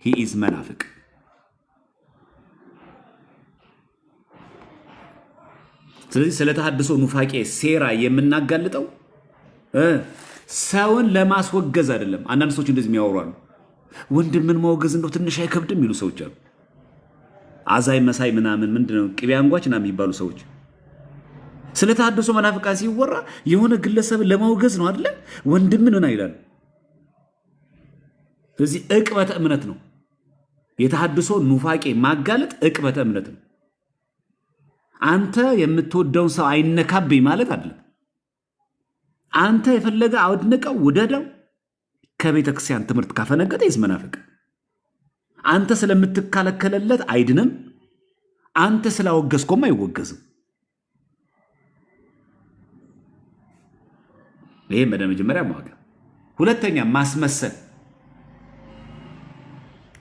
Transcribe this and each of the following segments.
he is መናፍቅ ስለዚህ ስለተሐድሶ ኑፋቄ ሴራ የምናጋልጠው ሰውን ለማስወገዝ አይደለም አንዳንድ ሰዎች እንደዚህ የሚያወራሉ ወንድምን ማወገዝ እንደው ትንሽ አይከብድም ይሉ ሰዎች አሉ አዛይ መሳይ ምናምን ምንድነው ቅቤ አንጓች ና የሚባሉ ሰዎች ስለተሐድሶ መናፍቃን ሲወራ የሆነ ግለሰብ ለማወገዝ ነው አይደል ወንድምን ሆና ይላል ስለዚህ ዕቅበተ እምነት ነው የተሐድሶ ኑፋቄ ማጋለጥ ዕቅበተ እምነት ነው አንተ የምትወደውን ሰው አይነካብኝ ማለት አይደለም አንተ የፈለገ አውድነቀው ወደደው ከቤተ ክርስቲያን ትምህርት ካፈነገጠ ይስመናፍቅ አንተ ስለምትከለከለለት አይድንም አንተ ስላወገዝከውም አይወገዝም ይሄ መጀመሪያ ማወቅ ሁለተኛ ማስመሰል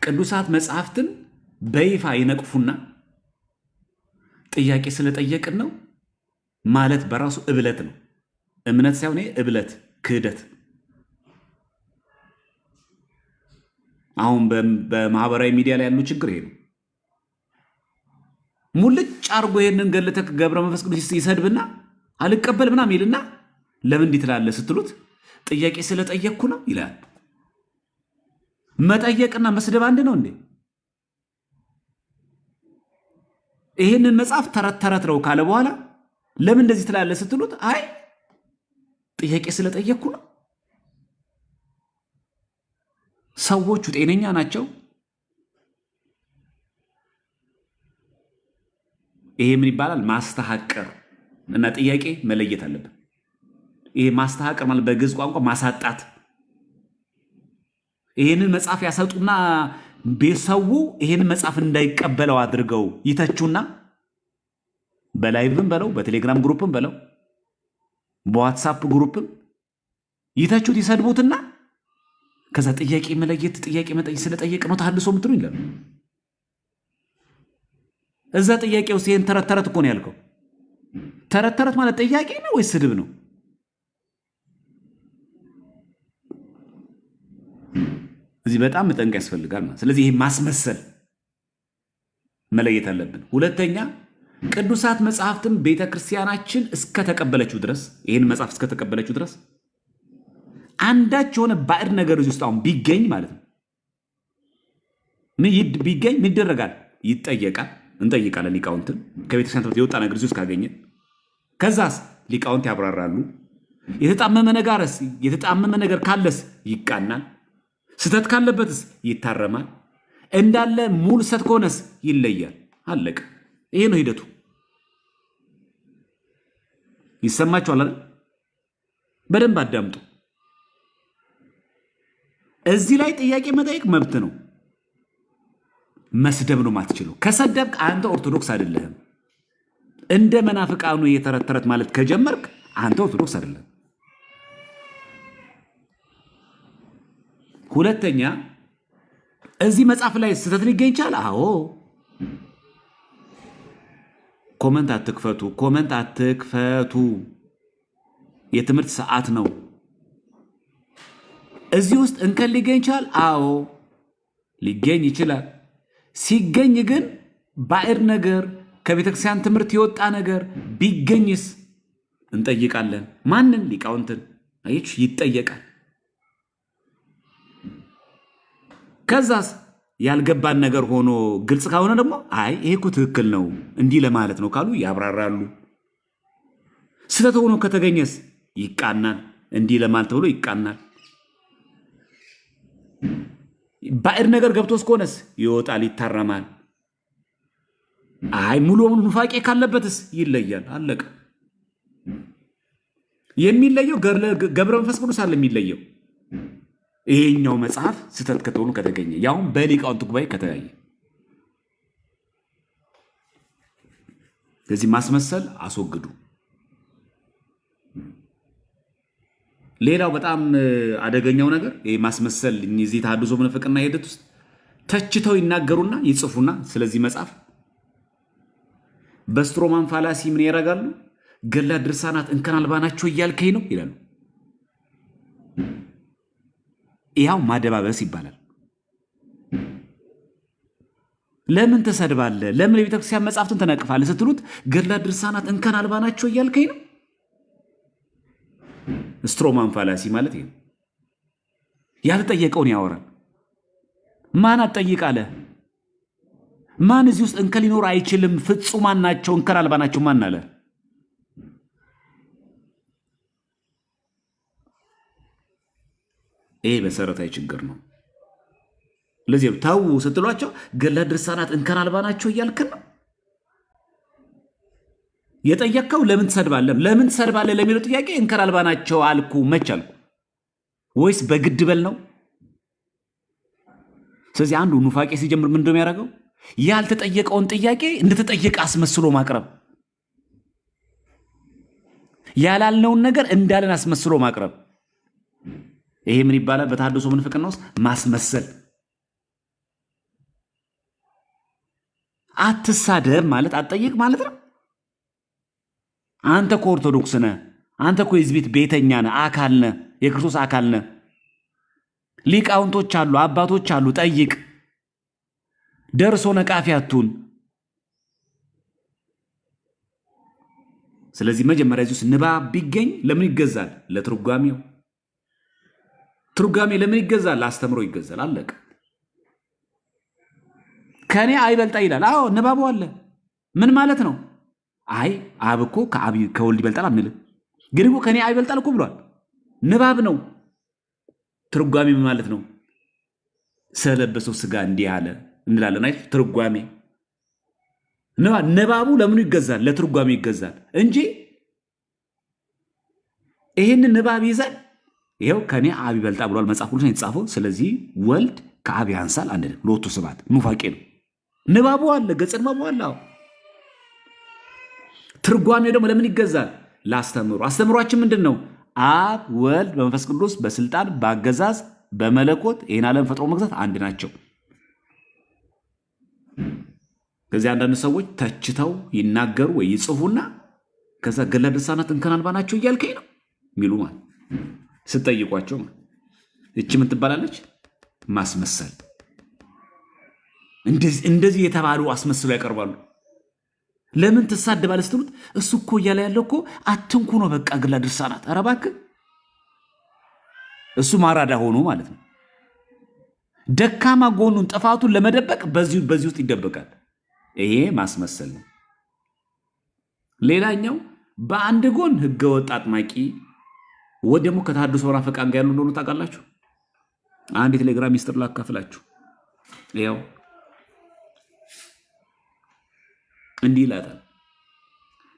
ቅዱሳት መጻሕፍትን በይፋ ይነቅፉና ጥያቄ ስለጠየቅን ነው ማለት በራሱ እብለት ነው እምነት ሳይሆን እብለት ክህደት አሁን በማህበራዊ ሚዲያ ላይ ያለው ችግር ይሄ ነው ሙልጭ አርጎ ይሄንን ገለተክ ገብረ መንፈስ ቅዱስ ይሰድብና አልቀበል ምናም ይልና ለምን እንዲትላለ ስትሉት ጥያቄ ስለጠየቅኩ ነው ይላል መጠየቅና መስደብ አንድ ነው እንዴ ይሄንን መጽሐፍ ተረት ነው ካለ በኋላ ለምን እንደዚህ ትላለ ስትሉት አይ ጥያቄ ስለጠየቅኩ ነው ሰዎቹ ጤነኛ ናቸው ይሄ ምን ይባላል ማስተሐቀር እና ጥያቄ መለየት አለበት ይሄ ማስተሐቀር ማለት በግዕዝ ቋንቋ ማሳጣት ይሄንን መጽሐፍ ያሰጡና በሰው ይሄንን መጽሐፍ እንዳይቀበለው አድርገው ይተቹና በላይቭም በለው በቴሌግራም ግሩፕም በለው በዋትስአፕ ግሩፕም ይተቹት ይሰድቡትና ከዛ ጥያቄ መለየት ጥያቄ መጠየቅ ስለጠየቅ ነው ተሐድሶ ምትሉ ይላል እዛ ጥያቄው ሲን ተረት እኮ ነው ያልከው ተረት ማለት ጥያቄ ነው ወይስ ስድብ ነው እዚህ በጣም መጠንቀቅ ያስፈልጋል ማለት ስለዚህ ይሄ ማስመሰል መለየት አለብን ሁለተኛ ቅዱሳት መጻሕፍትን ቤተክርስቲያናችን እስከ ተቀበለችው ድረስ ይሄን መጽሐፍ እስከ ተቀበለችው ድረስ አንዳች ሆነ ባዕድ ነገር ውስጥ አሁን ቢገኝ ማለት ነው ምን ቢገኝ ምን ይደረጋል ይጠየቃል እንጠይቃለን ሊቃውንትን ከቤተክርስቲያን ትምህርት የወጣ ነገር ውስጥ ካገኘ ከዛስ ሊቃውንት ያብራራሉ የተጣመመ ነገር ካለስ ይቃናል ስተት ካለበትስ ይታረማል እንዳለ ሙሉ ሰት ከሆነስ ይለያል አለቀ ይሄ ነው ሂደቱ ይሰማችኋል አይደል በደንብ አዳምጡ እዚህ ላይ ጥያቄ መጠየቅ መብት ነው መስደብ ነው ማትችለው ከሰደብክ አንተ ኦርቶዶክስ አይደለህም እንደ መናፍቃኑ የተረተረት ማለት ከጀመርክ አንተ ኦርቶዶክስ አይደለም ሁለተኛ እዚህ መጽሐፍ ላይ ስተት ሊገኝ ይችላል አዎ ኮሜንት አትክፈቱ የትምህርት ሰዓት ነው እዚህ ውስጥ እንከን ሊገኝ ይችላል አዎ ሊገኝ ይችላል ሲገኝ ግን ባዕድ ነገር ከቤተክርስቲያን ትምህርት የወጣ ነገር ቢገኝስ እንጠይቃለን ማንን ሊቃውንትን አይች ይጠየቃል ከዛስ ያልገባን ነገር ሆኖ ግልጽ ካሆነ ደግሞ አይ ይሄ እኮ ትክክል ነው እንዲህ ለማለት ነው ካሉ ያብራራሉ ስተት ሆኖ ከተገኘስ ይቃናል እንዲህ ለማለት ተብሎ ይቃናል ባዕድ ነገር ገብቶስ ከሆነስ ይወጣል ይታረማል አይ ሙሉ ኑፋቄ ካለበትስ ይለያል አለቀ የሚለየው ገብረ መንፈስ ቅዱስ አለ የሚለየው ይሄኛው መጽሐፍ ስተት ከተሆኑ ከተገኘ ያው በሊቃውንት ጉባኤ ከተያየ ስለዚህ ማስመሰል አስወግዱ ሌላው በጣም አደገኛው ነገር ይሄ ማስመሰል እዚህ ተሐድሶ ምንፍቅና ሄደት ውስጥ ተችተው ይናገሩና ይጽፉና ስለዚህ መጽሐፍ በስትሮማን ፋላሲ ምን ያረጋሉ ገላ ድርሳናት እንከን አልባናቸው እያልከኝ ነው ይላሉ ያው ማደባበስ ይባላል ለምን ትሰድባለህ? ለምን የቤተክርስቲያን መጽሐፍትን ትነቅፋለህ ስትሉት ገድላት ድርሳናት እንከን አልባ ናቸው እያልከኝ ነው። ስትሮማን ፋላሲ ማለት ይሄ ያልጠየቀውን ያወራል። ማን አትጠይቅ አለ? ማን እዚህ ውስጥ እንከን ሊኖር አይችልም ፍጹማን ናቸው እንከን አልባ ናቸው ማን አለ? ይሄ መሰረታዊ ችግር ነው። ለዚህ ታው ስትሏቸው ገድላት ድርሳናት እንከን አልባ ናቸው እያልከን ነው። የጠየቅከው ለምን ትሰድባለህ? ለምን ትሰድባለህ ለሚለው ጥያቄ እንከን አልባ ናቸው አልኩ። መች አልኩ? ወይስ በግድ በል ነው? ስለዚህ አንዱ ኑፋቄ ሲጀምር ምን እንደሚያደርገው ያልተጠየቀውን ጥያቄ እንደተጠየቀ አስመስሎ ማቅረብ፣ ያላልነውን ነገር እንዳለን አስመስሎ ማቅረብ። ይሄ ምን ይባላል? በተሐድሶ ምንፍቅና ውስጥ ማስመሰል። አትሳደብ ማለት አትጠይቅ ማለት ነው። አንተ እኮ ኦርቶዶክስ ነህ። አንተ እኮ የዚህ ቤት ቤተኛ ነህ፣ አካል ነህ፣ የክርስቶስ አካል ነህ። ሊቃውንቶች አሉ፣ አባቶች አሉ፣ ጠይቅ። ደርሶ ነቃፊ አትሁን። ስለዚህ መጀመሪያ እዚህ ውስጥ ንባብ ቢገኝ ለምን ይገዛል? ለትርጓሜው። ትርጓሜ ለምን ይገዛል? ለአስተምሮ ይገዛል። አለቀ። ከኔ አይበልጣ ይላል። አዎ ንባቡ አለ። ምን ማለት ነው? አይ አብ እኮ ከወልድ ይበልጣል አንልም፣ ግን እኮ ከኔ አይበልጣል እኮ ብሏል። ንባብ ነው። ትርጓሜ ማለት ነው። ስለለበሰው ስጋ እንዲህ አለ እንላለን አይደል? ትርጓሜ ንባቡ ለምኑ ይገዛል? ለትርጓሜ ይገዛል እንጂ ይሄንን ንባብ ይዘን ይሄው ከኔ አብ ይበልጣል ብሏል መጽሐፍ ቅዱስ የተጻፈው፣ ስለዚህ ወልድ ከአብ ያንሳል አንልም። ሎቱ ስብሐት ኑፋቄ ነው። ንባቡ አለ፣ ገጽ ንባቡ አለ። ትርጓሜው ደግሞ ለምን ይገዛል? ለአስተምሮ። አስተምሯችን ምንድን ነው? አብ ወልድ በመንፈስ ቅዱስ በስልጣን በአገዛዝ በመለኮት ይህን ዓለም ፈጥሮ መግዛት አንድ ናቸው። ከዚህ አንዳንድ ሰዎች ተችተው ይናገሩ ወይ ይጽፉና ከዛ ገድላት ድርሳናት እንከን አልባ ናቸው እያልከኝ ነው የሚሉ ማለት ስትጠይቋቸው እቺ ምን ትባላለች? ማስመሰል። እንደዚህ የተባሉ አስመስለው ያቀርባሉ። ለምን ትሳደባለህ ስትሉት እሱ እኮ እያለ ያለው እኮ አትንኩ ነው በቃ ገድላት ድርሳናት። ኧረ እባክህ እሱ ማራዳ ሆኖ ማለት ነው። ደካማ ጎኑን ጥፋቱን ለመደበቅ በዚህ ውስጥ ይደበቃል። ይሄ ማስመሰል ነው። ሌላኛው በአንድ ጎን ህገወጥ አጥማቂ ወይ ደግሞ ከተሐድሶ መናፍቃን ጋር ያሉ እንደሆኑ ታውቃላችሁ። አንድ የቴሌግራም ሚስጥር ላካፍላችሁ። ይኸው እንዲህ ይላታል።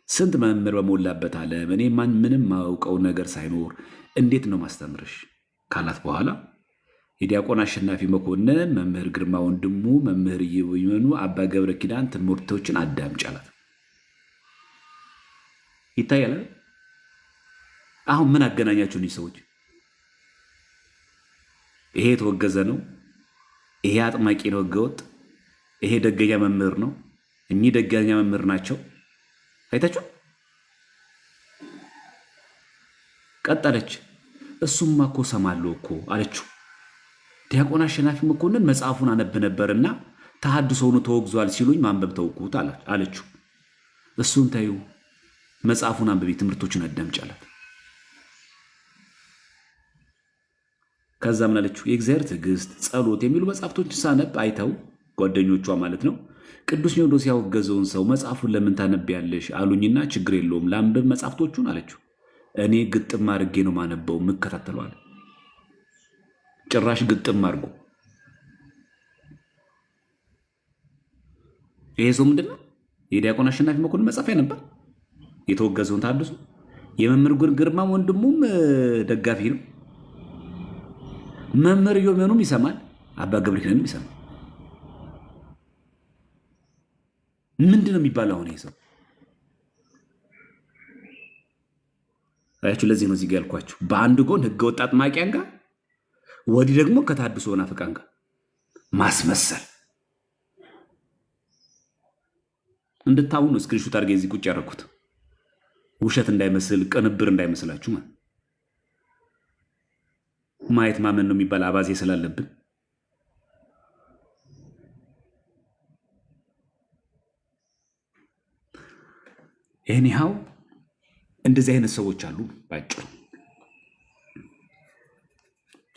ስንት መምህር በሞላበት ዓለም እኔ ምንም ማውቀው ነገር ሳይኖር እንዴት ነው ማስተምርሽ ካላት በኋላ የዲያቆን አሸናፊ መኮንን መምህር ግርማ ወንድሙ መምህር ይመኑ አባ ገብረ ኪዳን ትምህርቶችን አዳምጪ አላት። ይታያል። አሁን ምን አገናኛችሁ እነዚህ ሰዎች? ይሄ የተወገዘ ነው። ይሄ አጥማቂ ነው፣ ህገወጥ። ይሄ ደገኛ መምህር ነው። እኚህ ደገኛ መምህር ናቸው። አይታችሁ። ቀጠለች። እሱማ እኮ ሰማለሁ እኮ አለችው። ዲያቆን አሸናፊ መኮንን መጽሐፉን አነብ ነበርና ተሐድሶውን ተወግዟል ሲሉኝ ማንበብ ተውኩት አለችው። እሱን ታዩ፣ መጽሐፉን አንብቢ፣ ትምህርቶችን አዳምጪ አላት። ከዛ ምን አለችው? የእግዚአብሔር ትዕግስት፣ ጸሎት የሚሉ መጽሐፍቶች ሳነብ አይተው ጓደኞቿ ማለት ነው ቅዱስ ሲኖዶስ ያወገዘውን ሰው መጽሐፉን ለምን ታነቢያለሽ አሉኝና ችግር የለውም ላንብብ መጽሐፍቶቹን አለችው። እኔ ግጥም አድርጌ ነው ማነበው የምከታተለው አለ። ጭራሽ ግጥም አድርጎ። ይሄ ሰው ምንድን ነው? የዲያቆን አሸናፊ መኮንን መጽሐፍ ያነባል፣ የተወገዘውን ተሐድሶ። የመምህር ግርማ ወንድሙም ደጋፊ ነው። መምህር ዮሜኑም ይሰማል፣ አባ ገብረ ኪዳንም ይሰማል። ምንድን ነው የሚባለው? አሁን ይሄ ሰው አያችሁ። ለዚህ ነው እዚህ ጋር ያልኳችሁ በአንድ ጎን ህገወጥ አጥማቂያን ጋር፣ ወዲህ ደግሞ ከተሐድሶ መናፍቃን ጋር ማስመሰል። እንድታው ነው ስክሪንሾት አድርጌ እዚህ ቁጭ ያደረኩት፣ ውሸት እንዳይመስል ቅንብር እንዳይመስላችሁ ማለት ማየት ማመን ነው የሚባል አባዜ ስላለብን ኤኒሃው እንደዚህ አይነት ሰዎች አሉ ባጭሩ።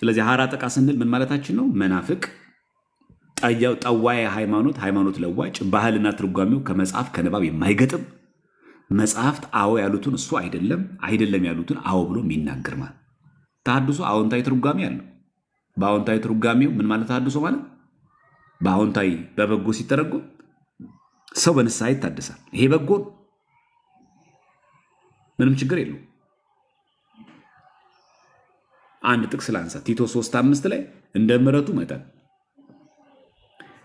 ስለዚህ ሐራጠቃ ስንል ምን ማለታችን ነው? መናፍቅ፣ ጠዋይ ሃይማኖት፣ ሃይማኖት ለዋጭ፣ ባህልና ትርጓሜው ከመጽሐፍ ከንባብ የማይገጥም፣ መጽሐፍት አዎ ያሉትን እሱ አይደለም፣ አይደለም ያሉትን አዎ ብሎ የሚናገር ማለት። ተሐድሶ አዎንታዊ ትርጓሜ አለው። በአዎንታዊ ትርጓሜው ምን ማለት ተሐድሶ ማለት በአዎንታዊ በበጎ ሲተረጎም ሰው በንስሐ ይታደሳል። ይሄ በጎ ምንም ችግር የለውም። አንድ ጥቅስ ላንሳ። ቲቶ 3:5 ላይ እንደ ምሕረቱ መጠን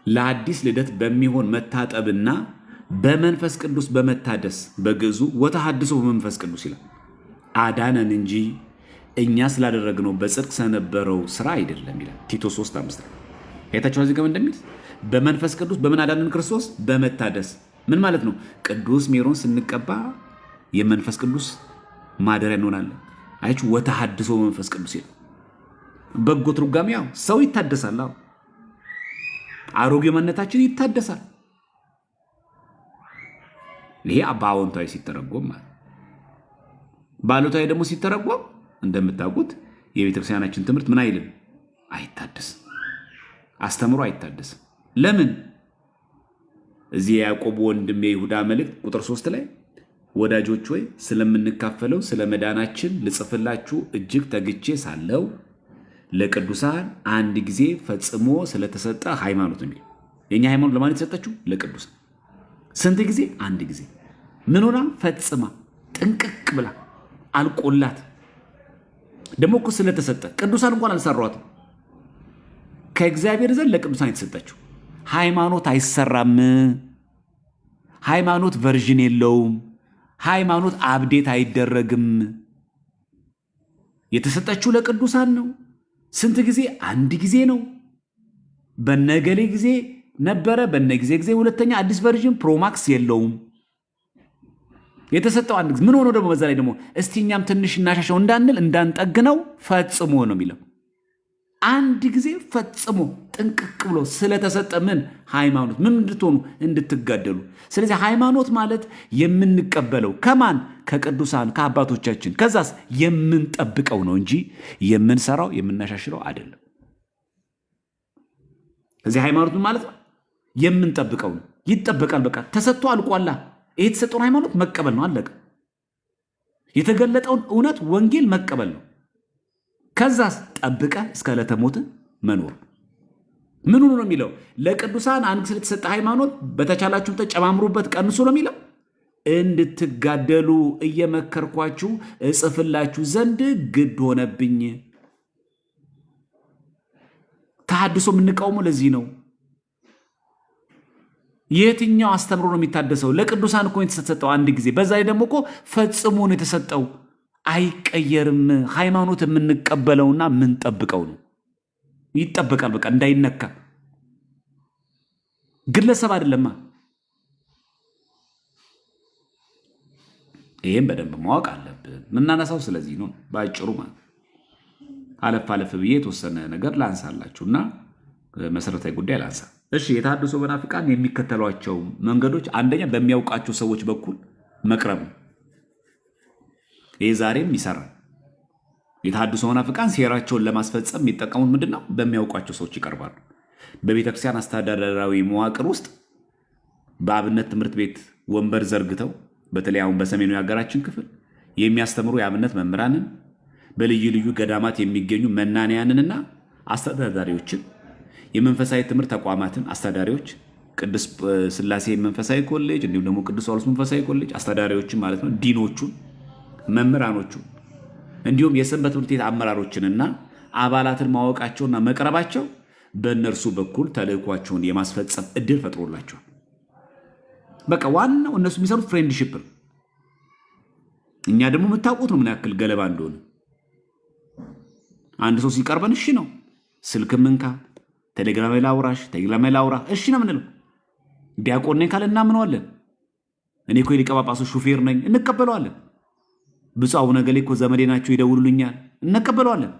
ለአዲስ ልደት በሚሆን መታጠብና በመንፈስ ቅዱስ በመታደስ በግዕዙ ወተሐድሶ በመንፈስ ቅዱስ ይላል። አዳነን እንጂ እኛ ስላደረግነው በጽድቅ ስለነበረው ስራ አይደለም ይላል ቲቶ 3:5 ላይ። አይታችሁ እዚህ ጋር እንደሚል በመንፈስ ቅዱስ በምን አዳነን? ክርስቶስ በመታደስ ምን ማለት ነው? ቅዱስ ሜሮን ስንቀባ የመንፈስ ቅዱስ ማደሪያ እንሆናለን። አይችሁ ወተሐድሶ በመንፈስ ቅዱስ ይላል። በጎ ትርጓሜ ያው ሰው ይታደሳል። አሮጌ ማንነታችን ይታደሳል። ይሄ በአዎንታዊ ሲተረጎም ማለት። በአሉታዊ ደግሞ ሲተረጎም እንደምታውቁት የቤተክርስቲያናችን ትምህርት ምን አይልም? አይታደስም። አስተምሮ አይታደስም። ለምን? እዚህ የያዕቆብ ወንድም የይሁዳ መልእክት ቁጥር 3 ላይ ወዳጆች ሆይ ስለምንካፈለው ስለ መዳናችን ልጽፍላችሁ እጅግ ተግቼ ሳለው ለቅዱሳን አንድ ጊዜ ፈጽሞ ስለተሰጠ ሃይማኖት ነው። የኛ ሃይማኖት ለማን የተሰጠችው? ለቅዱሳን። ስንት ጊዜ? አንድ ጊዜ። ምን ሆና? ፈጽማ ጥንቅቅ ብላ አልቆላት። ደግሞ እኮ ስለተሰጠ ቅዱሳን እንኳን አልሰሯትም። ከእግዚአብሔር ዘንድ ለቅዱሳን የተሰጠችው ሃይማኖት አይሰራም። ሃይማኖት ቨርዥን የለውም። ሃይማኖት አብዴት አይደረግም። የተሰጠችው ለቅዱሳን ነው። ስንት ጊዜ? አንድ ጊዜ ነው። በነገሌ ጊዜ ነበረ፣ በነጊዜ ጊዜ ሁለተኛ አዲስ ቨርዥን ፕሮማክስ የለውም። የተሰጠው አንድ ጊዜ። ምን ሆኖ ደግሞ በዛ ላይ ደግሞ እስቲ እኛም ትንሽ እናሻሻው እንዳንል እንዳንጠግነው ፈጽሞ ነው የሚለው። አንድ ጊዜ ፈጽሞ ጥንቅቅ ብሎ ስለተሰጠ ምን ሃይማኖት ምን እንድትሆኑ እንድትጋደሉ። ስለዚህ ሃይማኖት ማለት የምንቀበለው ከማን? ከቅዱሳን ከአባቶቻችን። ከዛስ የምንጠብቀው ነው እንጂ የምንሰራው የምናሻሽለው አይደለም። ስለዚህ ሃይማኖት ማለት ነው የምንጠብቀው ነው። ይጠበቃል። በቃ ተሰጥቶ አልቋላ። ይሄ የተሰጠውን ሃይማኖት መቀበል ነው። አለቀ። የተገለጠውን እውነት ወንጌል መቀበል ነው። ከዛስ ጠብቀ እስከ ዕለተ ሞት መኖር። ምን ነው የሚለው? ለቅዱሳን አንድ ስለተሰጠ ሃይማኖት በተቻላችሁ ተጨማምሩበት፣ ቀንሱ ነው የሚለው። እንድትጋደሉ እየመከርኳችሁ እጽፍላችሁ ዘንድ ግድ ሆነብኝ። ተሐድሶ የምንቃወመው ለዚህ ነው። የትኛው አስተምሮ ነው የሚታደሰው? ለቅዱሳን እኮ የተሰጠው አንድ ጊዜ። በዛ ላይ ደግሞ እኮ ፈጽሞ ነው የተሰጠው። አይቀየርም። ሃይማኖት የምንቀበለውና የምንጠብቀው ነው። ይጠበቃል። በቃ እንዳይነካ። ግለሰብ አይደለማ። ይሄን በደንብ ማወቅ አለብን። ምናነሳው ስለዚህ ነው ባጭሩ ማለት። አለፍ አለፍ ብዬ የተወሰነ ነገር ላንሳላችሁና መሰረታዊ ጉዳይ ላንሳ። እሺ፣ የተሐድሶ መናፍቃን የሚከተሏቸው መንገዶች፣ አንደኛ በሚያውቃቸው ሰዎች በኩል መቅረብ ነው። ይህ ዛሬም ይሰራል። የተሐድሶ መናፍቃን ሴራቸውን ለማስፈጸም የሚጠቀሙት ምንድነው? በሚያውቋቸው ሰዎች ይቀርባሉ። በቤተክርስቲያን አስተዳደራዊ መዋቅር ውስጥ በአብነት ትምህርት ቤት ወንበር ዘርግተው በተለይ አሁን በሰሜኑ የሀገራችን ክፍል የሚያስተምሩ የአብነት መምህራንን፣ በልዩ ልዩ ገዳማት የሚገኙ መናንያንንና አስተዳዳሪዎችን፣ የመንፈሳዊ ትምህርት ተቋማትን አስተዳዳሪዎች፣ ቅዱስ ሥላሴ መንፈሳዊ ኮሌጅ እንዲሁም ደግሞ ቅዱስ ጳውሎስ መንፈሳዊ ኮሌጅ አስተዳዳሪዎችን ማለት ነው፣ ዲኖቹን፣ መምህራኖቹ እንዲሁም የሰንበት ትምህርት ቤት አመራሮችንና አባላትን ማወቃቸውና መቅረባቸው በእነርሱ በኩል ተልእኳቸውን የማስፈጸም እድል ፈጥሮላቸዋል። በቃ ዋናው እነሱ የሚሰሩት ፍሬንድሺፕ ነው። እኛ ደግሞ የምታውቁት ነው ምን ያክል ገለባ እንደሆነ። አንድ ሰው ሲቀርበን እሺ ነው፣ ስልክ ምንካ፣ ቴሌግራም ላይ ላውራሽ፣ ቴሌግራም ላይ ላውራ፣ እሺ ነው ምንለው። ዲያቆን ነኝ ካለ እናምነዋለን። እኔ እኮ የሊቀ ጳጳሱ ሹፌር ነኝ እንቀበለዋለን። ብፁዕ አቡነ ገሌ እኮ ዘመዴ ናቸው ይደውሉልኛል፣ እንቀበለዋለን።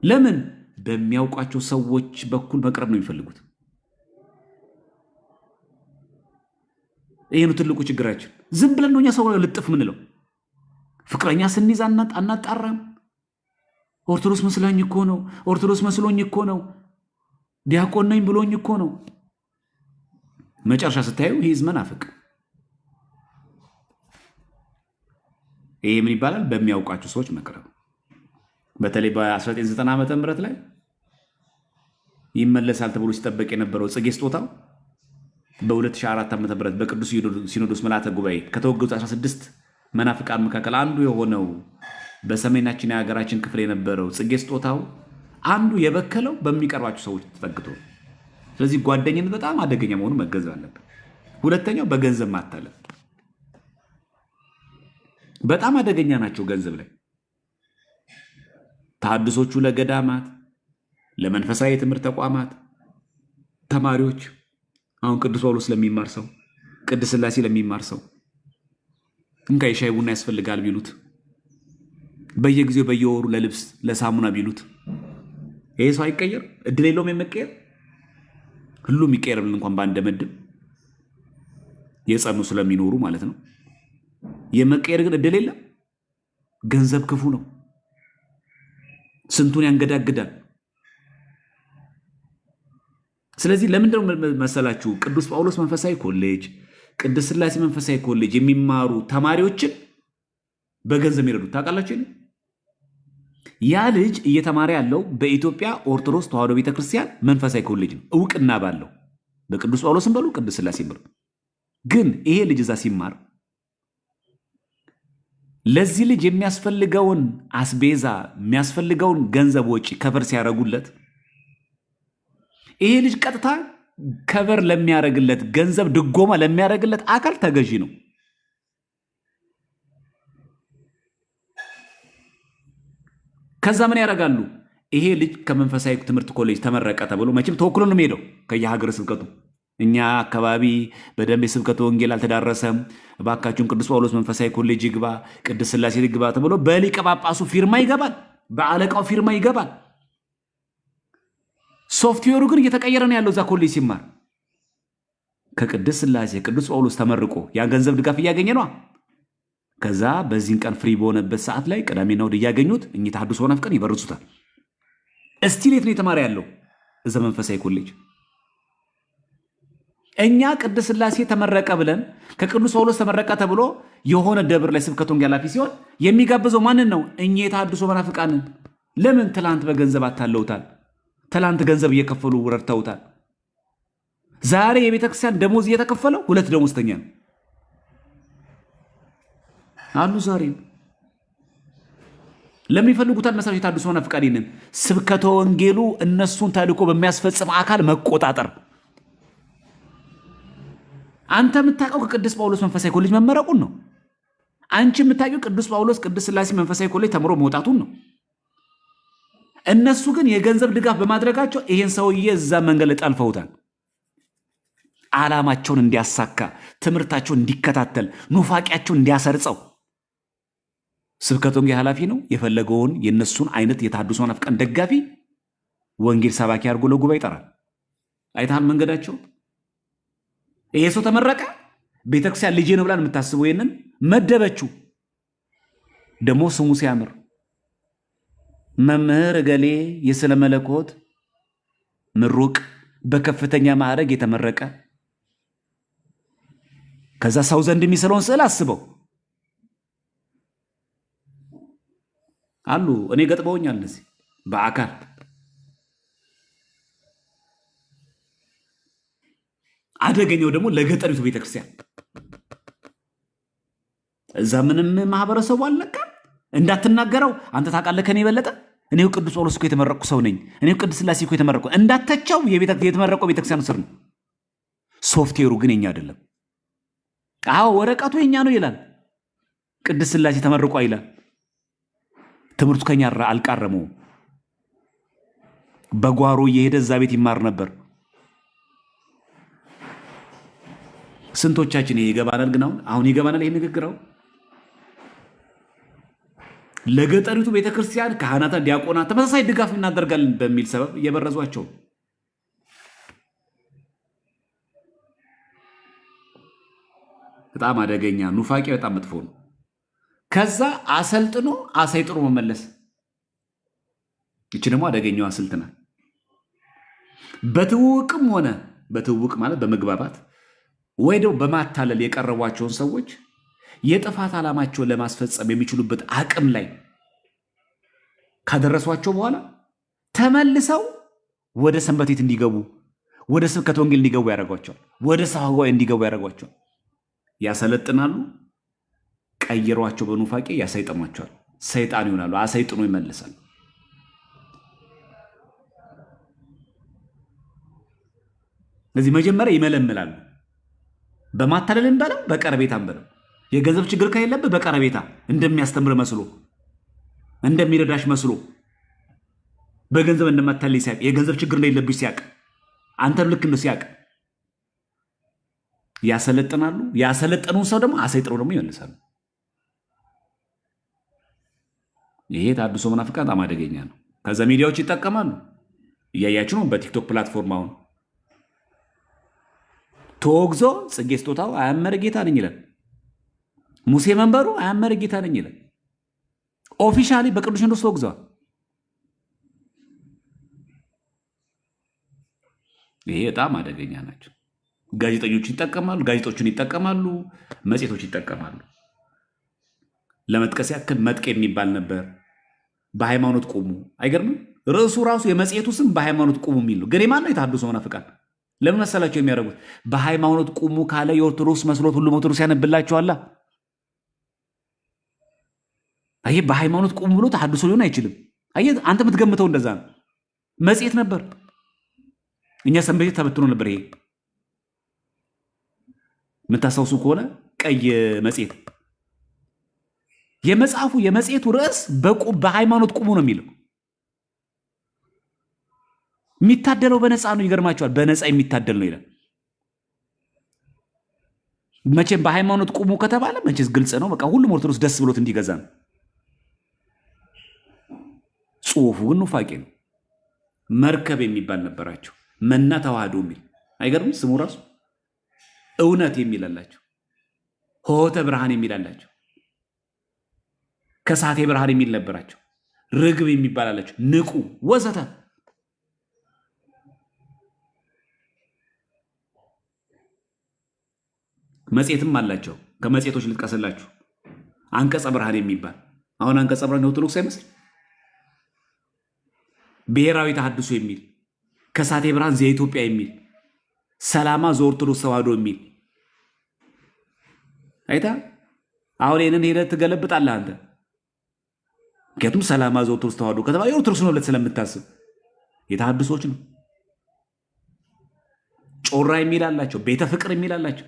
ለምን? በሚያውቋቸው ሰዎች በኩል መቅረብ ነው የሚፈልጉት። ይሄ ነው ትልቁ ችግራችን። ዝም ብለን ነው እኛ ሰው ልጥፍ ምንለው። ፍቅረኛ ስንይዝ አናጣራም። ኦርቶዶክስ መስሎኝ እኮ ነው፣ ኦርቶዶክስ መስሎኝ እኮ ነው፣ ዲያቆን ነኝ ብሎኝ እኮ ነው። መጨረሻ ስታዩ ይሄ መናፍቅ። ይሄ ምን ይባላል? በሚያውቃቸው ሰዎች መቅረብ። በተለይ በ1990 ዓመተ ምህረት ላይ ይመለሳል ተብሎ ሲጠበቅ የነበረው ጽጌ ስጦታው በ2004 ዓመተ ምህረት በቅዱስ ሲኖዶስ ምልዓተ ጉባኤ ከተወገዙ 16 መናፍቃን መካከል አንዱ የሆነው በሰሜናችን የሀገራችን ክፍል የነበረው ጽጌ ስጦታው አንዱ የበከለው በሚቀርባቸው ሰዎች ተጠግቶ። ስለዚህ ጓደኝነት በጣም አደገኛ መሆኑን መገንዘብ አለብን። ሁለተኛው በገንዘብ ማታለል በጣም አደገኛ ናቸው። ገንዘብ ላይ ተሐድሶቹ ለገዳማት፣ ለመንፈሳዊ የትምህርት ተቋማት ተማሪዎች አሁን ቅዱስ ጳውሎስ ለሚማር ሰው፣ ቅድስት ሥላሴ ለሚማር ሰው እንካ የሻይ ቡና ያስፈልጋል ቢሉት፣ በየጊዜው በየወሩ ለልብስ ለሳሙና ቢሉት ይሄ ሰው አይቀየር? እድል የለውም የመቀየር? ሁሉም ይቀየርልን እንኳን ባንደመድም የጸኑ ስለሚኖሩ ማለት ነው። የመቀየር ግን እድል የለም። ገንዘብ ክፉ ነው፣ ስንቱን ያንገዳግዳል። ስለዚህ ለምንድነው መሰላችሁ ቅዱስ ጳውሎስ መንፈሳዊ ኮሌጅ፣ ቅድስት ሥላሴ መንፈሳዊ ኮሌጅ የሚማሩ ተማሪዎችን በገንዘብ ይረዱት ታውቃላችሁ? ያ ልጅ እየተማረ ያለው በኢትዮጵያ ኦርቶዶክስ ተዋሕዶ ቤተክርስቲያን መንፈሳዊ ኮሌጅ ነው፣ እውቅና ባለው በቅዱስ ጳውሎስም በሉ ቅድስት ሥላሴ በሉ። ግን ይሄ ልጅ እዛ ሲማር ለዚህ ልጅ የሚያስፈልገውን አስቤዛ የሚያስፈልገውን ገንዘብ ወጪ ከቨር ሲያደርጉለት ይሄ ልጅ ቀጥታ ከቨር ለሚያደርግለት ገንዘብ ድጎማ ለሚያደርግለት አካል ተገዢ ነው። ከዛ ምን ያደርጋሉ? ይሄ ልጅ ከመንፈሳዊ ትምህርት ኮሌጅ ተመረቀ ተብሎ መቼም ተወክሎ ነው የሚሄደው ከየሀገረ ስብከቱ። እኛ አካባቢ በደንብ የስብከቱ ወንጌል አልተዳረሰም፣ እባካችሁን ቅዱስ ጳውሎስ መንፈሳዊ ኮሌጅ ይግባ፣ ቅድስት ሥላሴ ይግባ ተብሎ በሊቀ ጳጳሱ ፊርማ ይገባል፣ በአለቃው ፊርማ ይገባል። ሶፍትዌሩ ግን እየተቀየረ ነው ያለው። እዛ ኮሌጅ ሲማር ከቅድስት ሥላሴ ቅዱስ ጳውሎስ ተመርቆ ያን ገንዘብ ድጋፍ እያገኘ ነው። ከዛ በዚህን ቀን ፍሪ በሆነበት ሰዓት ላይ ቅዳሜና እሑድ እያገኙት እኚህ ተሐድሶ ናፍቀን ይበርሱታል። እስቲል የት ነው የተማረ ያለው? እዛ መንፈሳዊ ኮሌጅ። እኛ ቅድስት ሥላሴ ተመረቀ ብለን ከቅዱስ ጳውሎስ ተመረቀ ተብሎ የሆነ ደብር ላይ ስብከቱ ወንጌል ኃላፊ ሲሆን የሚጋብዘው ማንን ነው? እኚህ የተሐድሶ መናፍቃንን። ለምን? ትላንት በገንዘብ አታለውታል። ትላንት ገንዘብ እየከፈሉ ረድተውታል። ዛሬ የቤተክርስቲያን ደሞዝ እየተከፈለው 2 ደሞዝተኛ ነው አሉ። ዛሬ ለምን ይፈልጉታል መሰለሽ? የተሐድሶ መናፍቃንን ስብከተ ወንጌሉ እነሱን ተልእኮ በሚያስፈጽም አካል መቆጣጠር። አንተ የምታውቀው ከቅዱስ ጳውሎስ መንፈሳዊ ኮሌጅ መመረቁን ነው። አንቺ የምታውቀው ቅዱስ ጳውሎስ ቅድስት ሥላሴ መንፈሳዊ ኮሌጅ ተምሮ መውጣቱን ነው። እነሱ ግን የገንዘብ ድጋፍ በማድረጋቸው ይሄን ሰውዬ እዛ መንገድ ጠልፈውታል። ዓላማቸውን እንዲያሳካ፣ ትምህርታቸውን እንዲከታተል፣ ኑፋቂያቸውን እንዲያሰርጸው። ስብከተ ወንጌል ኃላፊ ነው የፈለገውን የነሱን አይነት የተሐድሶ ናፍቃን ደጋፊ ወንጌል ሰባኪ አድርጎ ለጉባኤ ይጠራል። አይታል መንገዳቸው። ይሄ ሰው ተመረቀ፣ ቤተክርስቲያን ልጄ ነው ብላን የምታስበው ይሄንን መደበችው። ደግሞ ስሙ ሲያምር መምህር እገሌ የስነ መለኮት ምሩቅ በከፍተኛ ማዕረግ የተመረቀ። ከዛ ሰው ዘንድ የሚስለውን ስዕል አስበው አሉ። እኔ ገጥመውኛል እዚህ በአካል። አደገኛው ደግሞ ለገጠሪቱ ቤተክርስቲያን እዛ ምንም ማህበረሰቡ አልነቃ። እንዳትናገረው አንተ ታውቃለህ ከኔ የበለጠ። እኔው ቅዱስ ጳውሎስ እኮ የተመረቁ ሰው ነኝ፣ እኔው ቅድስት ሥላሴ እኮ የተመረቁ። እንዳተቻው የተመረቀው ቤተክርስቲያን ስር ነው። ሶፍትዌሩ ግን የኛ አይደለም። አዎ ወረቀቱ የኛ ነው ይላል፣ ቅድስት ሥላሴ ተመርቋ ይላል። ትምህርቱ ከኛ አልቃረመው። በጓሮ እየሄደ እዛ ቤት ይማር ነበር። ስንቶቻችን ይሄ ይገባናል? ግን አሁን ይገባናል ይሄ ንግግራው። ለገጠሪቱ ቤተክርስቲያን ካህናት፣ ዲያቆናት ተመሳሳይ ድጋፍ እናደርጋለን በሚል ሰበብ እየበረዟቸው። በጣም አደገኛ ኑፋቄ፣ በጣም መጥፎ ነው። ከዛ አሰልጥኖ አሰይጥሮ መመለስ፣ ይቺ ደግሞ አደገኛዋ ስልት ናት። በትውውቅም ሆነ በትውውቅ ማለት በመግባባት ወይ ደግሞ በማታለል የቀረቧቸውን ሰዎች የጥፋት ዓላማቸውን ለማስፈጸም የሚችሉበት አቅም ላይ ካደረሷቸው በኋላ ተመልሰው ወደ ሰንበቴት እንዲገቡ፣ ወደ ስብከተ ወንጌል እንዲገቡ ያደርጓቸዋል። ወደ ሰዋዊ እንዲገቡ ያደርጓቸዋል። ያሰለጥናሉ። ቀይሯቸው በኑፋቄ ያሰይጠሟቸዋል። ሰይጣን ይሆናሉ። አሰይጥኖ ይመልሳሉ። ስለዚህ መጀመሪያ ይመለምላሉ። በማታለልን በለው በቀረቤታም በለው። የገንዘብ ችግር ከሌለብህ በቀረቤታ እንደሚያስተምር መስሎ እንደሚረዳሽ መስሎ በገንዘብ እንደማታለይ ሲያቅ፣ የገንዘብ ችግር እንደሌለብሽ ሲያቅ፣ አንተን ልክ እንደ ሲያቅ ያሰለጥናሉ። ያሰለጠኑን ሰው ደግሞ አሰይጥረው ደግሞ ይመልሳሉ። ይሄ ተሐድሶ መናፍቃን በጣም አደገኛ ነው። ከዛ ሚዲያዎች ይጠቀማሉ። እያያችሁ ነው። በቲክቶክ ፕላትፎርም አሁን ተወግዞ ጽጌ ስጦታው አያመረ ጌታ ነኝ ይላል። ሙሴ መንበሩ አያመረ ጌታ ነኝ ይላል። ኦፊሻሊ በቅዱስ ሲኖዶስ ተወግዘዋል። ይሄ በጣም አደገኛ ናቸው። ጋዜጠኞች ይጠቀማሉ፣ ጋዜጦችን ይጠቀማሉ፣ መጽሔቶች ይጠቀማሉ። ለመጥቀስ ያክል መጥቅ የሚባል ነበር። በሃይማኖት ቁሙ። አይገርምም? ርዕሱ ራሱ የመጽሔቱ ስም በሃይማኖት ቁሙ የሚል ነው። ግን የማን ነው? የተሐድሶ መናፍቃን። ለምን መሰላቸው የሚያደርጉት? በሃይማኖት ቁሙ ካለ የኦርቶዶክስ መስሎት ሁሉም ኦርቶዶክስ ያነብላቸዋላ። አየህ፣ በሃይማኖት ቁሙ ብሎ ተሐድሶ ሊሆን አይችልም። አየህ፣ አንተ የምትገምተው እንደዛ ነው። መጽሔት ነበር። እኛ ሰንበቴት ተበትኖ ነበር። ይሄ የምታስታውሱ ከሆነ ቀይ መጽሔት፣ የመጽሔቱ ርዕስ በሃይማኖት ቁሙ ነው የሚለው። የሚታደለው በነፃ ነው። ይገርማቸዋል። በነፃ የሚታደል ነው ይላል። መቼም በሃይማኖት ቁሙ ከተባለ መቼስ ግልጽ ነው። በቃ ሁሉም ኦርቶዶክስ ደስ ብሎት እንዲገዛ ነው። ጽሑፉ ግን ኑፋቄ ነው። መርከብ የሚባል ነበራቸው። መና ተዋህዶ የሚል አይገርም? ስሙ ራሱ እውነት የሚል አላቸው። ሆተ ብርሃን የሚል አላቸው። ከሳቴ ብርሃን የሚል ነበራቸው። ርግብ የሚባል አላቸው። ንቁ ወዘተ። መጽሔትም አላቸው። ከመጽሔቶች ልጥቀስላችሁ። አንቀጸ ብርሃን የሚባል አሁን አንቀጸ ብርሃን ኦርቶዶክስ አይመስል። ብሔራዊ ተሐድሶ የሚል፣ ከሳቴ ብርሃን ዘኢትዮጵያ የሚል፣ ሰላማ ዘኦርቶዶክስ ተዋህዶ የሚል አይታ። አሁን ይህንን ሄደህ ትገለብጣለህ አንተ። ምክንያቱም ሰላማ ዘኦርቶዶክስ ተዋህዶ ከተባለ የኦርቶዶክስ ነው ብለህ ስለምታስብ የተሐድሶች ነው። ጮራ የሚል አላቸው። ቤተ ፍቅር የሚል አላቸው።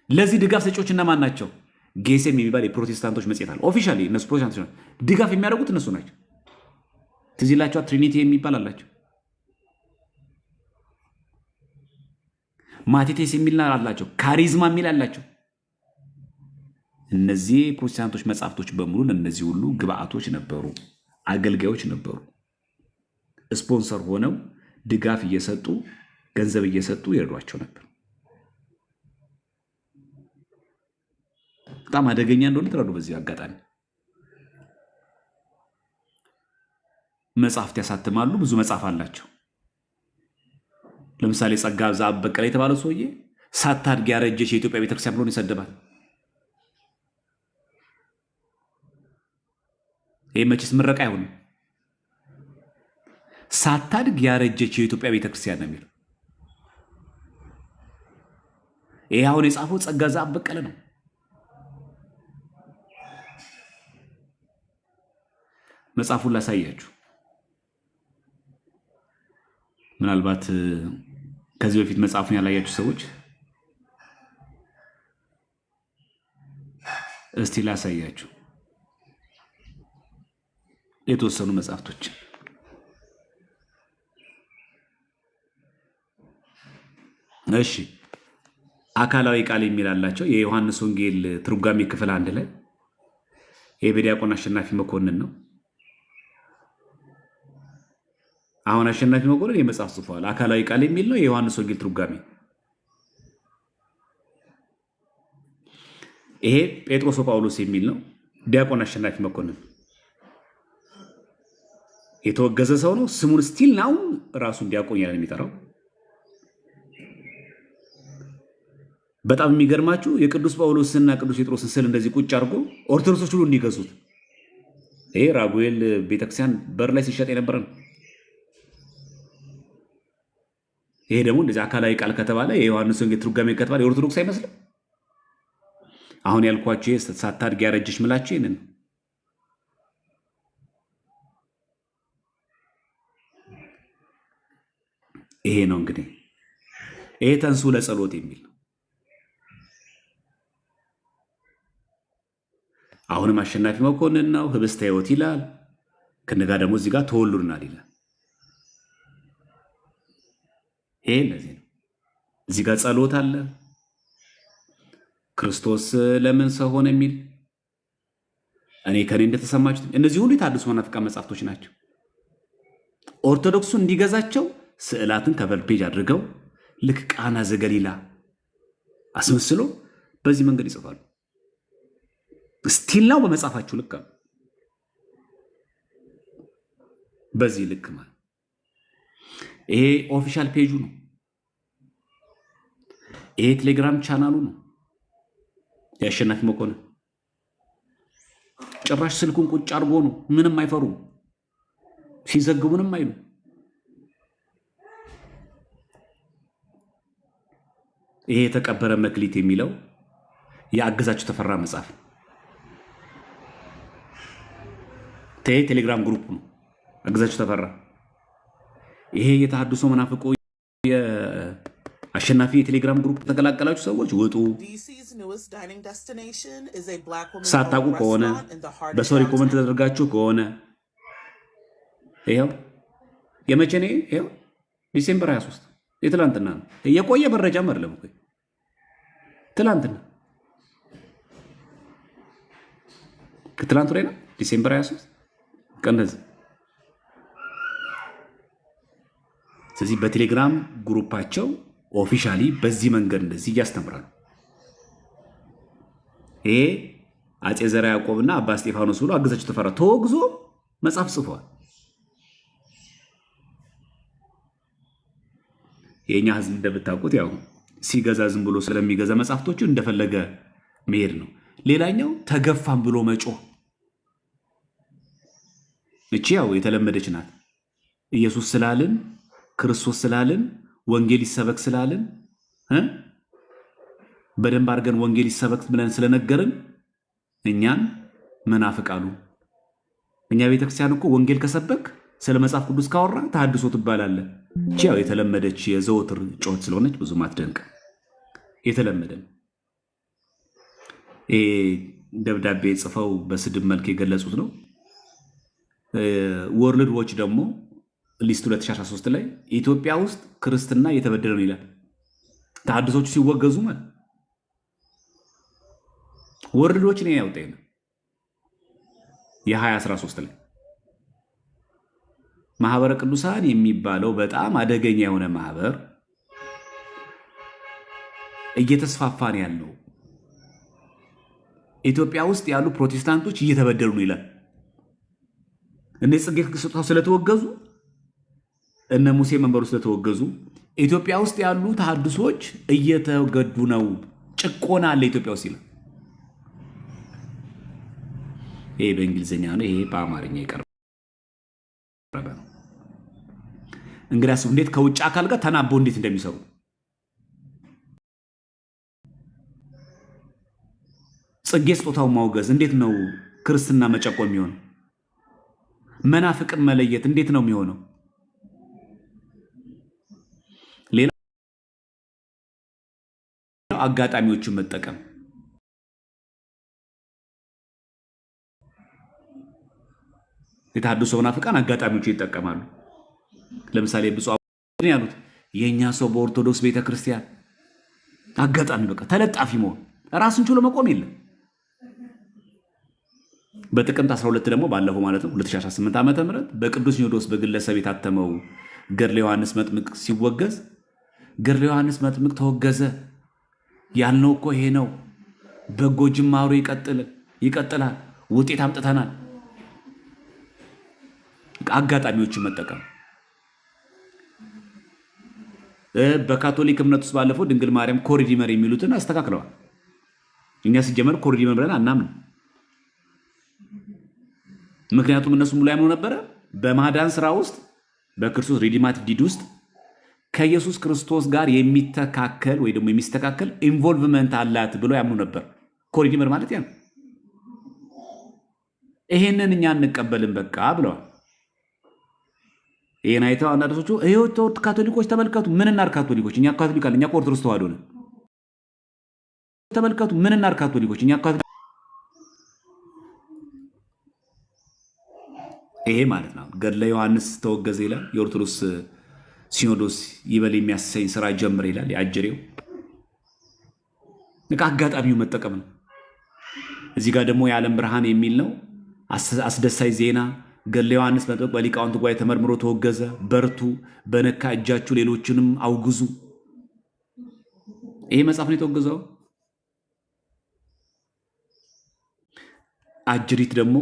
ለዚህ ድጋፍ ሰጪዎች እነማን ናቸው? ጌሴም የሚባል የፕሮቴስታንቶች መጽሔት አለ። ኦፊሻሊ እነሱ ፕሮቴስታንቶች ድጋፍ የሚያደርጉት እነሱ ናቸው። ትዝ ይላቸዋል። ትሪኒቲ የሚባል አላቸው። ማቴቴስ የሚል አላቸው። ካሪዝማ የሚል አላቸው። እነዚህ ፕሮቴስታንቶች መጽሐፍቶች በሙሉ እነዚህ ሁሉ ግብአቶች ነበሩ፣ አገልጋዮች ነበሩ። ስፖንሰር ሆነው ድጋፍ እየሰጡ ገንዘብ እየሰጡ ይረዷቸው ነበር። በጣም አደገኛ እንደሆነ ትረዱ። በዚህ አጋጣሚ መጽሐፍት ያሳትማሉ። ብዙ መጽሐፍ አላቸው። ለምሳሌ ጸጋ ዘአብ በቀለ የተባለው ሰውዬ ሳታድግ ያረጀች የኢትዮጵያ ቤተክርስቲያን ብሎ ይሰደባል። ይህ መቼስ ምረቃ አይሆንም። ሳታድግ ያረጀች የኢትዮጵያ ቤተክርስቲያን ነው የሚለው። ይህ አሁን የጻፈው ጸጋ ዘአብ በቀለ ነው። መጽሐፉን ላሳያችሁ። ምናልባት ከዚህ በፊት መጽሐፉን ያላያችሁ ሰዎች እስቲ ላሳያችሁ የተወሰኑ መጽሐፍቶች። እሺ፣ አካላዊ ቃል የሚል አላቸው። የዮሐንስ ወንጌል ትርጓሜ ክፍል 1 ላይ የዲያቆን አሸናፊ መኮንን ነው። አሁን አሸናፊ መኮንን የመጽሐፍ ጽፏል። አካላዊ ቃል የሚል ነው የዮሐንስ ወንጌል ትርጓሜ። ይሄ ጴጥሮስ ጳውሎስ የሚል ነው። ዲያቆን አሸናፊ መኮንን የተወገዘ ሰው ነው። ስሙን ስቲል ናው ራሱን ዲያቆን ያለ የሚጠራው። በጣም የሚገርማችሁ የቅዱስ ጳውሎስና ቅዱስ ጴጥሮስን ስዕል እንደዚህ ቁጭ አድርጎ ኦርቶዶክሶች ሁሉ እንዲገዙት። ይሄ ራጉኤል ቤተክርስቲያን በር ላይ ሲሸጥ የነበረ ነው። ይሄ ደግሞ እንደዚህ አካላዊ ቃል ከተባለ የዮሐንስ ወንጌል ትርጓሜ ከተባለ የኦርቶዶክስ አይመስልም። አሁን ያልኳችሁ ሳታድግ ያረጀሽ ምላችሁ ይሄንን ይሄ ነው እንግዲህ ይሄ ተንሱ ለጸሎት የሚል ነው። አሁንም አሸናፊ መኮንን ነው። ህብስተ ሕይወት ይላል። ከነጋ ደግሞ እዚህ ጋር ተወልዱናል ይላል። ይሄ እንደዚህ ነው። እዚህ ጋር ጸሎት አለ። ክርስቶስ ለምን ሰው ሆነ የሚል እኔ ከኔ እንደተሰማችሁ እነዚህ ሁሉ የታድሶ መናፍቃን መጽሐፍቶች ናቸው። ኦርቶዶክሱ እንዲገዛቸው ስዕላትን ከቨር ፔጅ አድርገው ልክ ቃና ዘገሊላ አስመስሎ በዚህ መንገድ ይጽፋሉ። ስቲል ነው በመጽሐፋችሁ ልክ በዚህ ልክ ማለት ይሄ ኦፊሻል ፔጁ ነው። ይሄ ቴሌግራም ቻናሉ ነው። የአሸናፊ መኮንን ጭራሽ ስልኩን ቁጭ አድርጎ ነው። ምንም አይፈሩም። ሲዘግቡ ምንም አይሉ። ይሄ የተቀበረ መክሊት የሚለው የአገዛቸው ተፈራ መጽሐፍ ቴሌግራም ግሩፕ ነው። አገዛቸው ተፈራ ይሄ የተሐድሶ መናፍቆ የአሸናፊ የቴሌግራም ግሩፕ ተቀላቀላችሁ ሰዎች ውጡ። ሳታውቁ ከሆነ በሰው ሪኮመንት ተደርጋችሁ ከሆነ ይኸው የመቼ ነው? ይኸው ዲሴምበር 23 የትላንትና ነው። የቆየ መረጃም አይደለም እኮ ትላንትና ከትላንቱ ላይ ነው። ዲሴምበር 23 ቀንደዝ። ስለዚህ በቴሌግራም ግሩፓቸው ኦፊሻሊ በዚህ መንገድ እንደዚህ እያስተምራሉ። ይሄ አጼ ዘርዓ ያዕቆብና አባ እስጢፋኖስ ብሎ አገዛቸው ተፈራ ተወግዞ መጽሐፍ ጽፏል። የኛ ህዝብ እንደምታውቁት ያው ሲገዛ ዝም ብሎ ስለሚገዛ መጽሐፍቶቹ እንደፈለገ መሄድ ነው። ሌላኛው ተገፋም ብሎ መጮህ፣ እቺ ያው የተለመደች ናት። ኢየሱስ ስላልን ክርስቶስ ስላልን ወንጌል ይሰበክ ስላልን በደንብ አድርገን ወንጌል ይሰበክ ብለን ስለነገርን እኛን መናፍቃሉ። እኛ ቤተክርስቲያን እኮ ወንጌል ከሰበክ ስለ መጽሐፍ ቅዱስ ካወራ ተሐድሶ ትባላለህ። እቺ ያው የተለመደች የዘወትር ጮት ስለሆነች ብዙ ማትደንቅ የተለመደ ደብዳቤ ጽፈው በስድብ መልክ የገለጹት ነው። ወርልድ ዎች ደግሞ ሊስት 2013 ላይ ኢትዮጵያ ውስጥ ክርስትና እየተበደለ ነው ይላል። ተሐድሶቹ ሲወገዙ ማለት ወርልድ ዎች ነው ያወጣው የ2013 ላይ ማህበረ ቅዱሳን የሚባለው በጣም አደገኛ የሆነ ማህበር እየተስፋፋ ነው ያለው። ኢትዮጵያ ውስጥ ያሉ ፕሮቴስታንቶች እየተበደሉ ነው ይላል። እነ ጽጌ ስጦታው ስለተወገዙ እነ ሙሴ መንበሩ ስለተወገዙ ኢትዮጵያ ውስጥ ያሉ ተሐድሶች እየተገዱ ነው። ጭቆና አለ ኢትዮጵያ ውስጥ ይላል። ይሄ በእንግሊዝኛ ነው፣ ይሄ በአማርኛ የቀረበ ነው። እንግዲያስ እንዴት ከውጭ አካል ጋር ተናበው እንዴት እንደሚሰሩ ጽጌ ስጦታው ማውገዝ እንዴት ነው ክርስትና መጨቆን የሚሆነው? መናፍቅን መለየት እንዴት ነው የሚሆነው? ሌላው አጋጣሚዎችን መጠቀም። የተሐድሶ መናፍቃን አጋጣሚዎችን ይጠቀማሉ። ለምሳሌ ብፁዕ ያሉት የኛ ሰው በኦርቶዶክስ ቤተክርስቲያን አጋጣሚ በቃ ተለጣፊ መሆን ራስን ችሎ መቆም የለም። በጥቅምት 12 ደግሞ ባለፈው ማለት ነው 2018 ዓመተ ምህረት በቅዱስ ሲኖዶስ በግለሰብ የታተመው ገድለ ዮሐንስ መጥምቅ ሲወገዝ ገድለ ዮሐንስ መጥምቅ ተወገዘ ያልነው እኮ ይሄ ነው። በጎ ጅማሮ ይቀጥላል። ውጤት አምጥተናል። አጋጣሚዎችን መጠቀም። በካቶሊክ እምነት ውስጥ ባለፈው ድንግል ማርያም ኮሪዲመር የሚሉትን አስተካክለዋል። እኛ ሲጀመር ኮሪዲመር ብለን አናምን። ምክንያቱም እነሱ ሙሉ ያምኑ ነበረ በማዳን ስራ ውስጥ በክርስቶስ ሪዲማቲቭ ዲድ ውስጥ ከኢየሱስ ክርስቶስ ጋር የሚተካከል ወይ ደግሞ የሚስተካከል ኢንቮልቭመንት አላት ብሎ ያምኑ ነበር። ኮሪዲመር ማለት ያ ነው። ይሄንን እኛ እንቀበልን በቃ ብለዋል። ይሄን አይተው አንዳንዶቹ ይሄው ካቶሊኮች ተመልከቱ፣ ምን እናድርግ ካቶሊኮች፣ እኛ ካቶሊክ አለ፣ እኛ ኦርቶዶክስ ተዋህዶ ነን። ተመልከቱ፣ ምን እናድርግ ካቶሊኮች፣ እኛ ካቶሊክ። ይሄ ማለት ነው ገድለ ዮሐንስ ተወገዘ ይላል። የኦርቶዶክስ ሲኖዶስ ይበል የሚያሰኝ ስራ ጀምር ይላል። የአጀሬው አጋጣሚው መጠቀም ነው። እዚህ ጋር ደግሞ የዓለም ብርሃን የሚል ነው። አስደሳች ዜና ገድለ ዮሐንስ መጥምቅ በሊቃውንት ጉባኤ ተመርምሮ ተወገዘ። በርቱ፣ በነካ እጃችሁ ሌሎችንም አውግዙ። ይሄ መጽሐፍ ነው የተወገዘው። አጅሪት ደግሞ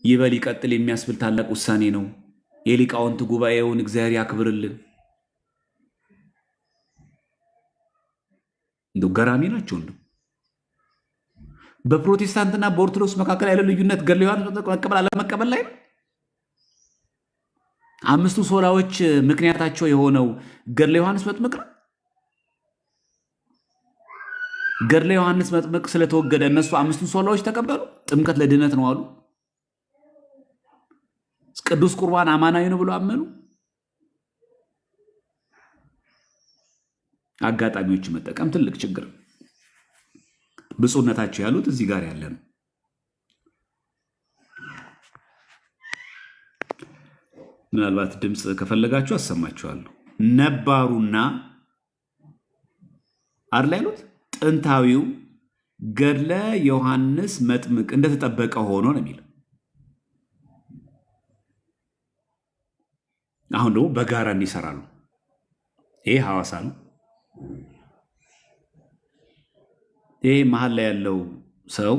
ይበል ይቀጥል የሚያስብል ታላቅ ውሳኔ ነው። የሊቃውንት ጉባኤውን እግዚአብሔር ያክብርልን። እንደው ገራሚ ናቸው። እንደው በፕሮቴስታንትና በኦርቶዶክስ መካከል ያለው ልዩነት ገድለ ዮሐንስ መቀበል አለመቀበል ላይ ነው። አምስቱ ሶላዎች ምክንያታቸው የሆነው ገድለ ዮሐንስ መጥምቅ ነው። ገድለ ዮሐንስ መጥምቅ ስለተወገደ እነሱ አምስቱ ሶላዎች ተቀበሉ። ጥምቀት ለድህነት ነው አሉ። ቅዱስ ቁርባን አማናዊ ነው ብሎ አመኑ። አጋጣሚዎች መጠቀም ትልቅ ችግር። ብፁዕነታቸው ያሉት እዚህ ጋር ያለ ነው። ምናልባት ድምፅ ከፈለጋችሁ አሰማችኋለሁ። ነባሩና አይደል ያሉት ጥንታዊው ገድለ ዮሐንስ መጥምቅ እንደተጠበቀ ሆኖ ነው የሚለው። አሁን ደግሞ በጋራ እንዲሰራሉ። ይሄ ሐዋሳ ነው። ይሄ መሀል ላይ ያለው ሰው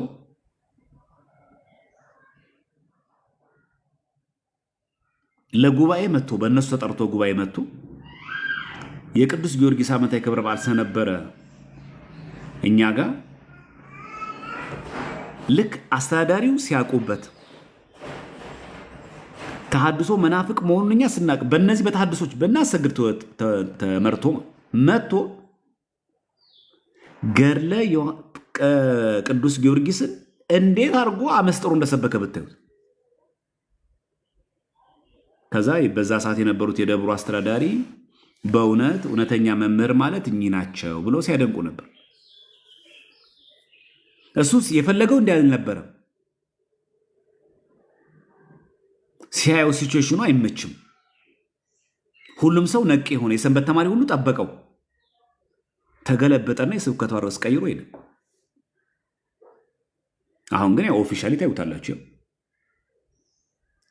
ለጉባኤ መጥቶ በእነሱ ተጠርቶ ጉባኤ መጥቶ የቅዱስ ጊዮርጊስ ዓመታዊ ክብረ በዓል ስለነበረ እኛ ጋር ልክ አስተዳዳሪው ሲያውቁበት ተሐድሶ መናፍቅ መሆኑን እኛ ስናቅ በእነዚህ በተሐድሶች በእናሰግድ ተመርቶ መጥቶ ገድለ ቅዱስ ጊዮርጊስን እንዴት አድርጎ አመስጥሮ እንደሰበከ ብታዩት። ከዛ በዛ ሰዓት የነበሩት የደብሩ አስተዳዳሪ በእውነት እውነተኛ መምህር ማለት እኚህ ናቸው ብሎ ሲያደንቁ ነበር። እሱስ የፈለገው እንዲህ አልነበረም። ሲያየው ሲቹዌሽኑ አይመችም። ሁሉም ሰው ነቅ ሆነ። የሰንበት ተማሪ ሁሉ ጠበቀው። ተገለበጠና የስብከቱ ርዕስ ቀይሮ ሄደ። አሁን ግን ኦፊሻሊ ታዩታላችሁ።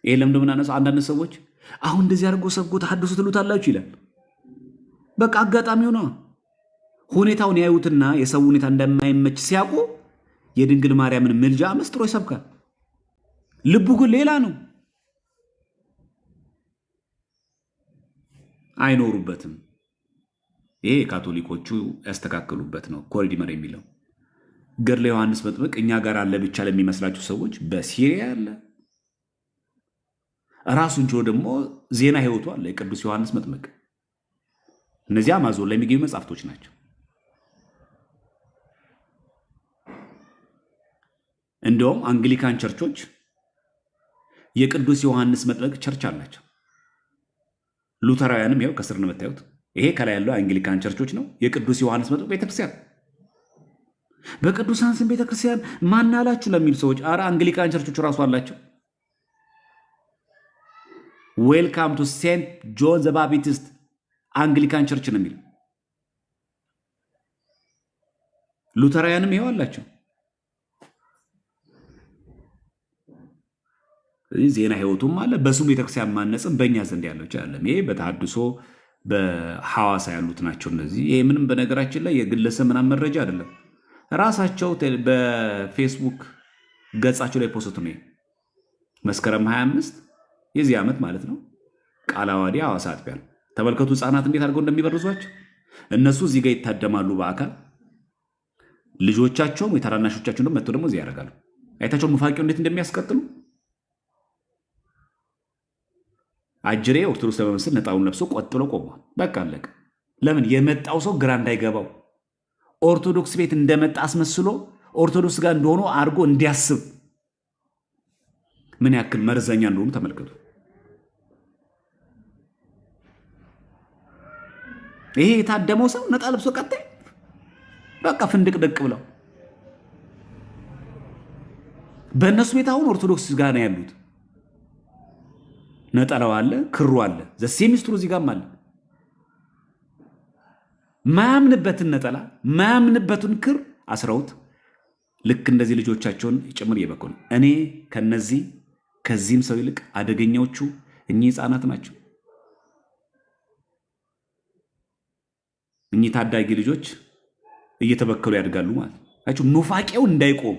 ይሄ ለምን እንደምናነሳው አንዳንድ ሰዎች አሁን እንደዚህ አድርጎ ሰብኮ ተሐድሶ ትሉታላችሁ ይላል። በቃ አጋጣሚው ነው። ሁኔታውን ያዩትና የሰው ሁኔታ እንደማይመች ሲያውቁ የድንግል ማርያምን ምልጃ መስጥሮ ይሰብካል። ልቡ ግን ሌላ ነው። አይኖሩበትም። ይሄ ካቶሊኮቹ ያስተካከሉበት ነው። ኮሪዲመር የሚለው ገድለ ዮሐንስ መጥምቅ እኛ ጋር አለ ብቻ ለሚመስላችሁ ሰዎች በሲሪያ አለ። ራሱን ችሎ ደግሞ ዜና ሕይወቱ አለ። የቅዱስ ዮሐንስ መጥምቅ እነዚህ አማዞን ላይ የሚገኙ መጽሐፍቶች ናቸው። እንደውም አንግሊካን ቸርቾች የቅዱስ ዮሐንስ መጥምቅ ቸርች አላቸው። ሉተራውያንም ይኸው ከስር ነው የምታዩት። ይሄ ከላይ ያለው አንግሊካን ቸርቾች ነው። የቅዱስ ዮሐንስ መጥምቅ ቤተክርስቲያን በቅዱሳን ስም ቤተክርስቲያን ማን አላችሁ ለሚሉ ሰዎች አረ አንግሊካን ቸርቾች ራሱ አላቸው። ዌልካም ቱ ሴንት ጆን ዘ ባፕቲስት አንግሊካን ቸርች ነው የሚለው። ሉተራውያንም ይኸው አላቸው። ዜና ሕይወቱም አለ። በስሙ ቤተክርስቲያን ማነጽም በእኛ ዘንድ ያለው አይደለም። ይሄ በተሐድሶ በሐዋሳ ያሉት ናቸው እነዚህ። ይሄ ምንም በነገራችን ላይ የግለሰብ ምናምን መረጃ አይደለም። ራሳቸው በፌስቡክ ገጻቸው ላይ ፖስት ነው። መስከረም 25 የዚህ ዓመት ማለት ነው። ቃለ ዓዋዲ ሐዋሳ አጥቢያ ነው። ተመልከቱ ህፃናት እንዴት አድርገው እንደሚበርዟቸው። እነሱ እዚህ ጋር ይታደማሉ በአካል ልጆቻቸውም የታናናሾቻቸውን ደግሞ መጥተው ደግሞ እዚህ ያደርጋሉ። አይታቸው ኑፋቄው እንዴት እንደሚያስቀጥሉ። አጅሬ ኦርቶዶክስ ለመመስል ነጣውን ለብሶ ቆጥ ብሎ ቆሟል። በቃ አለቀ። ለምን የመጣው ሰው ግራ እንዳይገባው ኦርቶዶክስ ቤት እንደመጣ አስመስሎ ኦርቶዶክስ ጋር እንደሆነ አድርጎ እንዲያስብ ምን ያክል መርዘኛ እንደሆኑ ተመልከቱ። ይሄ የታደመው ሰው ነጣ ለብሶ ቀጣይ በቃ ፍንድቅ ደቅ ብለው በእነሱ ቤት አሁን ኦርቶዶክስ ጋር ነው ያሉት። ነጠላው አለ፣ ክሩ አለ፣ ዘሴሚስትሩ እዚህ ጋርም አለ። ማያምንበትን ነጠላ ማያምንበትን ክር አስረውት ልክ እንደዚህ ልጆቻቸውን ጭምር እየበኩ ነው። እኔ ከነዚህ ከዚህም ሰው ይልቅ አደገኛዎቹ እኚህ ህፃናት ናቸው። እኚህ ታዳጊ ልጆች እየተበከሉ ያድጋሉ ማለት ነው። ኑፋቄው እንዳይቆም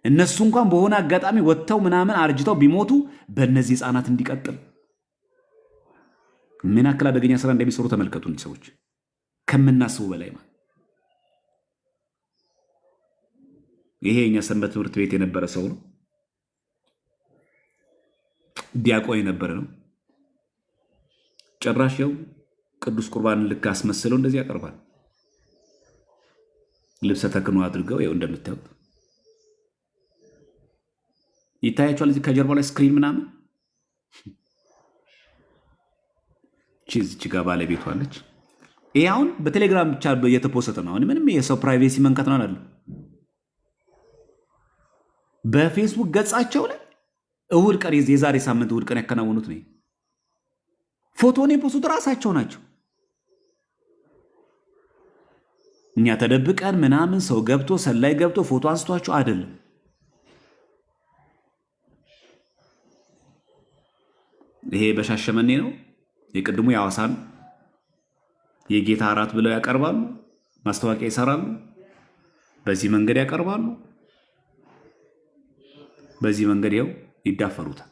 እነሱ እንኳን በሆነ አጋጣሚ ወጥተው ምናምን አርጅተው ቢሞቱ በእነዚህ ህፃናት እንዲቀጥል ምን ያክል አደገኛ ስራ እንደሚሰሩ ተመልከቱ። እነዚህ ሰዎች ከምናስቡ በላይ ማለት ይሄ የኛ ሰንበት ትምህርት ቤት የነበረ ሰው ነው። ዲያቆን የነበረ ነው። ጭራሽ ያው ቅዱስ ቁርባን ልክ አስመስለው እንደዚህ ያቀርባል። ልብሰ ተክህኖ አድርገው ያው እንደምታዩት ይታያቸዋል። እዚህ ከጀርባው ላይ ስክሪን ምናምን ቺጋ ባለቤቷ አለች። ይሄ አሁን በቴሌግራም ብቻ እየተፖሰተ ነው። አሁን ምንም የሰው ፕራይቬሲ መንከት ነው አይደል? በፌስቡክ ገጻቸው ላይ እሁድ ቀን የዛሬ ሳምንት እሁድ ቀን ያከናወኑት ነው። ፎቶን የፖስቱት ራሳቸው ናቸው። እኛ ተደብቀን ምናምን ሰው ገብቶ ሰላይ ገብቶ ፎቶ አንስቷቸው አይደለም። ይሄ በሻሸመኔ ነው። የቅድሙ የሐዋሳን የጌታ እራት ብለው ያቀርባሉ። ማስታወቂያ ይሰራሉ። በዚህ መንገድ ያቀርባሉ። በዚህ መንገድ ይኸው ይዳፈሩታል።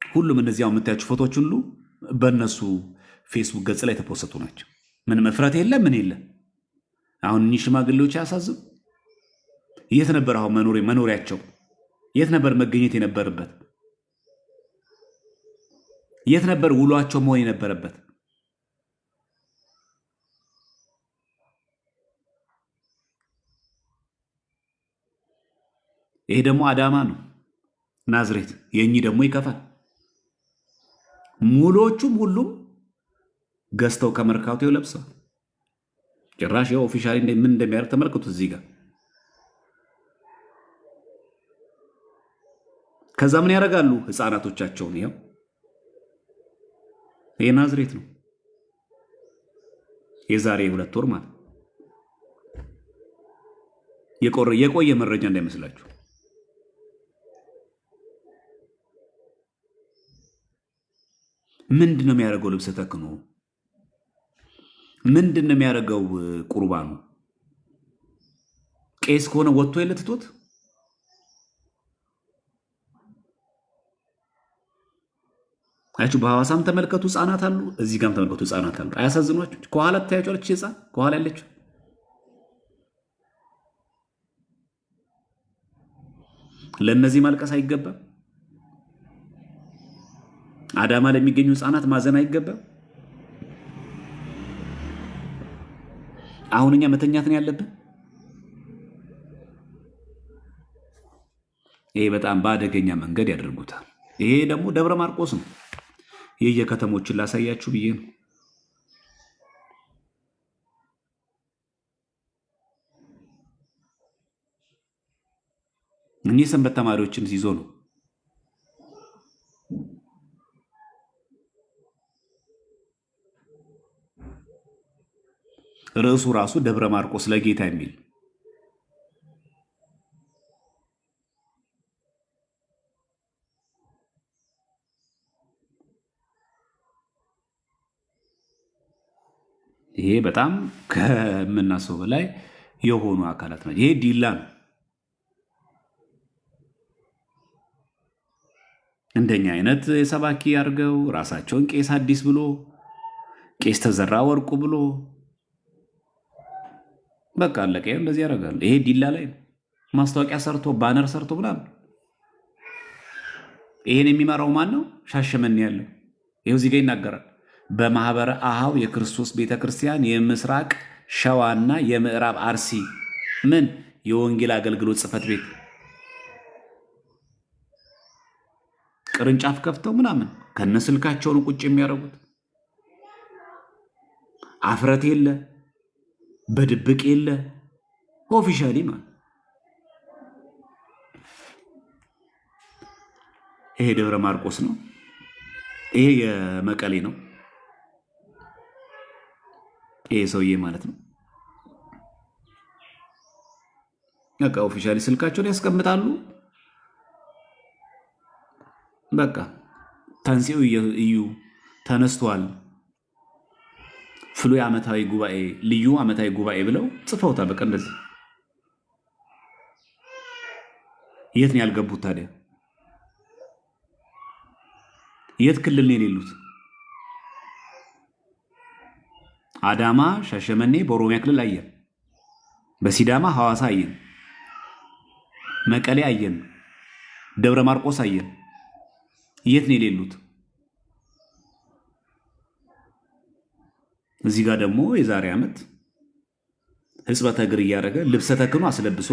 ሁሉም እነዚያው የምታያቸው ፎቶዎች ሁሉ በእነሱ ፌስቡክ ገጽ ላይ የተፖሰቱ ናቸው። ምን መፍራት የለም ምን የለም። አሁን እኚህ ሽማግሌዎች ያሳዝኑ። የት ነበር አሁን መኖሪያቸው? የት ነበር መገኘት የነበረበት? የት ነበር ውሏቸው መሆን የነበረበት? ይሄ ደግሞ አዳማ ነው፣ ናዝሬት። የእኚህ ደግሞ ይከፋል። ሙሎቹም ሁሉም ገዝተው ከመርካቶ ለብሰው ጭራሽ ያው ኦፊሻሊ ምን እንደሚያደርግ ተመልከቱ። እዚህ ጋር ከዛ ምን ያደርጋሉ? ህፃናቶቻቸውን ይኸው ይሄ ናዝሬት ነው። የዛሬ 2 ወር ማለት የቆየ መረጃ እንዳይመስላችሁ። ምንድነው የሚያደርገው? ልብሰ ተክህኖ ምንድነው የሚያደርገው? ቁርባኑ ቄስ ከሆነ ወጥቶ የለትቶት አይችሁ። በሐዋሳም ተመልከቱ ህፃናት አሉ፣ እዚህ ጋርም ተመልከቱ ህፃናት አሉ። አያሳዝኗችሁ? ከኋላ ታያችኋለች ህፃን ከኋላ ያለች ለነዚህ ማልቀስ አይገባም? አዳማ ለሚገኙ ህፃናት ማዘን አይገባም? አሁንኛ መተኛትን ያለብን ይሄ በጣም በአደገኛ መንገድ ያደርጉታል። ይሄ ደግሞ ደብረ ማርቆስ ነው። የየከተሞችን ላሳያችሁ ብዬ ነው። እኚህ ሰንበት ተማሪዎችን ይዞ ነው። ርዕሱ ራሱ ደብረ ማርቆስ ለጌታ የሚል ይሄ በጣም ከምናስበው በላይ የሆኑ አካላት ናቸው። ይሄ ዲላ ነው። እንደኛ አይነት የሰባኪ አድርገው ራሳቸውን ቄስ አዲስ ብሎ ቄስ ተዘራ ወርቁ ብሎ በቃ አለቀ። እንደዚህ ያደርጋል። ይሄ ዲላ ላይ ነው። ማስታወቂያ ሰርቶ ባነር ሰርቶ ምናምን። ይሄን የሚመራው ማን ነው? ሻሸመኔ ያለው ይኸው እዚህ ጋር ይናገራል። በማህበረ አሃው የክርስቶስ ቤተክርስቲያን የምስራቅ ሸዋና የምዕራብ አርሲ ምን የወንጌል አገልግሎት ጽሕፈት ቤት ቅርንጫፍ ከፍተው ምናምን ከነስልካቸውን ቁጭ የሚያደርጉት አፍረት የለ በድብቅ የለ ኦፊሻሊ ነው። ይሄ ደብረ ማርቆስ ነው። ይሄ የመቀሌ ነው። ይሄ ሰውዬ ማለት ነው። በቃ ኦፊሻሊ ስልካቸውን ያስቀምጣሉ። በቃ ተንሴው እዩ ተነስቷል፣ ፍሉ ዓመታዊ ጉባኤ ልዩ ዓመታዊ ጉባኤ ብለው ጽፈውታል። በቃ እንደዚህ። የት ነው ያልገቡት ታዲያ? የት ክልል ነው የሌሉት? አዳማ፣ ሻሸመኔ በኦሮሚያ ክልል አየን፣ በሲዳማ ሐዋሳ አየን፣ መቀሌ አየን፣ ደብረ ማርቆስ አየን። የት ነው የሌሉት? እዚህ ጋር ደግሞ የዛሬ ዓመት ሕጽበተ እግር እያደረገ ልብሰ ተክህኖ አስለብሶ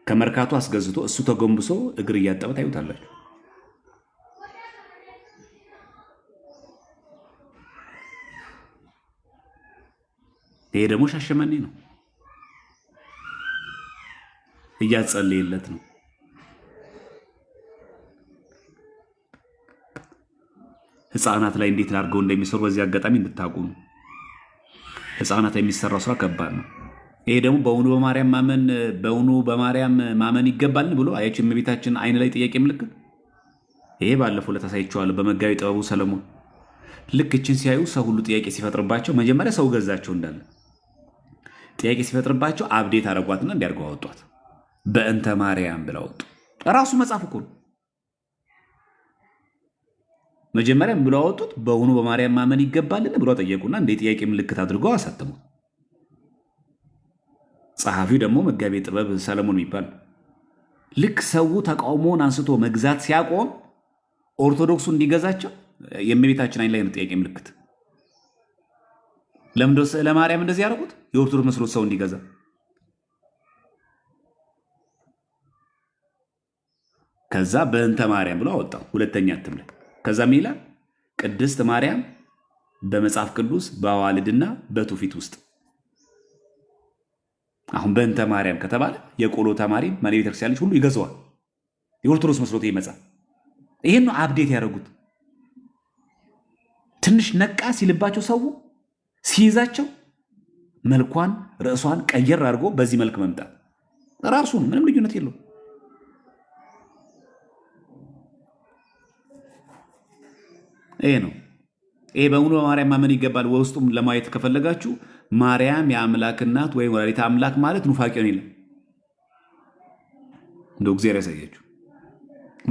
ከመርካቶ አስገዝቶ እሱ ተጎንብሶ እግር እያጠበ ታዩታላችሁ። ይሄ ደግሞ ሻሸመኔ ነው። እያጸለየለት ነው። ህፃናት ላይ እንዴት አድርገው እንደሚሰሩ በዚህ አጋጣሚ እንድታውቁ ነው። ህፃናት ላይ የሚሰራው ስራ ከባድ ነው። ይሄ ደግሞ በእውኑ በማርያም ማመን ይገባል ብሎ አያችሁ፣ እመቤታችን አይን ላይ ጥያቄ ምልክት። ይሄ ባለፈው ለታሳይቸዋለሁ በመጋቢ ጥበቡ ሰለሞን። ልክ እችን ሲያዩ ሰው ሁሉ ጥያቄ ሲፈጥርባቸው መጀመሪያ ሰው ገዛቸው እንዳለ ጥያቄ ሲፈጥርባቸው አብዴት አረጓትና እንዲያርገው አወጧት። በእንተ ማርያም ብለው አወጡ። ራሱ መጽሐፍ እኮ ነው። መጀመሪያም ብለው አወጡት። በእውኑ በማርያም ማመን ይገባልን ብለው ጠየቁና እንደ ጥያቄ ምልክት አድርገው አሳተሙት። ጸሐፊው ደግሞ መጋቢ ጥበብ ሰለሞን የሚባል። ልክ ሰው ተቃውሞውን አንስቶ መግዛት ሲያቆም ኦርቶዶክሱ እንዲገዛቸው የእመቤታችን አይን ላይ ነው ጥያቄ ምልክት። ለምን ደስ ለማርያም እንደዚህ ያደረጉት? የኦርቶዶክስ መስሎት ሰው እንዲገዛ። ከዛ በእንተ ማርያም ብሎ አወጣው ሁለተኛ እትም ላይ። ከዛ ምን ይላል? ቅድስት ማርያም በመጽሐፍ ቅዱስ በአዋልድና በትውፊት ውስጥ። አሁን በእንተ ማርያም ከተባለ የቆሎ ተማሪ ማን ቤተክርስቲያን ልጅ ሁሉ ይገዛዋል። የኦርቶዶክስ መስሎት ይመጻ። ይሄን ነው አፕዴት ያደረጉት። ትንሽ ነቃ ሲልባቸው ሰው ሲይዛቸው መልኳን ርዕሷን ቀየር አድርጎ በዚህ መልክ መምጣት ራሱን ምንም ልዩነት የለው። ይሄ ነው። ይሄ በእውኑ በማርያም ማመን ይገባል። በውስጡም ለማየት ከፈለጋችሁ ማርያም የአምላክ እናት ወይም ወላዲተ አምላክ ማለት ኑፋቄውን የለም። እንደው እግዚአብሔር ያሳያችሁ።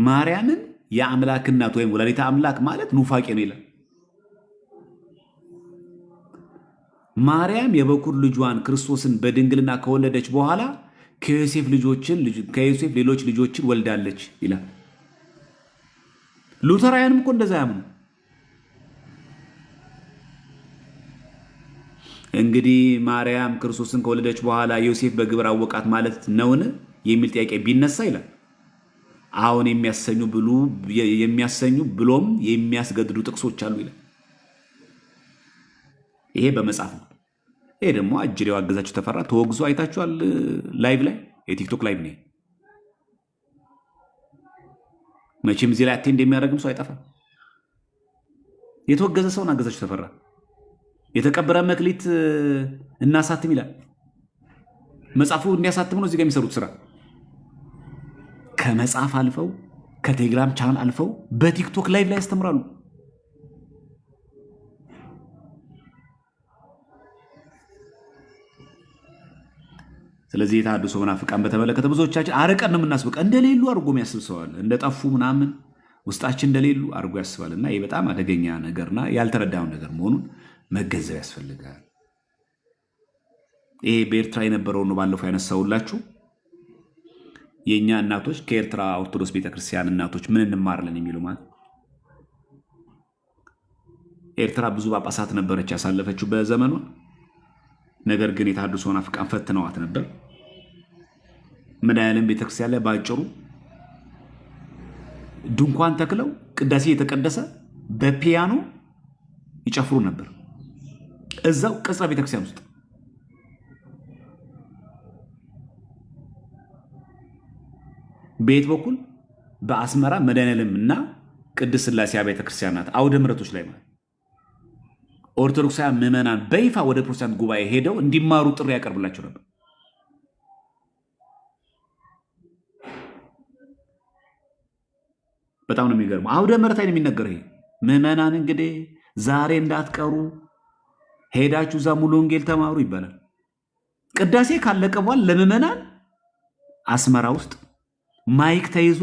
ማርያምን የአምላክ እናት ወይም ወላዲተ አምላክ ማለት ኑፋቄውን የለም። ማርያም የበኩር ልጇን ክርስቶስን በድንግልና ከወለደች በኋላ ከዮሴፍ ሌሎች ልጆችን ወልዳለች ይላል። ሉተራውያንም እኮ እንደዛ ያምኑ። እንግዲህ ማርያም ክርስቶስን ከወለደች በኋላ ዮሴፍ በግብር አወቃት ማለት ነውን የሚል ጥያቄ ቢነሳ ይላል አሁን የሚያሰኙ ብሎም የሚያስገድዱ ጥቅሶች አሉ ይላል። ይሄ በመጽሐፍ ነው። ይሄ ደግሞ አጅሬው አገዛችሁ ተፈራ ተወግዞ አይታችኋል። ላይቭ ላይ የቲክቶክ ላይቭ ነው። መቼም እዚህ ላይ አቴንድ የሚያደርግም ሰው አይጠፋም። የተወገዘ ሰውን አገዛችሁ ተፈራ የተቀበረ መክሊት እናሳትም ይላል። መጽሐፉ እንዲያሳትም ነው እዚህ ጋር የሚሰሩት ስራ። ከመጽሐፍ አልፈው ከቴሌግራም ቻናል አልፈው በቲክቶክ ላይቭ ላይ ያስተምራሉ። ስለዚህ የተሐድሶ መናፍቃን በተመለከተ ብዙዎቻችን አርቀን ነው የምናስበው። እንደሌሉ አድርጎ የሚያስብ ሰው አለ። እንደጠፉ ምናምን ውስጣችን እንደሌሉ አድርጎ ያስባል። እና ይህ በጣም አደገኛ ነገርና ያልተረዳውን ነገር መሆኑን መገንዘብ ያስፈልጋል። ይሄ በኤርትራ የነበረው ነው ባለፈው ያነሳውላችሁ። የእኛ እናቶች ከኤርትራ ኦርቶዶክስ ቤተክርስቲያን እናቶች ምን እንማራለን የሚሉ ማለት ኤርትራ ብዙ ጳጳሳት ነበረች ያሳለፈችው በዘመኗ። ነገር ግን የተሐድሶ መናፍቃን ፈትነዋት ነበር። መድኃኔዓለም ቤተክርስቲያን ላይ ባጭሩ ድንኳን ተክለው ቅዳሴ የተቀደሰ በፒያኖ ይጨፍሩ ነበር እዛው ቅጽረ ቤተክርስቲያን ውስጥ። በየት በኩል? በአስመራ መድኃኔዓለም እና ቅድስት ሥላሴ አብያተ ክርስቲያናት አውደ ምሕረቶች ላይ ማለት ኦርቶዶክሳውያን ምዕመናን በይፋ ወደ ፕሮቴስታንት ጉባኤ ሄደው እንዲማሩ ጥሪ ያቀርብላቸው ነበር። በጣም ነው የሚገርመው። አውደ ምሕረት ላይ ነው የሚነገረው። ይሄ ምዕመናን እንግዲህ ዛሬ እንዳትቀሩ ሄዳችሁ እዛ ሙሉ ወንጌል ተማሩ ይባላል። ቅዳሴ ካለቀ በኋላ ለምዕመናን አስመራ ውስጥ ማይክ ተይዞ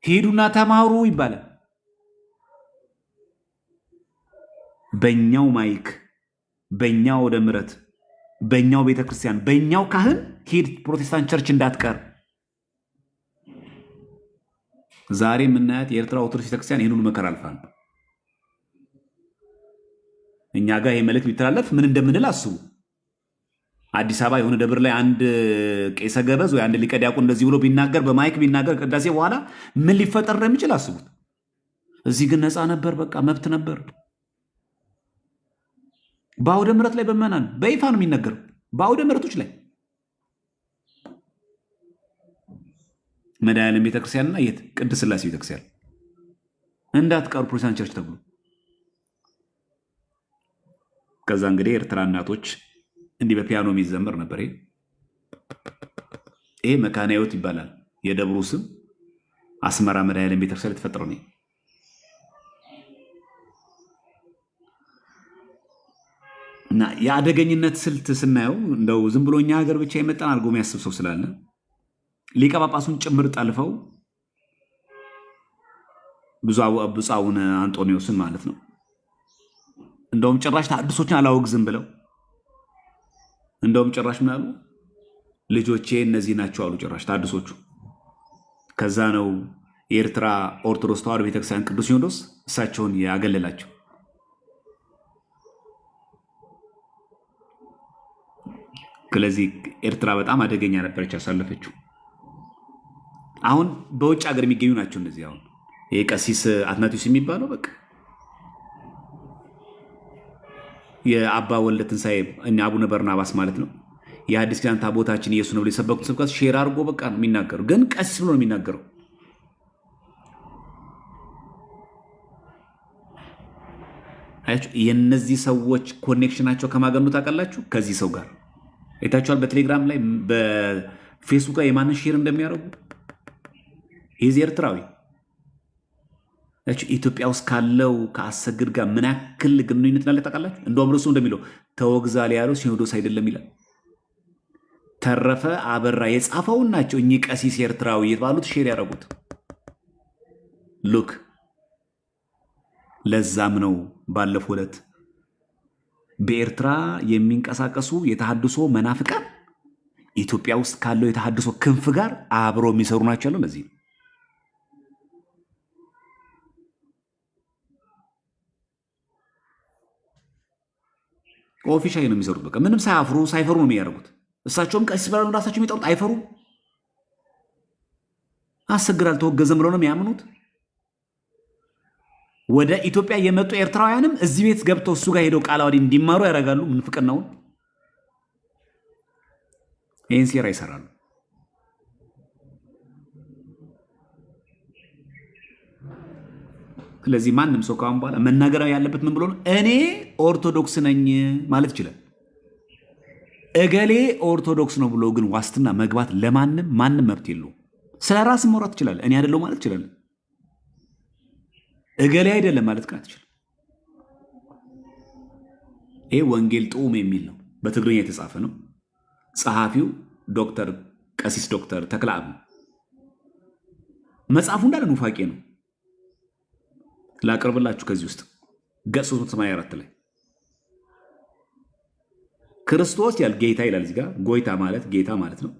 ሄዱና ተማሩ ይባላል። በእኛው ማይክ፣ በእኛው ወደ ምሕረት፣ በእኛው ቤተክርስቲያን፣ በእኛው ካህን ሄድ ፕሮቴስታንት ቸርች እንዳትቀር። ዛሬ የምናያት የኤርትራ ኦርቶዶክስ ቤተክርስቲያን ይህን ሁሉ መከራ አልፋል። እኛ ጋር ይህ መልእክት ቢተላለፍ ምን እንደምንል አስቡ። አዲስ አበባ የሆነ ደብር ላይ አንድ ቄሰ ገበዝ ወይ አንድ ሊቀ ዲያቆን እንደዚህ ብሎ ቢናገር፣ በማይክ ቢናገር ቅዳሴ በኋላ ምን ሊፈጠር እንደሚችል አስቡት። እዚህ ግን ነፃ ነበር፣ በቃ መብት ነበር። በአውደ ምሕረት ላይ በመናን በይፋ ነው የሚነገረው። በአውደ ምሕረቶች ላይ መድኃኔዓለም ቤተክርስቲያንና የት ቅድስት ሥላሴ ቤተክርስቲያን እንዳትቀሩ ፕሮቴስታንት ቸርች ተብሎ። ከዛ እንግዲህ ኤርትራ እናቶች እንዲህ በፒያኖ የሚዘመር ነበር። ይሄ መካነ ሕይወት ይባላል የደብሩ ስም። አስመራ መድኃኔዓለም ቤተክርስቲያን የተፈጠረው ነው። እና የአደገኝነት ስልት ስናየው እንደው ዝም ብሎ እኛ ሀገር ብቻ የመጣን አድርጎ የሚያስብ ሰው ስላለ ሊቀ ጳጳሱን ጭምር ጠልፈው ብፁዕ አቡነ አንጦኒዎስን ማለት ነው እንደውም ጭራሽ ተሐድሶችን አላወግዝም ብለው እንደውም ጭራሽ ምን አሉ? ልጆቼ እነዚህ ናቸው አሉ ጭራሽ ተሐድሶቹ። ከዛ ነው የኤርትራ ኦርቶዶክስ ተዋሕዶ ቤተክርስቲያን ቅዱስ ሲኖዶስ እሳቸውን ያገለላቸው። ስለዚህ ኤርትራ በጣም አደገኛ ነበረች ያሳለፈችው። አሁን በውጭ ሀገር የሚገኙ ናቸው እነዚህ። አሁን ይሄ ቀሲስ አትናቴዎስ የሚባለው በቃ የአባ ወልደ ትንሣኤ እና አቡነ በርናባስ ማለት ነው። የአዲስ ኪዳን ታቦታችን ኢየሱስ ነው ብሎ የሰበኩት ስብከት ሼር አድርጎ በቃ ነው የሚናገረው። ግን ቀሲስ ብሎ ነው የሚናገረው። የእነዚህ ሰዎች ኮኔክሽናቸው ከማገኑ ታውቃላችሁ? ከዚህ ሰው ጋር አይታችኋል። በቴሌግራም ላይ በፌስቡክ ላይ የማንን ሼር እንደሚያደርጉ። ይህ ኤርትራዊ ኢትዮጵያ ውስጥ ካለው ከአሰግድ ጋር ምን ያክል ግንኙነት እንዳለ ታውቃላችሁ? እንደውም እርሱ እንደሚለው ተወግዛል ያለው ሲኖዶስ አይደለም ይላል። ተረፈ አበራ የጻፈውን ናቸው እኚህ ቀሲስ ኤርትራዊ የተባሉት ሼር ያደረጉት። ሉክ ለዛም ነው ባለፈው ዕለት በኤርትራ የሚንቀሳቀሱ የተሐድሶ መናፍቃን ኢትዮጵያ ውስጥ ካለው የተሐድሶ ክንፍ ጋር አብሮ የሚሰሩ ናቸው ያለው። ለዚህ ኦፊሻሊ ነው የሚሰሩት። በቃ ምንም ሳያፍሩ ሳይፈሩ ነው የሚያደርጉት። እሳቸውም ቀሲስ ብለው ራሳቸው የሚጠሩት አይፈሩም። አሰግድ አልተወገዘም ብለው ነው የሚያምኑት። ወደ ኢትዮጵያ የመጡ ኤርትራውያንም እዚህ ቤት ገብተው እሱ ጋር ሄደው ቃለ ዓዋዲ እንዲማሩ ያደርጋሉ። ምንፍቅናውን ይህን ሴራ ይሰራሉ። ስለዚህ ማንም ሰው ካሁን በኋላ መናገር ያለበት ምን ብሎ ነው? እኔ ኦርቶዶክስ ነኝ ማለት ይችላል። እገሌ ኦርቶዶክስ ነው ብሎ ግን ዋስትና መግባት ለማንም ማንም መብት የለውም። ስለ ራስ መውራት ይችላል። እኔ አይደለሁ ማለት ይችላል። እገሌ አይደለም ማለት ግን አትችልም። ይሄ ወንጌል ጥዑም የሚል ነው። በትግርኛ የተጻፈ ነው። ጸሐፊው ዶክተር ቀሲስ ዶክተር ተክለአብ መጽሐፉ እንዳለ ኑፋቄ ነው። ላቀርብላችሁ ከዚህ ውስጥ ገጽ 384 ላይ ክርስቶስ ያል ጌታ ይላል። እዚህ ጋር ጎይታ ማለት ጌታ ማለት ነው።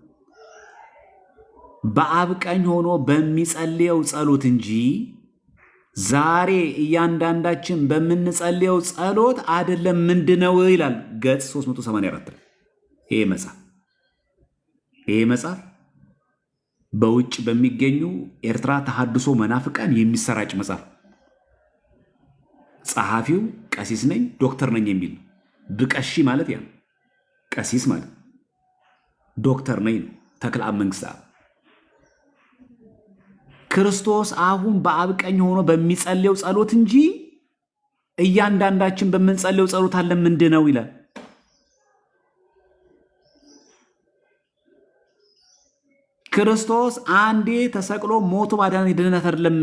በአብ ቀኝ ሆኖ በሚጸልየው ጸሎት እንጂ ዛሬ እያንዳንዳችን በምንጸልየው ጸሎት አይደለም። ምንድነው ይላል ገጽ 384 ላይ ይሄ መጽሐፍ በውጭ በሚገኙ ኤርትራ ተሐድሶ መናፍቃን የሚሰራጭ መጽሐፍ፣ ጸሐፊው ቀሲስ ነኝ ዶክተር ነኝ የሚል ነው። ብቀሺ ማለት ያ ቀሲስ ማለት ዶክተር ነኝ ተክለአብ መንግሥተአብ። ክርስቶስ አሁን በአብ ቀኝ ሆኖ በሚጸልየው ጸሎት እንጂ እያንዳንዳችን በምንጸልየው ጸሎት አለ ምንድነው ይላል። ክርስቶስ አንዴ ተሰቅሎ ሞቶ ማዳን የድህነት አይደለም።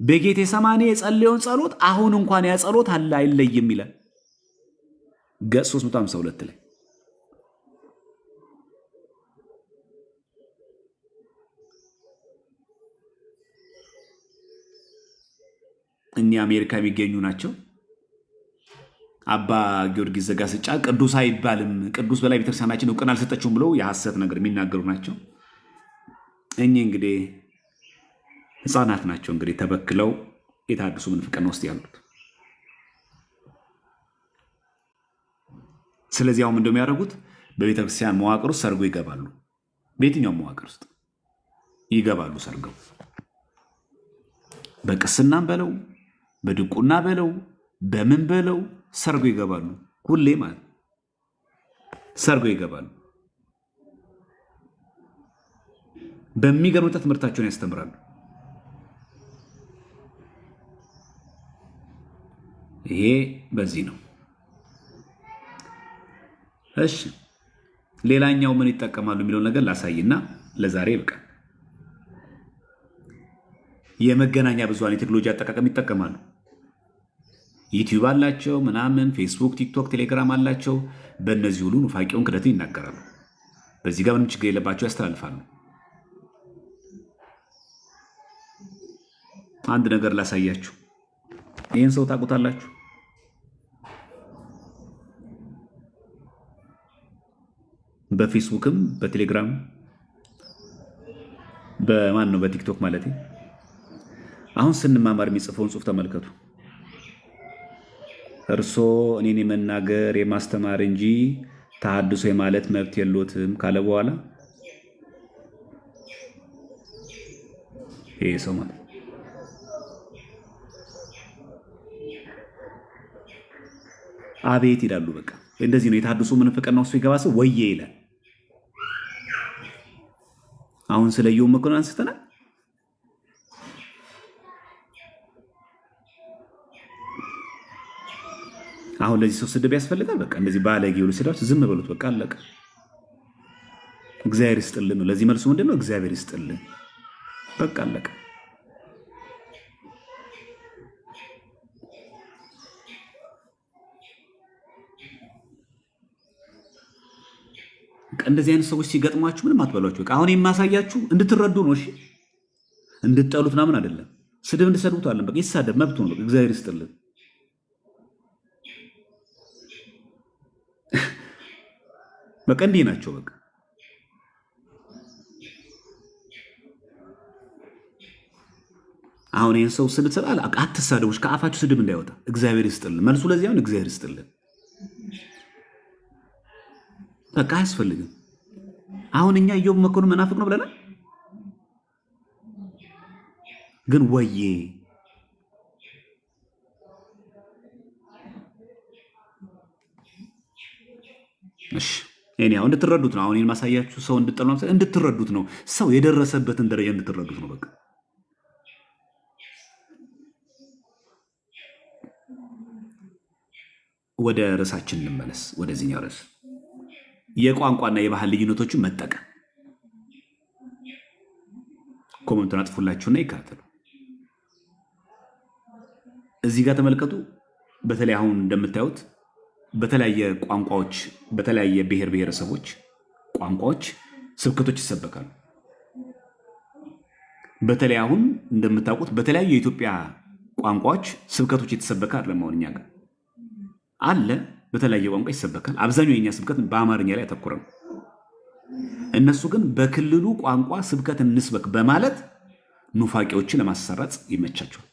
በጌቴሰማኒ የጸለየውን ጸሎት አሁን እንኳን ያ ጸሎት አለ አይለይም ይላል ገጽ 352 ላይ። እኛ አሜሪካ የሚገኙ ናቸው። አባ ጊዮርጊስ ዘጋስጫ ቅዱስ አይባልም፣ ቅዱስ በላይ ቤተክርስቲያናችን እውቅና አልሰጠችውም ብለው የሐሰት ነገር የሚናገሩ ናቸው። እኚህ እንግዲህ ህፃናት ናቸው እንግዲህ ተበክለው የተሐድሶ ምንፍቅና ውስጥ ያሉት። ስለዚህ አሁን እንደሚያደርጉት በቤተክርስቲያን መዋቅር ውስጥ ሰርጎ ይገባሉ። በየትኛው መዋቅር ውስጥ ይገባሉ ሰርገው፣ በቅስናም በለው በድቁና በለው በምን በለው ሰርጎ ይገባሉ። ሁሌ ማለት ሰርጎ ይገባሉ። በሚገርምበት ትምህርታቸውን ያስተምራሉ። ይሄ በዚህ ነው። እሺ ሌላኛው ምን ይጠቀማሉ የሚለው ነገር ላሳይና ለዛሬ ይበቃል። የመገናኛ ብዙሃን የቴክኖሎጂ አጠቃቀም ይጠቀማሉ። ዩቲዩብ አላቸው ምናምን፣ ፌስቡክ፣ ቲክቶክ፣ ቴሌግራም አላቸው። በእነዚህ ሁሉ ኑፋቄውን ክደትን ይናገራሉ። በዚህ ጋር ምንም ችግር የለባቸው፣ ያስተላልፋሉ። አንድ ነገር ላሳያችሁ። ይህን ሰው ታውቁታላችሁ? በፌስቡክም በቴሌግራም በማን ነው በቲክቶክ ማለት አሁን ስንማማር የሚጽፈውን ጽሑፍ ተመልከቱ። እርሶ እኔን የመናገር የማስተማር እንጂ ተሐድሶ የማለት መብት የሎትም ካለ በኋላ ይሄ ሰው ማለት አቤት ይላሉ። በቃ እንደዚህ ነው የተሐድሶ ምንፍቅና ውስጥ ይገባ ሰው ወዬ ይላል። አሁን ስለ ኢዮብ መኮንን አንስተናል። አሁን ለዚህ ሰው ስድብ ያስፈልጋል? በቃ እንደዚህ ባለጌ ብሎ ሲዳውስ ዝም በሉት። በቃ አለቀ። እግዚአብሔር ይስጥልን ነው ለዚህ መልሱ ምንድነው? እግዚአብሔር ይስጥልን። በቃ አለቀ። እንደዚህ አይነት ሰዎች ሲገጥሟችሁ ምንም አትበሏቸው። በቃ አሁን የማሳያችሁ እንድትረዱ ነው። እሺ እንድትጠሉት ምናምን አይደለም። ስድብ እንድሰድቡት አለን። በቃ ይሳደብ መብቱ ነው። በቃ እግዚአብሔር ይስጥልን። በቃ እንዲህ ናቸው። በቃ አሁን ይህን ሰው ስንትሰላል አትሳደቡሽ፣ ከአፋችሁ ስድብ እንዳይወጣ እግዚአብሔር ይስጥልን። መልሱ ለዚህ አሁን እግዚአብሔር ይስጥልን። በቃ አያስፈልግም። አሁን እኛ ኢዮብ መኮንን መናፍቅ ነው ብለናል፣ ግን ወዬ እሺ እኔ አሁን እንድትረዱት ነው። አሁን ይሄን ማሳያችሁ ሰው እንድትረዱት ነው። ሰው የደረሰበትን ደረጃ እንድትረዱት ነው። በቃ ወደ ርዕሳችን እንመለስ። ወደዚህኛው ርዕስ የቋንቋና የባህል ልዩነቶችን መጠቀም። ኮሜንቱን አጥፉላችሁና ይካተሉ። እዚህ ጋር ተመልከቱ። በተለይ አሁን እንደምታዩት በተለያየ ቋንቋዎች በተለያየ ብሔር ብሔረሰቦች ቋንቋዎች ስብከቶች ይሰበካሉ። በተለይ አሁን እንደምታውቁት በተለያዩ የኢትዮጵያ ቋንቋዎች ስብከቶች የተሰበከ አይደለም። አሁን እኛ ጋር አለ፣ በተለያየ ቋንቋ ይሰበካል። አብዛኛው የኛ ስብከት በአማርኛ ላይ ያተኮረ ነው። እነሱ ግን በክልሉ ቋንቋ ስብከት እንስበክ በማለት ኑፋቄዎችን ለማሰራጽ ይመቻቸዋል።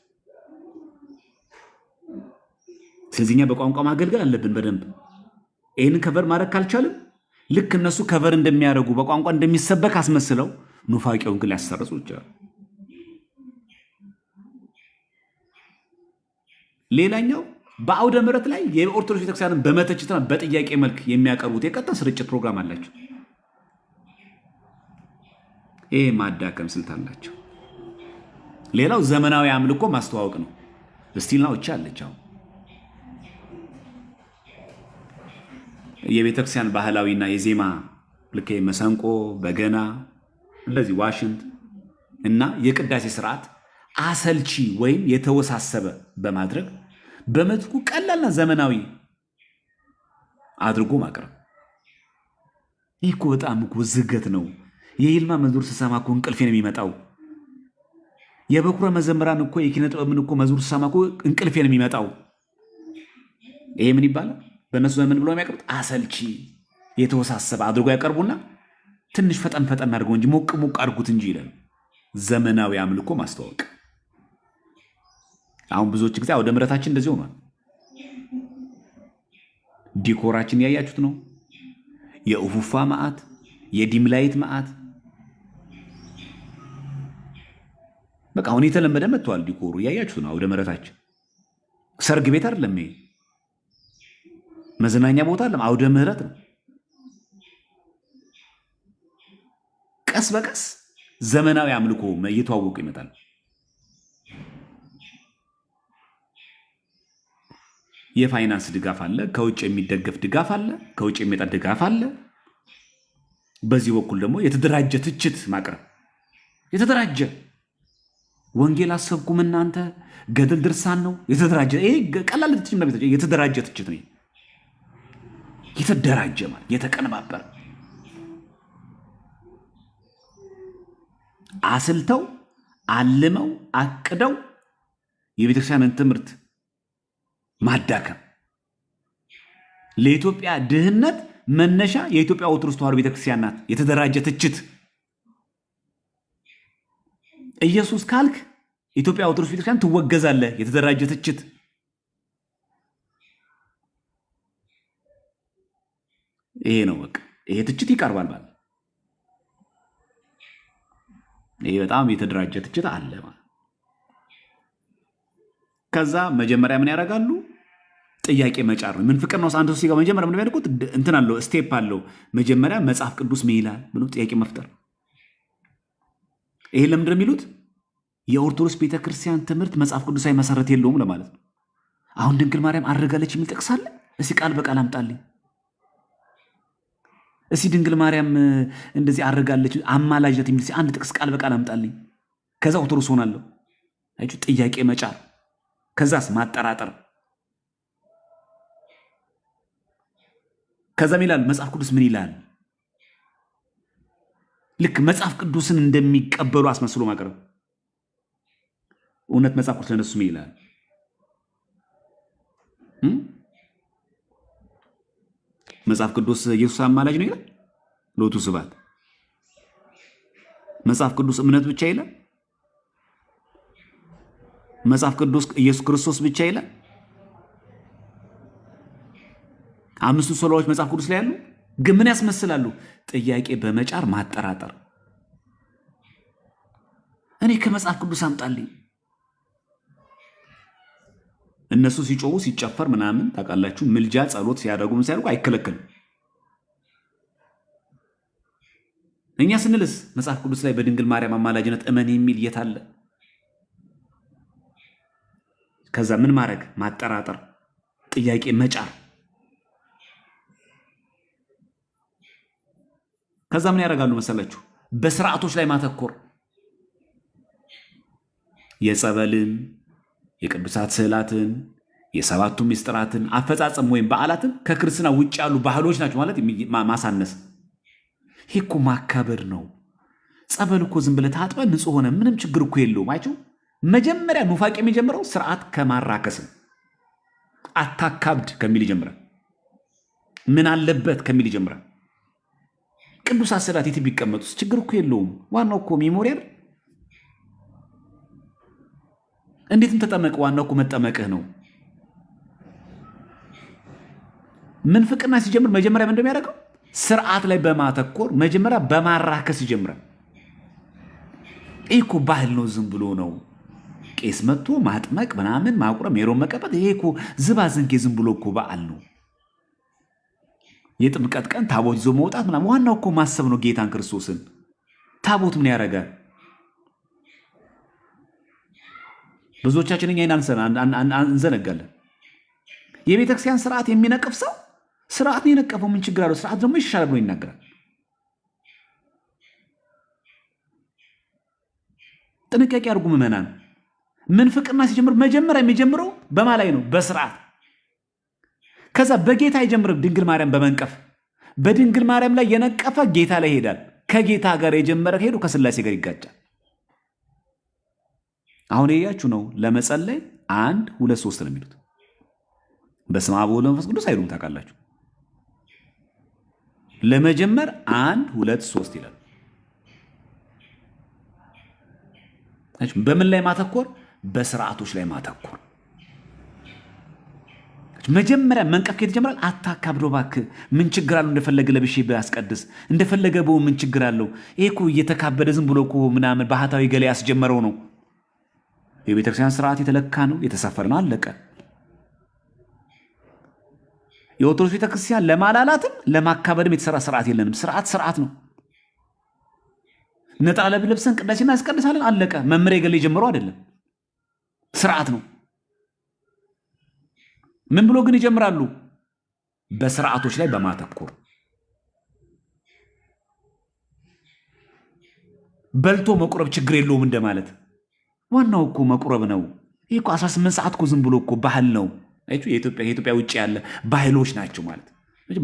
ስለዚህ እኛ በቋንቋ ማገልገል አለብን በደንብ። ይህንን ከቨር ማድረግ ካልቻልን ልክ እነሱ ከቨር እንደሚያደርጉ በቋንቋ እንደሚሰበክ አስመስለው ኑፋቄውን ግን ሊያሰረጹ ይችላል። ሌላኛው በአውደ ምሕረት ላይ የኦርቶዶክስ ቤተክርስቲያንን በመተችትና በጥያቄ መልክ የሚያቀርቡት የቀጥታ ስርጭት ፕሮግራም አላቸው። ይህ ማዳከም ስልት አላቸው። ሌላው ዘመናዊ አምልኮ ማስተዋወቅ ነው። እስቲልናው እቻ አለች። አሁን የቤተክርስቲያን ባህላዊና የዜማ ልክ መሰንቆ፣ በገና፣ እንደዚህ ዋሽንት እና የቅዳሴ ስርዓት አሰልቺ ወይም የተወሳሰበ በማድረግ በመትኩ ቀላልና ዘመናዊ አድርጎ ማቅረብ። ይህ እኮ በጣም እኮ ዝገት ነው። የይልማ መዝሙር ስሰማ እኮ እንቅልፌን የሚመጣው። የበኩረ መዘምራን እኮ የኪነ ጥበብን እኮ መዝሙር ስሰማ እኮ እንቅልፌን የሚመጣው። ይሄ ምን ይባላል? በእነሱ ዘመን ብለው የሚያቀርቡት አሰልቺ የተወሳሰበ አድርጎ ያቀርቡና ትንሽ ፈጠን ፈጠን አድርገው እንጂ ሞቅ ሞቅ አድርጉት እንጂ ይላል። ዘመናዊ አምልኮ ማስተዋወቅ። አሁን ብዙዎች ጊዜ አውደ ምሕረታችን እንደዚህ ሆኗል። ዲኮራችን ያያችሁት ነው። የኡፉፋ መዓት፣ የዲምላይት መዓት በቃ አሁን የተለመደ መጥቷል። ዲኮሩ ያያችሁት ነው። አውደ ምሕረታችን ሰርግ ቤት አይደለም፣ ይሄ መዝናኛ ቦታ አይደለም፣ አውደ ምሕረት ነው። ቀስ በቀስ ዘመናዊ አምልኮ እየተዋወቁ ይመጣል። የፋይናንስ ድጋፍ አለ፣ ከውጭ የሚደገፍ ድጋፍ አለ፣ ከውጭ የሚመጣ ድጋፍ አለ። በዚህ በኩል ደግሞ የተደራጀ ትችት ማቅረብ። የተደራጀ ወንጌል አሰብኩም እናንተ ገድል ድርሳን ነው የተደራጀ። ይሄ ቀላል ትችት ነው። የተደራጀ ትችት ነው። የተደራጀ ማለት የተቀነባበረ አስልተው አልመው አቅደው የቤተክርስቲያንን ትምህርት ማዳከም። ለኢትዮጵያ ድህነት መነሻ የኢትዮጵያ ኦርቶዶክስ ተዋሕዶ ቤተክርስቲያን ናት። የተደራጀ ትችት። ኢየሱስ ካልክ ኢትዮጵያ ኦርቶዶክስ ቤተክርስቲያን ትወገዛለህ። የተደራጀ ትችት። ይሄ ነው በቃ። ይሄ ትችት ይቀርባል ማለት ይሄ በጣም የተደራጀ ትችት አለ ማለት። ከዛ መጀመሪያ ምን ያደርጋሉ? ጥያቄ መጫር ነው። ምን ፍቅር ነው? አንድ ሰው ሲገባ መጀመሪያ ምን ያደርጉት? እንትን አለው፣ ስቴፕ አለው። መጀመሪያ መጽሐፍ ቅዱስ ምን ይላል ብሎ ጥያቄ መፍጠር። ይሄ ለምንድን ነው የሚሉት? የኦርቶዶክስ ቤተክርስቲያን ትምህርት መጽሐፍ ቅዱሳዊ መሰረት የለውም ለማለት ነው። አሁን ድንግል ማርያም አድርጋለች የሚል ጥቅስ አለ? እስኪ ቃል በቃል አምጣልኝ። እስኪ ድንግል ማርያም እንደዚህ አድርጋለች አማላጅነት የሚል አንድ ጥቅስ ቃል በቃል አምጣልኝ። ከዛ ኦርቶዶክስ ሆናለሁ። አይችሁ፣ ጥያቄ መጫር። ከዛስ ማጠራጠር። ከዛም ይላል መጽሐፍ ቅዱስ ምን ይላል? ልክ መጽሐፍ ቅዱስን እንደሚቀበሉ አስመስሎ ማቅረብ። እውነት መጽሐፍ ቅዱስ ለነሱ ምን ይላል? መጽሐፍ ቅዱስ ኢየሱስ አማላጅ ነው ይላል። ሎቱ ስብሐት። መጽሐፍ ቅዱስ እምነት ብቻ ይላል። መጽሐፍ ቅዱስ ኢየሱስ ክርስቶስ ብቻ ይላል። አምስቱ ሶላዎች መጽሐፍ ቅዱስ ላይ ያሉ ግን ምን ያስመስላሉ? ጥያቄ በመጫር ማጠራጠር። እኔ ከመጽሐፍ ቅዱስ አምጣልኝ። እነሱ ሲጮሁ ሲጨፈር ምናምን ታውቃላችሁ፣ ምልጃ ጸሎት ሲያደርጉ ምን ሲያደርጉ አይከለከልም። እኛ ስንልስ መጽሐፍ ቅዱስ ላይ በድንግል ማርያም አማላጅነት እመን የሚል የት አለ? ከዛ ምን ማድረግ? ማጠራጠር፣ ጥያቄ መጫር። ከዛ ምን ያደርጋሉ መሰላችሁ? በስርዓቶች ላይ ማተኮር። የጸበልን፣ የቅዱሳት ስዕላትን፣ የሰባቱ ምስጢራትን አፈጻጸም ወይም በዓላትን ከክርስትና ውጭ ያሉ ባህሎች ናቸው ማለት ማሳነስ። ይሄ እኮ ማካበር ነው። ጸበል እኮ ዝም ብለህ ታጥበህ ንጹህ ሆነ ምንም ችግር እኮ የለውም። አይችሁ መጀመሪያ ኑፋቄ የሚጀምረው ስርዓት ከማራከስም አታካብድ ከሚል ይጀምራል። ምን አለበት ከሚል ይጀምራል። ቅዱሳት ስዕላት የት ቢቀመጡስ ችግር እኮ የለውም። ዋናው እኮ ሜሞሪ አይደል? እንዴትም ተጠመቅ፣ ዋናው እኮ መጠመቅህ ነው። ምንፍቅና ሲጀምር መጀመሪያ ምን እንደሚያደርገው ስርዓት ላይ በማተኮር መጀመሪያ በማራከስ ይጀምራል። ይህ እኮ ባህል ነው፣ ዝም ብሎ ነው። ቄስ መጥቶ ማጥመቅ ምናምን ማቁረብ ሜሮን መቀባት ይሄ እኮ ዝባዝንኬ ዝም ብሎ እኮ በዓል ነው። የጥምቀት ቀን ታቦት ይዞ መውጣት ምናምን ዋናው እኮ ማሰብ ነው ጌታን ክርስቶስን። ታቦት ምን ያደርጋል? ብዙዎቻችን እኛ እንዘነጋለን። የቤተክርስቲያን ስርዓት የሚነቅፍ ሰው ስርዓትን የነቀፈው ምን ችግር አለው? ስርዓት ደግሞ ይሻላል ብሎ ይናገራል። ጥንቃቄ አድርጉ ምዕመናን። ምንፍቅና ሲጀምር መጀመሪያ የሚጀምረው በማ ላይ ነው? በስርዓት። ከዛ በጌታ ይጀምር፣ ድንግል ማርያም በመንቀፍ በድንግል ማርያም ላይ የነቀፈ ጌታ ላይ ይሄዳል። ከጌታ ጋር የጀመረ ሄዱ ከስላሴ ጋር ይጋጫል። አሁን ያያችሁ ነው። ለመጸለይ 1 2 3 ነው የሚሉት። በስመ አብ ወወልድ ወመንፈስ ቅዱስ አይሉም። ታውቃላችሁ። ለመጀመር 1 2 3 ይላል። በምን ላይ ማተኮር? በስርዓቶች ላይ ማተኮር። መጀመሪያ መንቀፍ ከተጀመረ አታካብዶ እባክህ። ምን ችግር አለው? እንደፈለገ ለብሼ ባስቀድስ እንደፈለገ በው ምን ችግር አለው? ይሄ እኮ እየተካበደ ዝም ብሎ እኮ ምናምን ባህታዊ ገሌ ያስጀመረው ነው። የቤተክርስቲያን ስርዓት የተለካ ነው፣ የተሰፈረ ነው፣ አለቀ። የኦርቶዶክስ ቤተክርስቲያን ለማላላትም ለማካበድም የተሰራ ስርዓት የለንም። ስርዓት ነው። ነጠላ ለብሰን ቅዳሴ እናስቀድሳለን፣ አለቀ። መምሬ ገሌ ጀምሮ አይደለም፣ ስርዓት ነው። ምን ብሎ ግን ይጀምራሉ? በስርዓቶች ላይ በማተኮር በልቶ መቁረብ ችግር የለውም እንደማለት። ዋናው እኮ መቁረብ ነው። ይህ እኮ 18 ሰዓት እኮ ዝም ብሎ እኮ ባህል ነው። የኢትዮጵያ ውጭ ያለ ባህሎች ናቸው ማለት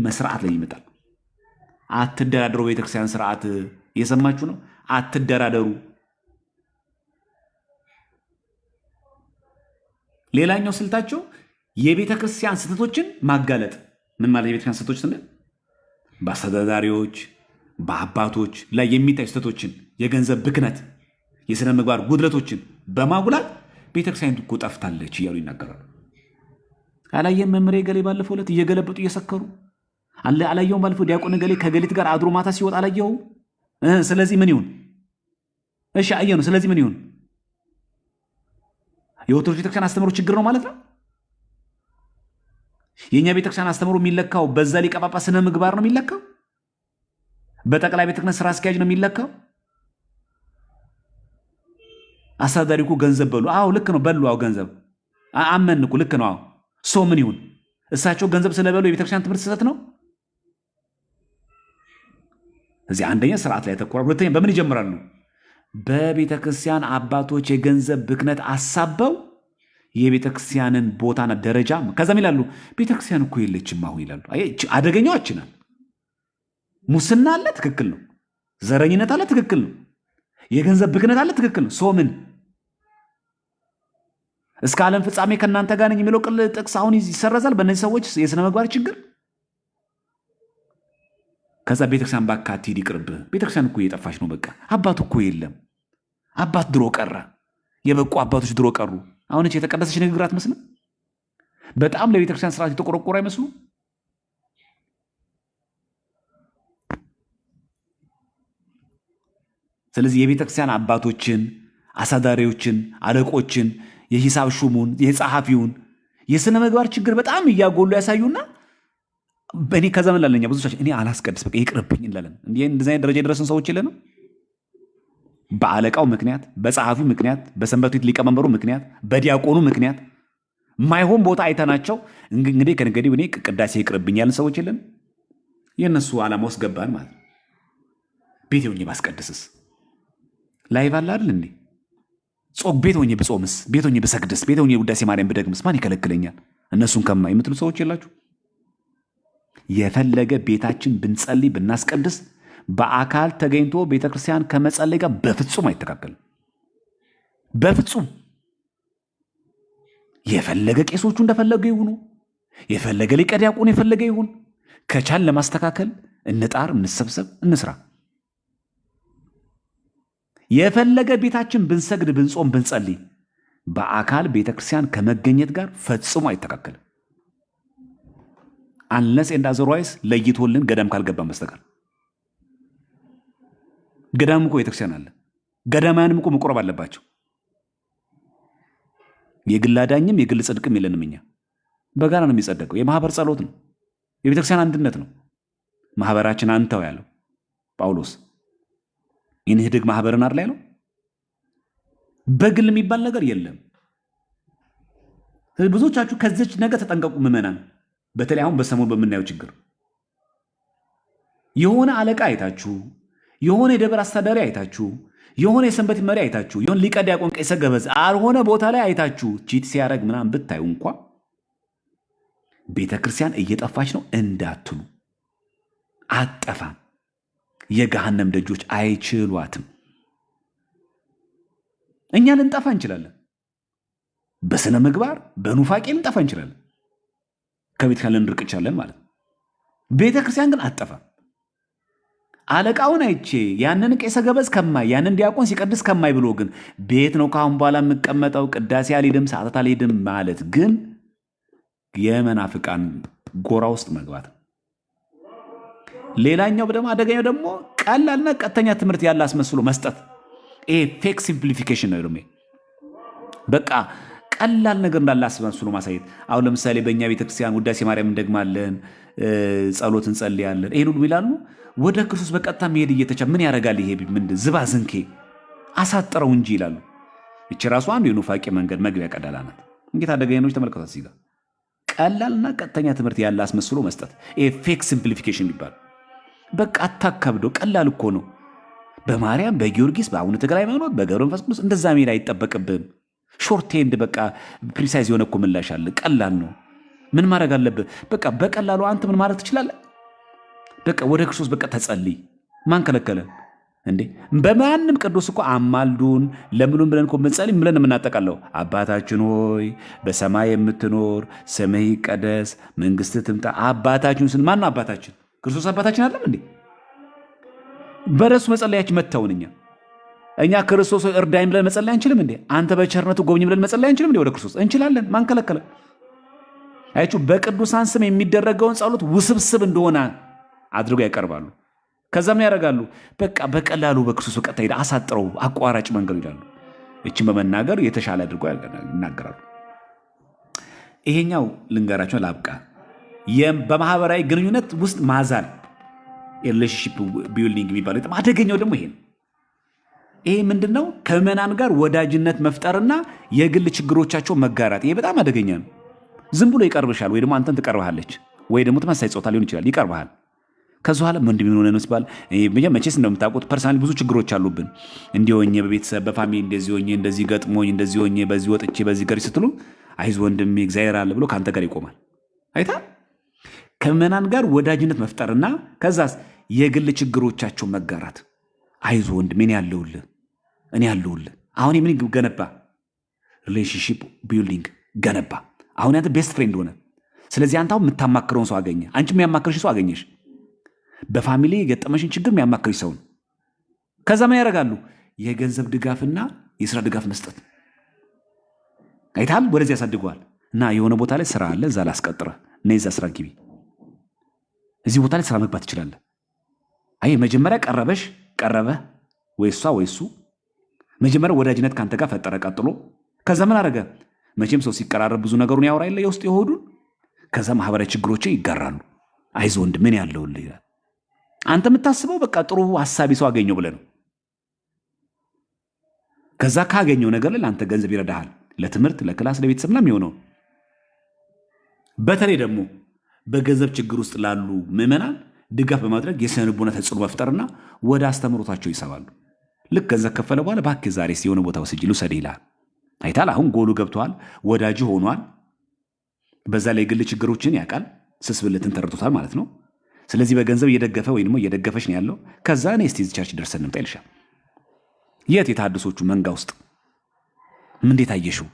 መስርዓት ላይ ይመጣል። አትደራደሩ። ቤተክርስቲያን ስርዓት እየሰማችሁ ነው። አትደራደሩ። ሌላኛው ስልታቸው የቤተክርስቲያን ስህተቶችን ማጋለጥ። ምን ማለት የቤተክርስቲያን ስህተቶች ስንል በአስተዳዳሪዎች በአባቶች ላይ የሚታዩ ስህተቶችን፣ የገንዘብ ብክነት፣ የሥነ ምግባር ጉድለቶችን በማጉላት ቤተክርስቲያን እኮ ጠፍታለች እያሉ ይናገራሉ። አላየም? መምሬ ገሌ ባለፈው ዕለት እየገለበጡ እየሰከሩ አላየውም? ባለፈው ዲያቆን ገሌ ከገሊት ጋር አድሮ ማታ ሲወጣ አላየው? ስለዚህ ምን ይሁን? እሺ አየህ ነው። ስለዚህ ምን ይሁን? የኦርቶዶክስ ቤተክርስቲያን አስተምሮ ችግር ነው ማለት ነው። የኛ ቤተክርስቲያን አስተምሮ የሚለካው በዛ ሊቀ ጳጳስ ስነ ምግባር ነው የሚለካው? በጠቅላይ ቤተ ክህነት ስራ አስኪያጅ ነው የሚለካው? አስተዳዳሪ እኮ ገንዘብ በሉ። አዎ ልክ ነው፣ በሉ። አዎ ገንዘብ አመን እኮ ልክ ነው። አዎ ሰው ምን ይሁን? እሳቸው ገንዘብ ስለበሉ የቤተክርስቲያን ትምህርት ስህተት ነው? እዚህ አንደኛ ስርዓት ላይ ተኮራ። ሁለተኛ በምን ይጀምራሉ? በቤተክርስቲያን አባቶች የገንዘብ ብክነት አሳበው የቤተክርስቲያንን ቦታና ደረጃ ከዛም ይላሉ ቤተክርስቲያን እኮ የለችም አሁን ይላሉ። አደገኛው አችናል። ሙስና አለ፣ ትክክል ነው። ዘረኝነት አለ፣ ትክክል ነው። የገንዘብ ብክነት አለ፣ ትክክል ነው። ምን እስከ ዓለም ፍጻሜ ከእናንተ ጋር ነኝ የሚለው ጥቅስ አሁን ይሰረዛል በእነዚህ ሰዎች የሥነ ምግባር ችግር። ከዛ ቤተክርስቲያን ባካት ሂድ ይቅርብህ። ቤተክርስቲያን እኮ እየጠፋች ነው። በቃ አባት እኮ የለም። አባት ድሮ ቀረ። የበቁ አባቶች ድሮ ቀሩ። አሁን እቺ የተቀደሰች ንግግር አትመስልም? በጣም ለቤተክርስቲያን ስርዓት የተቆረቆረ አይመስሉ? ስለዚህ የቤተክርስቲያን አባቶችን፣ አሳዳሪዎችን፣ አለቆችን፣ የሂሳብ ሹሙን፣ የጸሐፊውን የሥነ ምግባር ችግር በጣም እያጎሉ ያሳዩና በእኔ ከዘመን ላለኛ ብዙቻችን እኔ አላስቀድስ በቃ ይቅርብኝ እንላለን። እንደዚህ አይነት ደረጃ የደረስን ሰዎች የለንም። በአለቃው ምክንያት፣ በጸሐፊው ምክንያት፣ በሰንበት ቤት ሊቀመንበሩ ምክንያት፣ በዲያቆኑ ምክንያት ማይሆን ቦታ አይተናቸው እንግዲህ ከነገዲህ እኔ ቅዳሴ ይቅርብኝ ያለን ሰዎች የለን። የእነሱ ዓላማ ውስጥ ገባን ማለት ነው። ቤት ሆኜ ባስቀድስስ ላይቭ አለ አይደል እንዴ? ቤት ሆኜ ብጾምስ፣ ቤት ሆኜ ብሰግድስ፣ ቤት ሆኜ ውዳሴ ማርያም ብደግምስ ማን ይከለክለኛል? እነሱን ከማ የምትሉ ሰዎች የላችሁ። የፈለገ ቤታችን ብንጸልይ ብናስቀድስ በአካል ተገኝቶ ቤተክርስቲያን ከመጸለይ ጋር በፍጹም አይተካከልም። በፍጹም የፈለገ ቄሶቹ እንደፈለገ ይሁኑ፣ የፈለገ ሊቀ ዲያቆኑ የፈለገ ይሁን፣ ከቻል ለማስተካከል እንጣር፣ እንሰብሰብ፣ እንስራ። የፈለገ ቤታችን ብንሰግድ፣ ብንጾም፣ ብንጸልይ በአካል ቤተክርስቲያን ከመገኘት ጋር ፈጽሞ አይተካከልም። አንለስ ኤንድ አዘርዋይስ ለይቶልን ገዳም ካልገባን በስተቀር። ገዳም እኮ ቤተክርስቲያን አለ። ገዳማያንም እኮ መቆረብ አለባቸው። የግል አዳኝም የግል ጽድቅም የለንም እኛ። በጋራ ነው የሚጸደቀው። የማህበር ጸሎት ነው። የቤተክርስቲያን አንድነት ነው። ማህበራችን አንተው ያለው ጳውሎስ ይንህድግ ማህበርን አይደል ያለው። በግል የሚባል ነገር የለም። ብዙዎቻችሁ ከዚች ነገር ተጠንቀቁ ምዕመናን። በተለይ አሁን በሰሞኑ በምናየው ችግር የሆነ አለቃ አይታችሁ፣ የሆነ የደብር አስተዳዳሪ አይታችሁ፣ የሆነ የሰንበት መሪ አይታችሁ፣ የሆነ ሊቀ ዲያቆን ቄሰ ገበዝ አልሆነ ቦታ ላይ አይታችሁ ቺት ሲያደርግ ምናምን ብታዩ እንኳ ቤተክርስቲያን እየጠፋች ነው እንዳትሉ። አጠፋም። የገሃነም ደጆች አይችሏትም። እኛ ልንጠፋ እንችላለን። በስነ ምግባር በኑፋቄ ልንጠፋ እንችላለን። ከቤት ካለን እንርቅቻለን ማለት ነው። ቤተክርስቲያን ግን አጠፋም። አለቃውን አይቼ ያንን ቄሰ ገበዝ ከማይ ያንን ዲያቆን ሲቀድስ ከማይ ብሎ ግን ቤት ነው ካሁን በኋላ የምቀመጠው ቅዳሴ አልሄድም ሰዓታት አልሄድም ማለት ግን የመናፍቃን ጎራ ውስጥ መግባት። ሌላኛው ደግሞ አደገኛው ደግሞ ቀላልና ቀጥተኛ ትምህርት ያለ አስመስሎ መስጠት። ይሄ ፌክ ሲምፕሊፊኬሽን ነው። በቃ ቀላል ነገር እንዳለ አስመስሎ ማሳየት። አሁን ለምሳሌ በእኛ ቤተክርስቲያን ውዳሴ ማርያም እንደግማለን፣ ጸሎት እንጸልያለን። ይሄን ሁሉ ይላሉ። ወደ ክርስቶስ በቀጥታ መሄድ እየተቻለ ምን ያደርጋል? ይሄ ምንድን ዝባዝንኬ አሳጥረው እንጂ ይላሉ። እቺ ራሱ አንዱ የኑፋቄ መንገድ መግቢያ ቀዳዳ ናት። እንዴት አደገኞች ተመልከቷት። እዚህ ጋር ቀላልና ቀጥተኛ ትምህርት ያለ አስመስሎ መስጠት። ይሄ ፌክ ሲምፕሊፊኬሽን ይባላል። በቃ አታካብዶ፣ ቀላል እኮ ነው። በማርያም በጊዮርጊስ በአቡነ ተክለ ሃይማኖት በገብረ መንፈስ ቅዱስ እንደዛ መሄድ አይጠበቅብህም። ሾርት ኤንድ በቃ ፕሪሳይዝ የሆነ እኮ ምላሽ አለ። ቀላል ነው። ምን ማድረግ አለብህ? በቃ በቀላሉ አንተ ምን ማድረግ ትችላለህ? በቃ ወደ ክርስቶስ በቃ ተጸልይ። ማን ከለከለ እንዴ? በማንም ቅዱስ እኮ አማልዱን ለምሉን ብለን እኮ መጸልይ ብለን የምናጠቃለው አባታችን ሆይ በሰማይ የምትኖር ስምህ ይቀደስ መንግስትህ ትምጣ። አባታችን ስን ማን ነው አባታችን? ክርስቶስ አባታችን አይደለም እንዴ? በረሱ መጸለያችን መተውን እኛ ክርስቶስ እርዳኝ ብለን መጸለይ አንችልም እንዴ? አንተ በቸርነቱ ጎብኝ ብለን መጸለይ አንችልም እንዴ? ወደ ክርስቶስ እንችላለን። ማን ከለከለ? አያችሁ፣ በቅዱሳን ስም የሚደረገውን ጸሎት ውስብስብ እንደሆነ አድርገው ያቀርባሉ። ከዛ ምን ያደርጋሉ? በቃ በቀላሉ በክርስቶስ በቀጥታ ሄደ አሳጥረው አቋራጭ መንገድ ይላሉ። እቺን በመናገር የተሻለ አድርገው ይናገራሉ። ይሄኛው ልንገራቸው ላብቃ። በማህበራዊ ግንኙነት ውስጥ ማዛል ሪሌሽንሺፕ ቢልዲንግ የሚባለው በጣም አደገኛው ደግሞ ይሄ ነው። ይሄ ምንድነው? ከምዕመናን ጋር ወዳጅነት መፍጠርና የግል ችግሮቻቸው መጋራት። ይሄ በጣም አደገኛ ነው። ዝም ብሎ ይቀርብሻል፣ ወይ ደግሞ አንተን ትቀርብሃለች፣ ወይ ደግሞ ተመሳሳይ ጾታ ሊሆን ይችላል ይቀርብሃል። ከዛ በኋላ ምንድን ምን ሆነ ነው ሲባል መቼስ እንደምታውቁት ፐርሰናሊ ብዙ ችግሮች አሉብን። እንዲህ ሆኜ በቤተሰብ በፋሚሊ እንደዚህ ሆኜ እንደዚህ ገጥሞኝ እንደዚህ ሆኜ በዚህ ወጥቼ በዚህ ገር ስትሉ አይዞህ ወንድሜ እግዚአብሔር አለ ብሎ ከአንተ ጋር ይቆማል። አይታ ከምዕመናን ጋር ወዳጅነት መፍጠርና ከዛስ የግል ችግሮቻቸው መጋራት። አይዞህ ወንድሜ እኔ ያለሁልህ። አሁን ምን ገነባ? ሪሌሽንሺፕ ቢልዲንግ ገነባ። አሁን አንተ ቤስት ፍሬንድ ሆነ። ስለዚህ አንተ አሁን የምታማክረውን ሰው አገኘ፣ አንቺ የሚያማክርሽ ሰው አገኘሽ። በፋሚሊ የገጠመሽን ችግር የሚያማክርሽ ሰው ነው። ከዛ ምን ያደርጋሉ? የገንዘብ ድጋፍና የስራ ድጋፍ መስጠት። አይታል ወደዚህ ያሳድገዋል። እና የሆነ ቦታ ላይ ስራ አለ፣ እዛ ላስቀጥረህ እና የዛ ስራ ግቢ፣ እዚህ ቦታ ላይ ስራ መግባት ትችላለህ። አይ መጀመሪያ ቀረበ ወይ እሷ ወይ እሱ መጀመሪያ ወዳጅነት ካንተ ጋር ፈጠረ። ቀጥሎ ከዛ ምን አደረገ? መቼም ሰው ሲቀራረብ ብዙ ነገሩን ያወራ የለ የውስጥ የሆዱን። ከዛ ማህበራዊ ችግሮች ይጋራሉ። አይዞህ ወንድሜ ምን ያለውልህ ይላል። አንተ የምታስበው በቃ ጥሩ ሐሳቢ ሰው አገኘው ብለህ ነው። ከዛ ካገኘው ነገር ላይ አንተ ገንዘብ ይረዳሃል፣ ለትምህርት፣ ለክላስ፣ ለቤተሰብ ምናምን የሚሆነው። በተለይ ደግሞ በገንዘብ ችግር ውስጥ ላሉ ምዕመናን ድጋፍ በማድረግ የስነ ልቦና ተጽዕኖ መፍጠርና ወደ አስተምሮታቸው ይሰባሉ። ልክ ገንዘብ ከፈለ በኋላ እባክህ ዛሬ የሆነ ቦታ ወስጄ ልውሰድህ ይልሃል። አይታል አሁን ጎሉ ገብቷል፣ ወዳጅ ሆኗል። በዛ ላይ የግል ችግሮችን ያውቃል፣ ስስብልትን ተረድቶታል ማለት ነው። ስለዚህ በገንዘብ እየደገፈ ወይ ደግሞ እየደገፈች ነው ያለው። ከዛ እኔ እስቲ እዚህ ቸርች ደርሰን እንምጣ ይልሻል። የት የተሐድሶቹ መንጋ ውስጥ ምን እንዴት አየሽው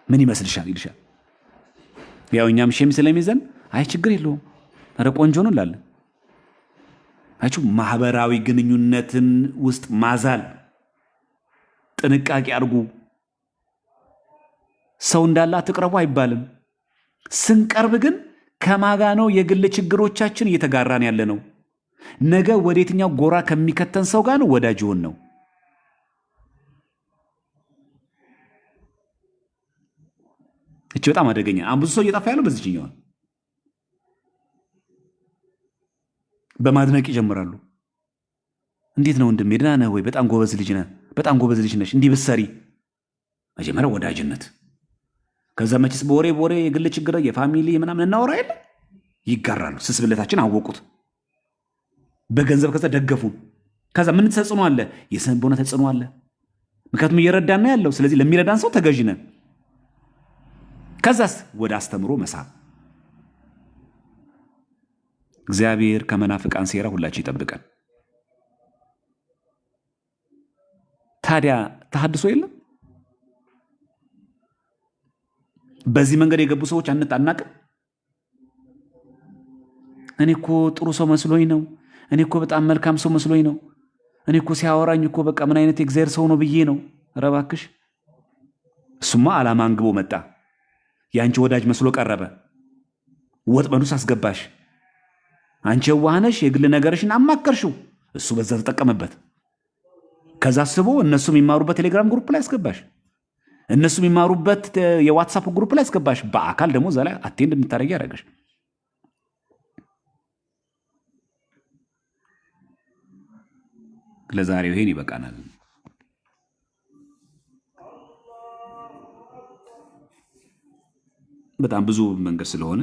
ምን ይመስልሻል ይልሻል። ያው እኛም ሼም ስለሚይዘን አይ ችግር የለውም ኧረ ቆንጆ ነው እንላለን። አቹ ማህበራዊ ግንኙነትን ውስጥ ማዛል ጥንቃቄ አድርጉ። ሰው እንዳለ አትቅረቡ አይባልም። ስንቀርብ ግን ከማጋ ነው የግል ችግሮቻችን እየተጋራን ያለ ነው። ነገ ወደ የትኛው ጎራ ከሚከተን ሰው ጋር ነው ወዳጅ ሆን ነው። እቺ በጣም አደገኛ። ብዙ ሰው እየጠፋ ያለው በዚህኛው በማድነቅ ይጀምራሉ። እንዴት ነው ወንድሜ ደህና ነህ ወይ? በጣም ጎበዝ ልጅ ነህ፣ በጣም ጎበዝ ልጅ ነሽ፣ እንዲህ ብትሰሪ። መጀመሪያ ወዳጅነት፣ ከዛ መቼስ በወሬ የግል ችግር የፋሚሊ ምናምን እናወራ የለ ይጋራሉ። ስስብለታችን አወቁት በገንዘብ ከዛ ደገፉን። ከዛ ምን ተጽዕኖ አለ? የሰንቦና ተጽዕኖ አለ። ምክንያቱም እየረዳን ነው ያለው። ስለዚህ ለሚረዳን ሰው ተገዥ ነን። ከዛስ ወደ አስተምሮ መሳብ። እግዚአብሔር ከመናፍቃን ሴራ ሁላችን ይጠብቀን። ታዲያ ተሐድሶ የለም? በዚህ መንገድ የገቡ ሰዎች አናቅም። እኔ እኮ ጥሩ ሰው መስሎኝ ነው፣ እኔ እኮ በጣም መልካም ሰው መስሎኝ ነው፣ እኔ እኮ ሲያወራኝ እኮ በቃ ምን አይነት የእግዚአብሔር ሰው ነው ብዬ ነው። ኧረ እባክሽ፣ እሱማ ዓላማ አንግቦ መጣ። የአንቺ ወዳጅ መስሎ ቀረበ፣ ወጥመዱስ አስገባሽ። አንቺ የዋህነሽ የግል ነገርሽን አማከርሽው፣ እሱ በዛ ተጠቀመበት። ከዛ አስቦ እነሱ የሚማሩበት ቴሌግራም ግሩፕ ላይ አስገባሽ፣ እነሱ የሚማሩበት የዋትሳፕ ግሩፕ ላይ አስገባሽ። በአካል ደግሞ እዛ ላይ አቴንድ እንድታደርጊ ያደረገሽ። ለዛሬው ይሄን ይበቃናል። በጣም ብዙ መንገድ ስለሆነ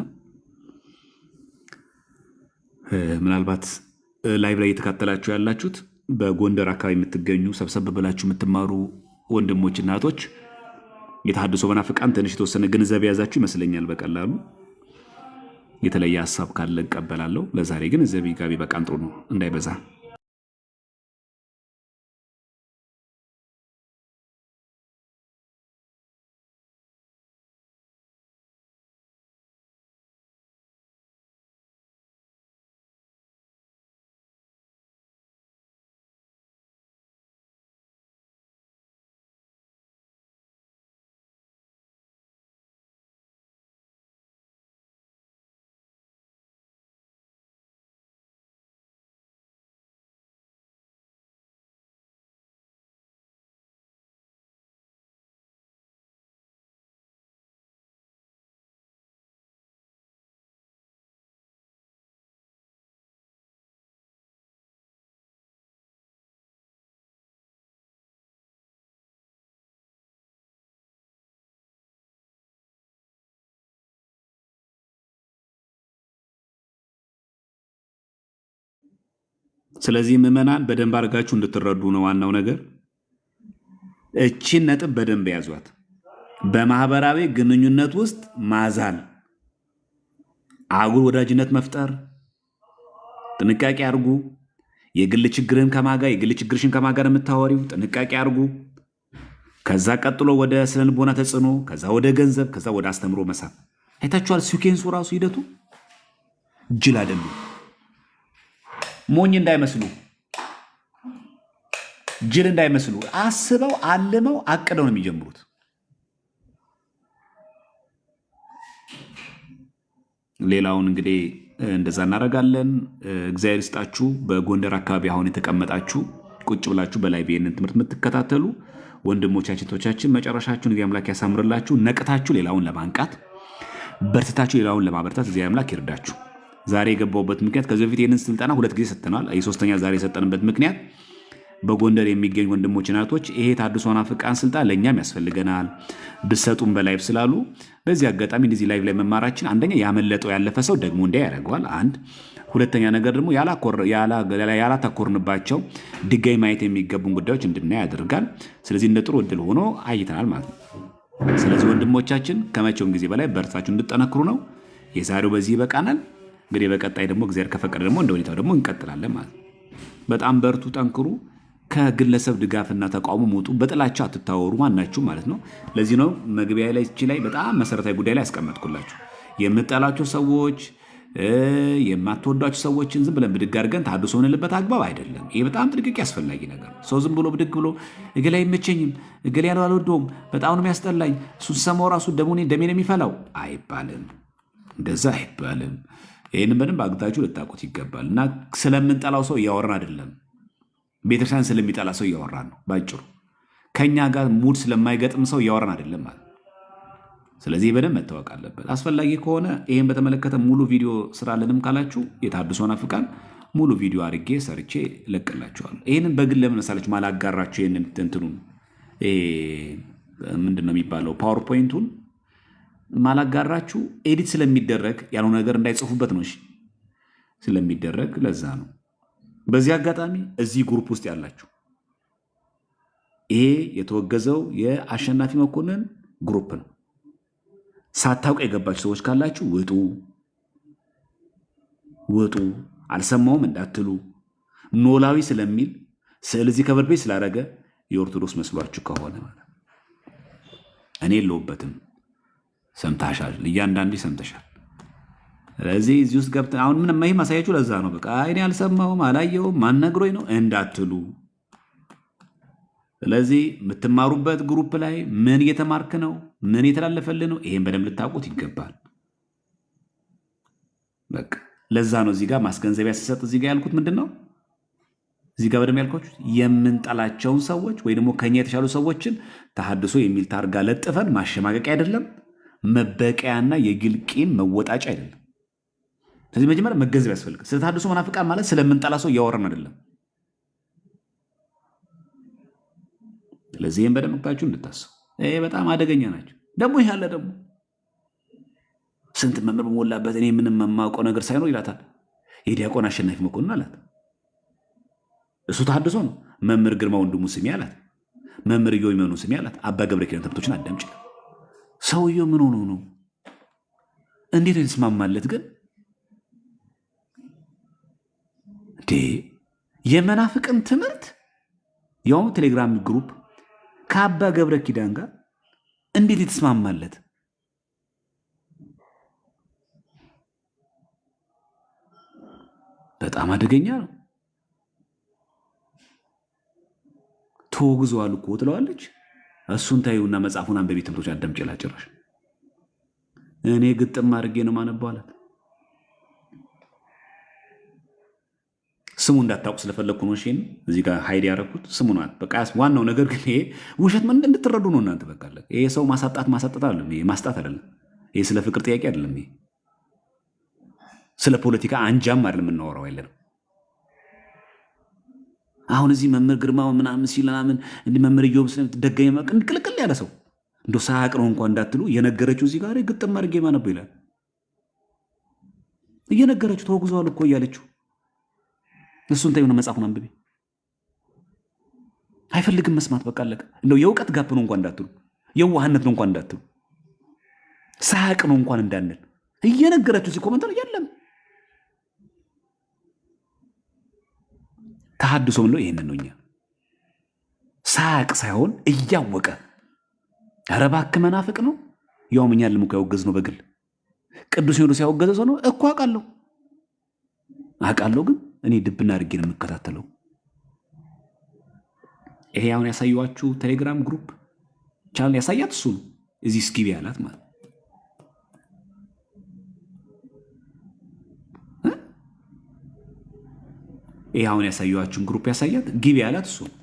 ምናልባት ላይቭ ላይ እየተካተላችሁ ያላችሁት በጎንደር አካባቢ የምትገኙ ሰብሰብ ብላችሁ የምትማሩ ወንድሞችና እህቶች የተሐድሶ መናፍቃን ትንሽ የተወሰነ ግንዛቤ ያዛችሁ ይመስለኛል። በቀላሉ የተለየ ሀሳብ ካለ እቀበላለሁ። ለዛሬ ግን እዚህ ጋቢ በቃን ጥሩ ነው እንዳይበዛ። ስለዚህ ምዕመናን በደንብ አድርጋችሁ እንድትረዱ ነው ዋናው ነገር። እቺን ነጥብ በደንብ ያዟት። በማህበራዊ ግንኙነት ውስጥ ማዛል፣ አጉል ወዳጅነት መፍጠር ጥንቃቄ አድርጉ። የግል ችግርን ከማጋ የግል ችግርሽን ከማጋ የምታወሪው ጥንቃቄ አድርጉ። ከዛ ቀጥሎ ወደ ስነልቦና ተጽዕኖ፣ ከዛ ወደ ገንዘብ፣ ከዛ ወደ አስተምሮ መሳብ። አይታችኋል? ሲኬንሱ ራሱ ሂደቱ ጅል አይደሉ። ሞኝ እንዳይመስሉ፣ ጅል እንዳይመስሉ። አስበው አልመው አቅደው ነው የሚጀምሩት። ሌላውን እንግዲህ እንደዛ እናደርጋለን። እግዚአብሔር ይስጣችሁ። በጎንደር አካባቢ አሁን የተቀመጣችሁ ቁጭ ብላችሁ በላይ ይህንን ትምህርት የምትከታተሉ ወንድሞቻችን ቶቻችን መጨረሻችሁን እግዚአብሔር አምላክ ያሳምርላችሁ። ነቅታችሁ ሌላውን ለማንቃት በርትታችሁ ሌላውን ለማበርታት እግዚአብሔር አምላክ ይርዳችሁ። ዛሬ የገባውበት ምክንያት ከዚህ በፊት ይህንን ስልጠና 2 ጊዜ ሰጥተናል። የሶስተኛ ዛሬ የሰጠንበት ምክንያት በጎንደር የሚገኙ ወንድሞች እናቶች ይሄ ተሐድሶ መናፍቃን ስልጣን ለእኛም ያስፈልገናል ብሰጡም በላይቭ ስላሉ በዚህ አጋጣሚ እንደዚህ ላይቭ ላይ መማራችን አንደኛ ያመለጠው ያለፈ ሰው ደግሞ እንዲያ ያደርገዋል። አንድ ሁለተኛ ነገር ደግሞ ያላተኮርንባቸው ድጋሚ ማየት የሚገቡን ጉዳዮች እንድናይ ያደርጋል። ስለዚህ እንደ ጥሩ እድል ሆኖ አይተናል ማለት ነው። ስለዚህ ወንድሞቻችን ከመቼውም ጊዜ በላይ በርታችሁ እንድጠነክሩ ነው። የዛሬው በዚህ ይበቃናል። እንግዲህ በቀጣይ ደግሞ እግዚአብሔር ከፈቀደ ደግሞ እንደ ሁኔታው ደግሞ እንቀጥላለን ማለት ነው። በጣም በርቱ፣ ጠንክሩ። ከግለሰብ ድጋፍና ተቃውሞ ውጡ። በጥላቻ አትታወሩ ማናችሁ ማለት ነው። ለዚህ ነው መግቢያ ላይ እቺ ላይ በጣም መሰረታዊ ጉዳይ ላይ ያስቀመጥኩላችሁ። የምጠላቸው ሰዎች የማትወዷቸው ሰዎችን ዝም ብለን ብድግ አድርገን ተሐድሶ ሆነልበት አግባብ አይደለም። ይሄ በጣም ጥንቃቄ ያስፈላጊ ነገር ነው። ሰው ዝም ብሎ ብድግ ብሎ እገሌ አይመቸኝም፣ እገሌ ያለው አልወደውም፣ በጣም ነው የሚያስጠላኝ፣ እሱን ሰማው ራሱ ደሜን የሚፈላው አይባልም። እንደዛ አይባልም። ይህንን በደንብ አግታችሁ ልታውቁት ይገባል። እና ስለምንጠላው ሰው እያወራን አይደለም። ቤተክርስቲያን ስለሚጠላ ሰው እያወራን ነው። ባጭሩ ከኛ ጋር ሙድ ስለማይገጥም ሰው እያወራን አይደለም ማለት። ስለዚህ በደንብ መታወቅ አለበት። አስፈላጊ ከሆነ ይህን በተመለከተ ሙሉ ቪዲዮ ስራለንም ካላችሁ የተሐድሶ ናፍቃን ሙሉ ቪዲዮ አድርጌ ሰርቼ ለቅላችኋለሁ። ይህንን በግል ለምን መሰላችሁ ማላጋራችሁ? ይህንን እንትኑን ምንድን ነው የሚባለው ፓወርፖይንቱን ማላጋራችሁ ኤዲት ስለሚደረግ ያለው ነገር እንዳይጽፉበት ነው። እሺ ስለሚደረግ ለዛ ነው። በዚህ አጋጣሚ እዚህ ግሩፕ ውስጥ ያላችሁ ይሄ የተወገዘው የአሸናፊ መኮንን ግሩፕ ነው። ሳታውቁ የገባችሁ ሰዎች ካላችሁ ውጡ። አልሰማውም እንዳትሉ። ኖላዊ ስለሚል ስዕል እዚህ ከበር ቤት ስላደረገ የኦርቶዶክስ መስሏችሁ ከሆነ ማለት እኔ የለሁበትም። ሰምታሻል፣ እያንዳንዱ ሰምተሻል። ስለዚህ እዚህ ውስጥ ገብተን አሁን ምን ማይ ማሳያችሁ ለዛ ነው። በቃ እኔ አልሰማውም አላየውም ማን ነግሮኝ ነው እንዳትሉ። ስለዚህ የምትማሩበት ግሩፕ ላይ ምን እየተማርክ ነው፣ ምን እየተላለፈልህ ነው፣ ይሄን በደንብ ልታውቁት ይገባል። በቃ ለዛ ነው እዚህ ጋር ማስገንዘቢያ ሲሰጥ እዚህ ጋር ያልኩት ምንድነው? እዚህ ጋር በደንብ ያልኳችሁ የምንጠላቸውን ሰዎች ወይ ደግሞ ከኛ የተሻሉ ሰዎችን ተሐድሶ የሚል ታርጋ ለጥፈን ማሸማቀቂያ አይደለም፣ መበቀያና የግልቂን መወጣጫ አይደለም። ስለዚህ መጀመሪያ መገንዘብ ያስፈልጋል። ስለ ተሐድሶ መናፍቃን ማለት ስለምንጠላ ሰው እያወራን አይደለም። ስለዚህም በደንብ ታችሁ እንድታስቡ። ይሄ በጣም አደገኛ ናቸው። ደግሞ ይሄ አለ ደግሞ ስንት መምህር በሞላበት እኔ ምንም የማውቀው ነገር ሳይኖር ይላታል። የዲያቆን አሸናፊ መኮንን አላት። እሱ ተሐድሶ ነው። መምህር ግርማ ወንድሙ ስሚ አላት። መምህር ዮይ መኑ ስሚ አላት። አባ ገብረ ኪዳን ትምህርቶችን አዳምጪ። ሰውየው ምን ሆኖ ነው? እንዴት ነው የተስማማለት? ግን የመናፍቅን ትምህርት ያው ቴሌግራም ግሩፕ ከአባ ገብረ ኪዳን ጋር እንዴት የተስማማለት? በጣም አደገኛ ነው። ተወግዟል እኮ ትለዋለች። እሱን ታዩና መጽሐፉን አንበቢ ትምህርቶች አዳምጪ ጭራሽ እኔ ግጥም አድርጌ ነው ማነበው አላት። ስሙ እንዳታውቁ ስለፈለኩ ነው። እሺ እዚህ ጋር ሃይድ ያደረኩት ስሙ ነው። በቃ ዋናው ነገር ግን ይሄ ውሸት ምን እንድትረዱ ነው እናንተ። በቃ ይሄ ሰው ማሳጣት አይደለም፣ ይሄ ማስጣት አይደለም፣ ይሄ ስለ ፍቅር ጥያቄ አይደለም፣ ይሄ ስለ ፖለቲካ አንጃም አይደለም የምናወራው ያለ ነው። አሁን እዚህ መምህር ግርማ ምናምን ሲላምን እንደ መምህር ዮብ ስለምትደገኝ ቅልቅል ያለ ሰው እንዶ ሳያቅ ነው እንኳን እንዳትሉ እየነገረችው እዚህ ጋር ግጥም አድርጌ ማነበው ይላል። እየነገረችው ተወግዟል እኮ እያለችው እሱን ታዩና መጽሐፉን አንብቤ አይፈልግም መስማት። በቃ አለቀ። እንደው የእውቀት ጋፕ ነው እንኳን እንዳትሉ፣ የዋህነት ነው እንኳን እንዳትሉ፣ ሳያቅ ነው እንኳን እንዳንል እየነገረችው እዚህ ኮመንተር የለም። ተሐድሶ ምንለው ይሄንን ነው። እኛ ሳያቅ ሳይሆን እያወቀ ኧረ እባክህ መናፍቅ ነው። ያውም እኛን ልሙክ ያወገዝ ነው በግል ቅዱስ ሲኖዶስ ያወገዘ ሰው ነው እኮ አውቃለሁ ግን እኔ ድብና አድርጌ ነው የምከታተለው። ይሄ አሁን ያሳየኋችሁ ቴሌግራም ግሩፕ ቻናል ያሳያት እሱ ነው። እዚህ እስኪቢ ያላት ማለት ይሄ አሁን ያሳየኋችሁን ግሩፕ ያሳያት ግቢ ያላት እሱ ነው።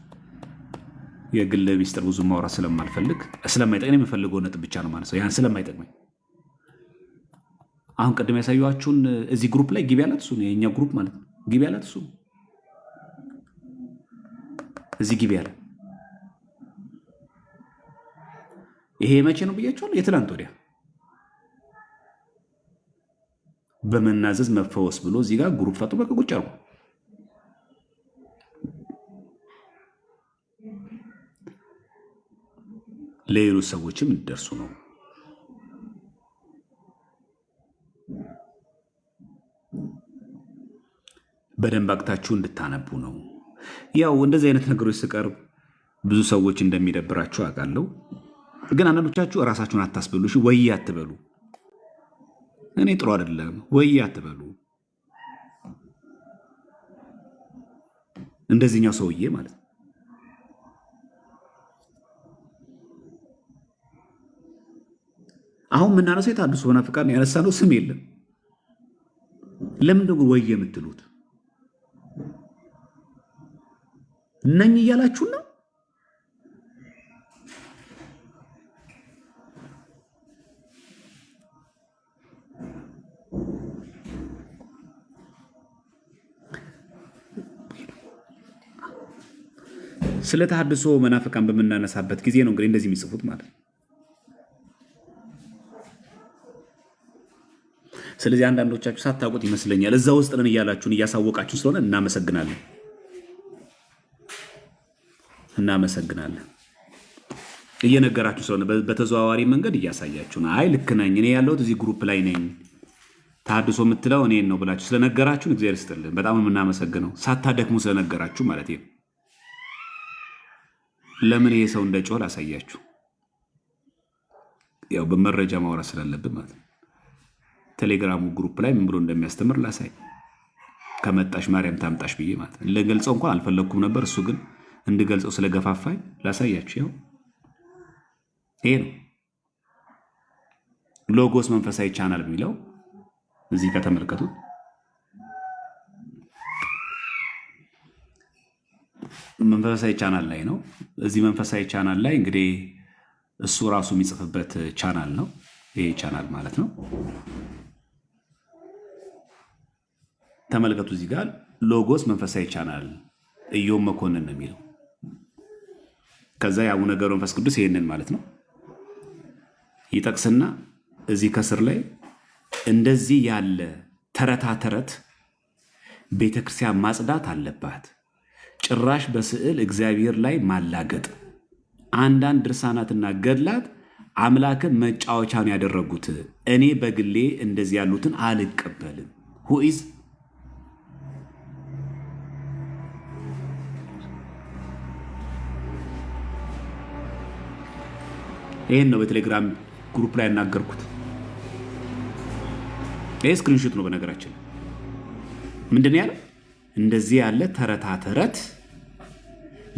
የግል ሚስጥር ብዙ ማውራት ስለማልፈልግ ስለማይጠቅመኝ የምፈልገው ነጥብ ብቻ ነው ማለት ነው። ያን ስለማይጠቅመኝ አሁን ቀደም ያሳየኋችሁን እዚህ ግሩፕ ላይ ግቢ ያላት እሱ ነው። የኛ ግሩፕ ማለት ነው። ግቢ ያላት እሱ እዚህ ግቢ ያለ ይሄ መቼ ነው ብያችኋለሁ? የትላንት ወዲያ በመናዘዝ መፈወስ ብሎ እዚህ ጋር ግሩፕ ፈጥሮ በቃ ቁጭ አርጎ ለሌሎች ሰዎችም እንደርሱ ነው። በደንብ አቅታችሁ እንድታነቡ ነው። ያው እንደዚህ አይነት ነገሮች ስቀርብ ብዙ ሰዎች እንደሚደብራችሁ አውቃለሁ። ግን አንዳንዶቻችሁ እራሳችሁን አታስበሉ። እሺ ወይ አትበሉ። እኔ ጥሩ አይደለም ወይ አትበሉ። እንደዚህኛው ሰውዬ ማለት ነው። አሁን የምናነሳው የታድሶ መናፍቃን ያነሳነው ስም የለም። ለምን ደግሞ ወይ የምትሉት ነኝ እያላችሁ ነው? ስለ ተሐድሶ መናፍቃን በምናነሳበት ጊዜ ነው እንግዲህ እንደዚህ የሚጽፉት ማለት ነው። ስለዚህ አንዳንዶቻችሁ ሳታውቁት ይመስለኛል እዛ ውስጥ ነን እያላችሁን እያሳወቃችሁ ስለሆነ እናመሰግናለን። እየነገራችሁ ስለሆነ በተዘዋዋሪ መንገድ እያሳያችሁ ነው። አይ ልክ ነኝ እኔ ያለሁት እዚህ ግሩፕ ላይ ነኝ ተሐድሶ የምትለው እኔን ነው ብላችሁ ስለነገራችሁን እግዚአብሔር ይስጥልን። በጣም የምናመሰግነው ሳታደክሙ ስለነገራችሁ ማለት ነው። ለምን ይሄ ሰው እንደጮህ ላሳያችሁ። ያው በመረጃ ማውራት ስላለብን ማለት ነው። ቴሌግራሙ ግሩፕ ላይ ምን ብሎ እንደሚያስተምር ላሳይ። ከመጣሽ ማርያም ታምጣሽ ብዬ ማለት ነው። ለገልጸው እንኳን አልፈለኩም ነበር፣ እሱ ግን እንድገልጸው ስለገፋፋኝ ላሳያችሁ። ያው ይሄ ነው ሎጎስ መንፈሳዊ ቻናል የሚለው እዚህ ከተመለከቱት መንፈሳዊ ቻናል ላይ ነው። እዚህ መንፈሳዊ ቻናል ላይ እንግዲህ እሱ ራሱ የሚጽፍበት ቻናል ነው ይሄ ቻናል ማለት ነው። ተመልከቱ እዚህ ጋር ሎጎስ መንፈሳዊ ቻናል እዮም መኮንን ነው የሚለው። ከዛ የአቡነ ገብረ መንፈስ ቅዱስ ይሄንን ማለት ነው ይጠቅስና እዚህ ከስር ላይ እንደዚህ ያለ ተረታ ተረት ቤተክርስቲያን ማጽዳት አለባት። ጭራሽ በስዕል እግዚአብሔር ላይ ማላገጥ፣ አንዳንድ ድርሳናትና ገድላት አምላክን መጫወቻን ያደረጉት። እኔ በግሌ እንደዚህ ያሉትን አልቀበልም። ሁኢዝ ይሄን ነው በቴሌግራም ግሩፕ ላይ ያናገርኩት። ይሄ ስክሪንሾት ነው በነገራችን። ምንድን ነው ያለው? እንደዚህ ያለ ተረታ ተረት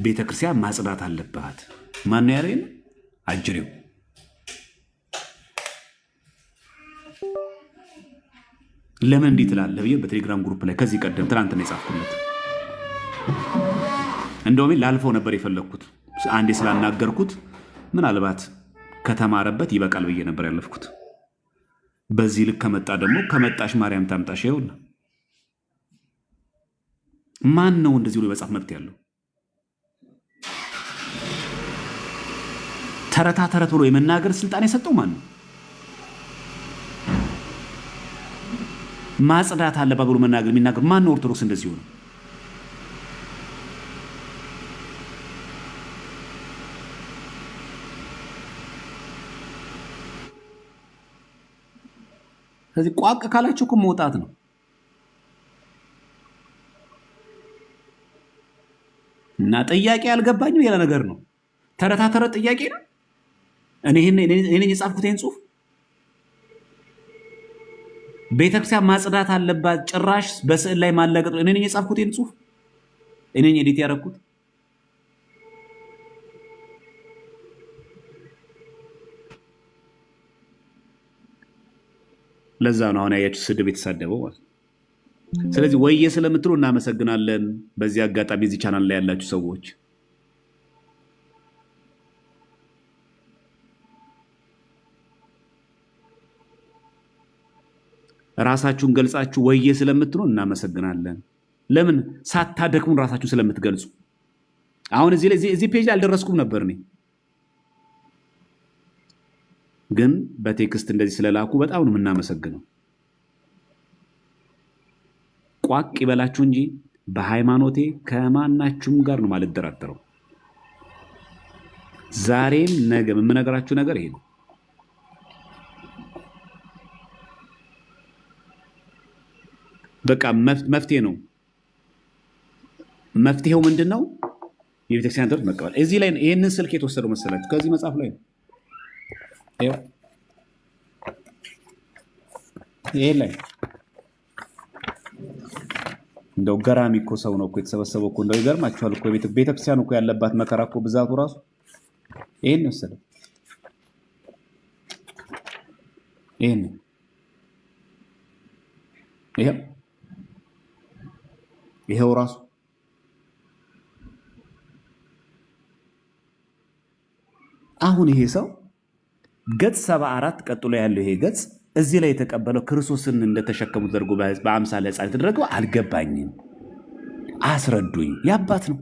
ቤተክርስቲያን ማጽዳት አለባት። ማን ነው ያለው? አጅሬው። ለምን እንዲህ ትላለህ ብዬ በቴሌግራም ግሩፕ ላይ ከዚህ ቀደም ትናንት ነው የጻፍኩለት። እንደውም ላልፈው ነበር የፈለግኩት አንዴ ስላናገርኩት ምናልባት ከተማረበት ይበቃል ብዬ ነበር ያለፍኩት። በዚህ ልክ ከመጣ ደግሞ ከመጣሽ ማርያም ታምጣሽ ይሁን። ማን ነው እንደዚህ ብሎ የመጻፍ መብት ያለው? ተረታ ተረት ብሎ የመናገር ስልጣን የሰጠው ማን ነው? ማጽዳት አለባት ብሎ መናገር የሚናገር ማን ነው? ኦርቶዶክስ እንደዚህ ሆነ። ስለዚህ ቋቅ ካላችሁ እኮ መውጣት ነው። እና ጥያቄ አልገባኝም ሌላ ነገር ነው። ተረታ ተረት ጥያቄ ነው። እኔ የጻፍኩት ይሄን ጽሁፍ ቤተክርስቲያን ማጽዳት አለባት ጭራሽ በስዕል ላይ ማላገጥ እኔ የጻፍኩት ይሄን ጽሁፍ እኔ ኤዲት ያደረኩት። ለዛ ነው አሁን ያያችሁ ስድብ የተሳደበው ማለት ነው። ስለዚህ ወየ ስለምትሉ እናመሰግናለን። በዚህ አጋጣሚ እዚህ ቻናል ላይ ያላችሁ ሰዎች ራሳችሁን ገልጻችሁ ወየ ስለምትሉ እናመሰግናለን። ለምን ሳታደክሙን ራሳችሁን ስለምትገልጹ። አሁን እዚህ ፔጅ አልደረስኩም ነበር እኔ ግን በቴክስት እንደዚህ ስለላኩ በጣም ነው የምናመሰግነው። ቋቅ ይበላችሁ እንጂ በሃይማኖቴ ከማናችሁም ጋር ነው ማልደራደረው። ዛሬም ነገም የምነግራችሁ ነገር ይሄ ነው። በቃ መፍትሄ ነው። መፍትሄው ምንድን ነው? የቤተክርስቲያን ትምህርት መቀበል። እዚህ ላይ ይህንን ስልክ የተወሰደው መሰላችሁ ከዚህ መጽሐፍ ላይ ነው። ይሄ ላይ እንደው ገራሚ እኮ ሰው ነው እኮ የተሰበሰበው እኮ እንደው ይገርማችኋል እኮ ቤተክርስቲያን እኮ ያለባት መከራ እኮ ብዛቱ ራሱ ይሄን ወሰደ። ይሄን ይሄው ራሱ አሁን ይሄ ሰው ገጽ 74 ቀጥሎ ያለው ይሄ ገጽ እዚህ ላይ የተቀበለው ክርስቶስን እንደተሸከሙ ተደርጎ በአምሳለ ሕፃን የተደረገው አልገባኝም፣ አስረዱኝ። ያባት ነው።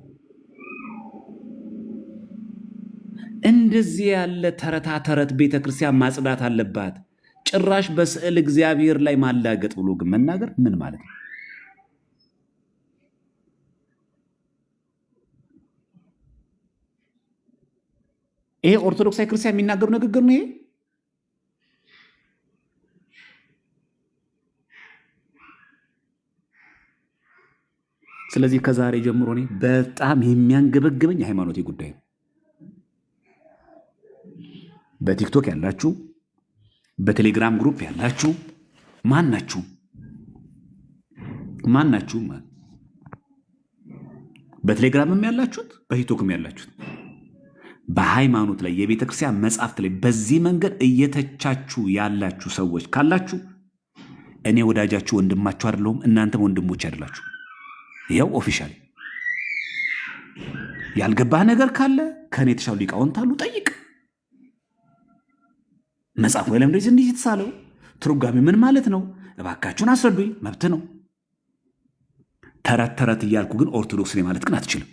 እንደዚህ ያለ ተረታ ተረት ቤተክርስቲያን ማጽዳት አለባት። ጭራሽ በስዕል እግዚአብሔር ላይ ማላገጥ ብሎ ግን መናገር ምን ማለት ነው? ይሄ ኦርቶዶክሳዊ ክርስቲያን የሚናገሩ ንግግር ነው ይሄ? ስለዚህ ከዛሬ ጀምሮ እኔ በጣም የሚያንገበግበኝ የሃይማኖቴ ጉዳይ ነው። በቲክቶክ ያላችሁ፣ በቴሌግራም ግሩፕ ያላችሁ ማናችሁ በቴሌግራምም ያላችሁት በቲክቶክም ያላችሁት በሃይማኖት ላይ የቤተክርስቲያን መጽሐፍት ላይ በዚህ መንገድ እየተቻችሁ ያላችሁ ሰዎች ካላችሁ እኔ ወዳጃችሁ ወንድማችሁ አይደለሁም፣ እናንተም ወንድሞች አይደላችሁ። ይኸው ኦፊሻሊ ያልገባህ ነገር ካለ ከኔ የተሻሉ ሊቃውንት አሉ፣ ጠይቅ። መጽሐፉ ላይ ለምንድን እንዲህ የተሳለው ትርጓሜ ምን ማለት ነው? እባካችሁን አስረዱኝ። መብት ነው። ተረት ተረት እያልኩ ግን ኦርቶዶክስ ነኝ ማለት ግን አትችልም።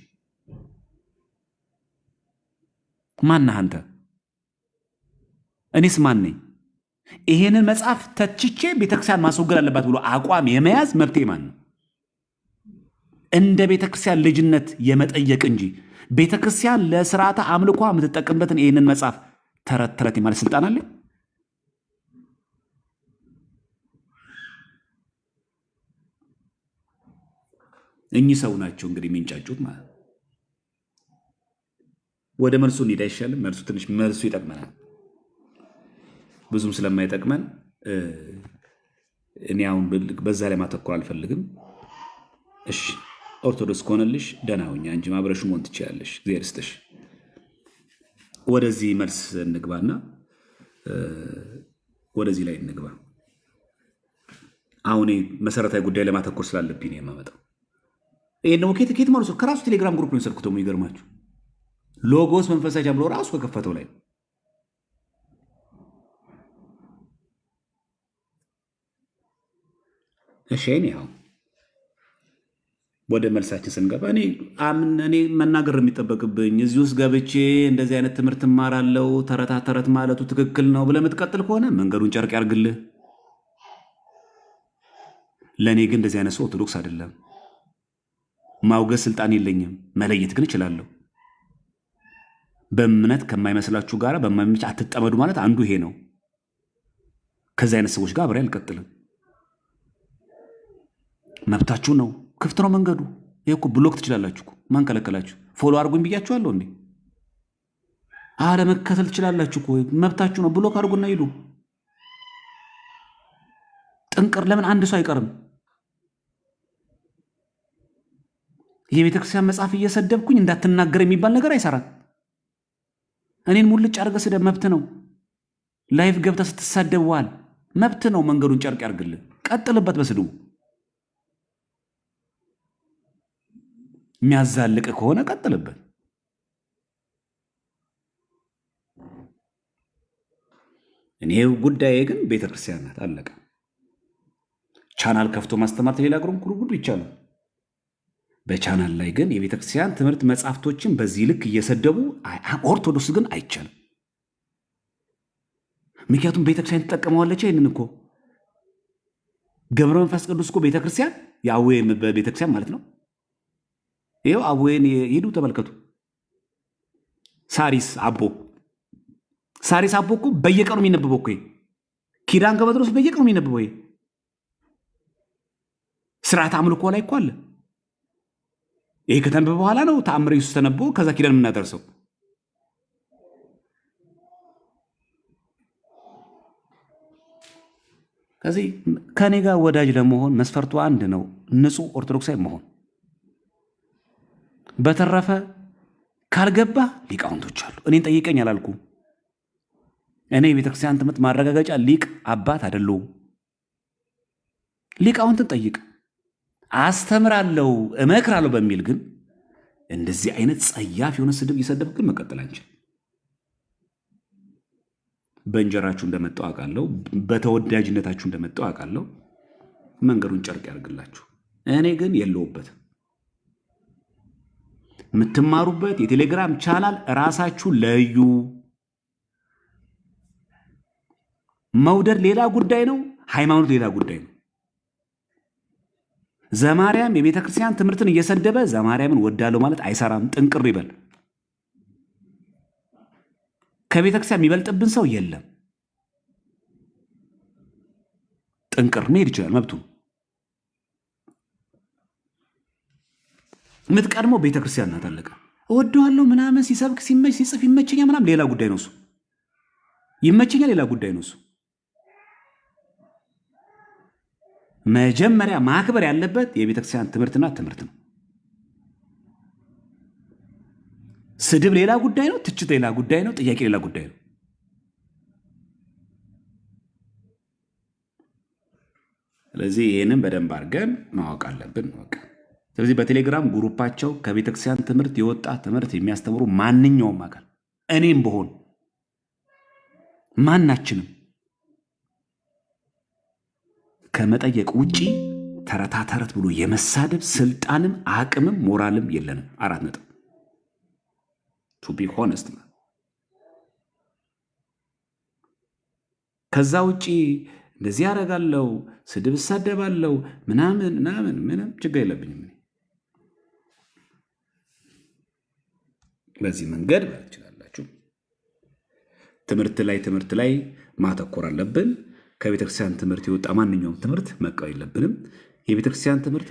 ማነህ አንተ? እኔስ ማን ነኝ? ይሄንን መጽሐፍ ተችቼ ቤተክርስቲያን ማስወገድ አለባት ብሎ አቋም የመያዝ መብቴ ማን ነው? እንደ ቤተክርስቲያን ልጅነት የመጠየቅ እንጂ ቤተክርስቲያን ለስርዓተ አምልኮ የምትጠቀምበትን ይህንን መጽሐፍ ተረት ተረት የማለት ስልጣን አለ? እኚህ ሰው ናቸው እንግዲህ የሚንጫጩት ማለት። ወደ መልሱ እንሂድ አይሻልም? መልሱ ይጠቅመናል። ብዙም ስለማይጠቅመን እኔ አሁን በዛ ላይ ማተኮር አልፈልግም። እሺ ኦርቶዶክስ ከሆነልሽ ደህና ሁኚ፣ አንቺ ማብረሹ መሆን ትችላለሽ። እግዚአብሔር ይስጥሽ። ወደዚህ መልስ እንግባና ወደዚህ ላይ እንግባ። አሁን መሰረታዊ ጉዳይ ለማተኮር ስላለብኝ ነው የማመጣው። ይሄን ደግሞ ከየት ማለት ነው? ከራሱ ቴሌግራም ግሩፕ ነው የሰርኩት። ደግሞ ይገርማችሁ ሎጎስ መንፈሳዊ ጀምሮ ራሱ ከከፈተው ላይ እሺ። ያው ወደ መልሳችን ስንገባ እኔ መናገር የሚጠበቅብኝ እዚህ ውስጥ ገብቼ እንደዚህ አይነት ትምህርት እማራለሁ ተረታ ተረት ማለቱ ትክክል ነው ብለህ የምትቀጥል ከሆነ መንገዱን ጨርቅ ያርግልህ። ለእኔ ግን እንደዚህ አይነት ሰው ኦርቶዶክስ አይደለም። ማውገዝ ስልጣን የለኝም፣ መለየት ግን እችላለሁ። በእምነት ከማይመስላችሁ ጋር በማይመች አትጠመዱ ማለት አንዱ ይሄ ነው። ከዚህ አይነት ሰዎች ጋር አብሬ አልቀጥልም። መብታችሁ ነው፣ ክፍት ነው መንገዱ። ይሄ እኮ ብሎክ ትችላላችሁ። ማን ከለከላችሁ? ፎሎ አድርጉኝ ብያችኋለሁ እንዴ? መከተል ትችላላችሁ እኮ መብታችሁ ነው። ብሎክ አድርጉና ሂዱ። ጥንቅር ለምን አንድ ሰው አይቀርም? የቤተክርስቲያን መጽሐፍ እየሰደብኩኝ እንዳትናገር የሚባል ነገር አይሰራም። እኔን ሙልጭ አድርገህ ስደብ፣ መብት ነው። ላይፍ ገብተህ ስትሳደብዋል፣ መብት ነው። መንገዱን ጨርቅ ያርግልህ፣ ቀጥልበት በስድቡ። የሚያዛልቅ ከሆነ ቀጥልበት። እኔው ጉዳዬ ግን ቤተክርስቲያን ናት፣ አለቀ። ቻናል ከፍቶ ማስተማር ሌላ ግሩም ጉድ ይቻላል። በቻናል ላይ ግን የቤተክርስቲያን ትምህርት መጽሐፍቶችን በዚህ ልክ እየሰደቡ ኦርቶዶክስ ግን አይቻልም። ምክንያቱም ቤተክርስቲያን ትጠቀመዋለች። ይህንን እኮ ገብረ መንፈስ ቅዱስ እኮ ቤተክርስቲያን የአዌ ቤተክርስቲያን ማለት ነው። ይኸው አዌን ሂዱ ተመልከቱ። ሳሪስ አቦ እኮ በየቀኑ የሚነበበው እኮ ኪዳን ከመድረሱ በየቀኑ የሚነበበው ስርዓት አምልኮ ላይ እኮ አለ። ይሄ ከተነበበ በኋላ ነው ተአምረ ኢየሱስ ተነቦ ከዛ ኪዳን የምናደርሰው። ከዚህ ከኔ ጋር ወዳጅ ለመሆን መስፈርቱ አንድ ነው፣ ንጹህ ኦርቶዶክሳዊ መሆን። በተረፈ ካልገባ ሊቃውንቶች አሉ። እኔን ጠይቀኝ አላልኩም። እኔ የቤተክርስቲያን ትምህርት ማረጋገጫ ሊቅ አባት አይደለሁም። ሊቃውንትን ጠይቅ። አስተምራለሁ እመክራለሁ በሚል ግን እንደዚህ አይነት ጸያፍ የሆነ ስድብ እየሰደብ ግን መቀጠል አንችል። በእንጀራችሁ እንደመጣው አውቃለሁ፣ በተወዳጅነታችሁ እንደመጣው አውቃለሁ። መንገዱን ጨርቅ ያርግላችሁ። እኔ ግን የለውበትም። የምትማሩበት የቴሌግራም ቻናል ራሳችሁ ለዩ። መውደድ ሌላ ጉዳይ ነው፣ ሃይማኖት ሌላ ጉዳይ ነው። ዘማርያም የቤተ ክርስቲያን ትምህርትን እየሰደበ ዘማርያምን ወዳለው ማለት አይሰራም። ጥንቅር ይበል። ከቤተ ክርስቲያን የሚበልጥብን ሰው የለም። ጥንቅር መሄድ ይችላል፣ መብቱ። የምትቀድመው ቤተ ክርስቲያን ናት። አለቀ። እወደዋለሁ ምናምን ሲሰብክ ሲመች ሲጽፍ ይመቸኛል ምናምን ሌላ ጉዳይ ነው እሱ። ይመቸኛል ሌላ ጉዳይ ነው እሱ። መጀመሪያ ማክበር ያለበት የቤተ ክርስቲያን ትምህርትና ትምህርት ነው። ስድብ ሌላ ጉዳይ ነው፣ ትችት ሌላ ጉዳይ ነው፣ ጥያቄ ሌላ ጉዳይ ነው። ስለዚህ ይህንን በደንብ አድርገን ማወቅ አለብን። ስለዚህ በቴሌግራም ግሩፓቸው ከቤተ ክርስቲያን ትምህርት የወጣ ትምህርት የሚያስተምሩ ማንኛውም አካል እኔም በሆን ማናችንም ከመጠየቅ ውጪ ተረታ ተረት ብሎ የመሳደብ ስልጣንም አቅምም ሞራልም የለንም። 4 ነጥብ። ቱ ቢ ሆነስት። ከዛ ውጪ እንደዚህ ያደርጋለሁ፣ ስድብ እሳደባለሁ ምናምን ምንም ችግር የለብኝም። በዚህ መንገድ ማለት ትችላላችሁ። ትምህርት ላይ ማተኮር አለብን። ከቤተክርስቲያን ትምህርት የወጣ ማንኛውም ትምህርት መቀበል የለብንም። የቤተክርስቲያን ትምህርት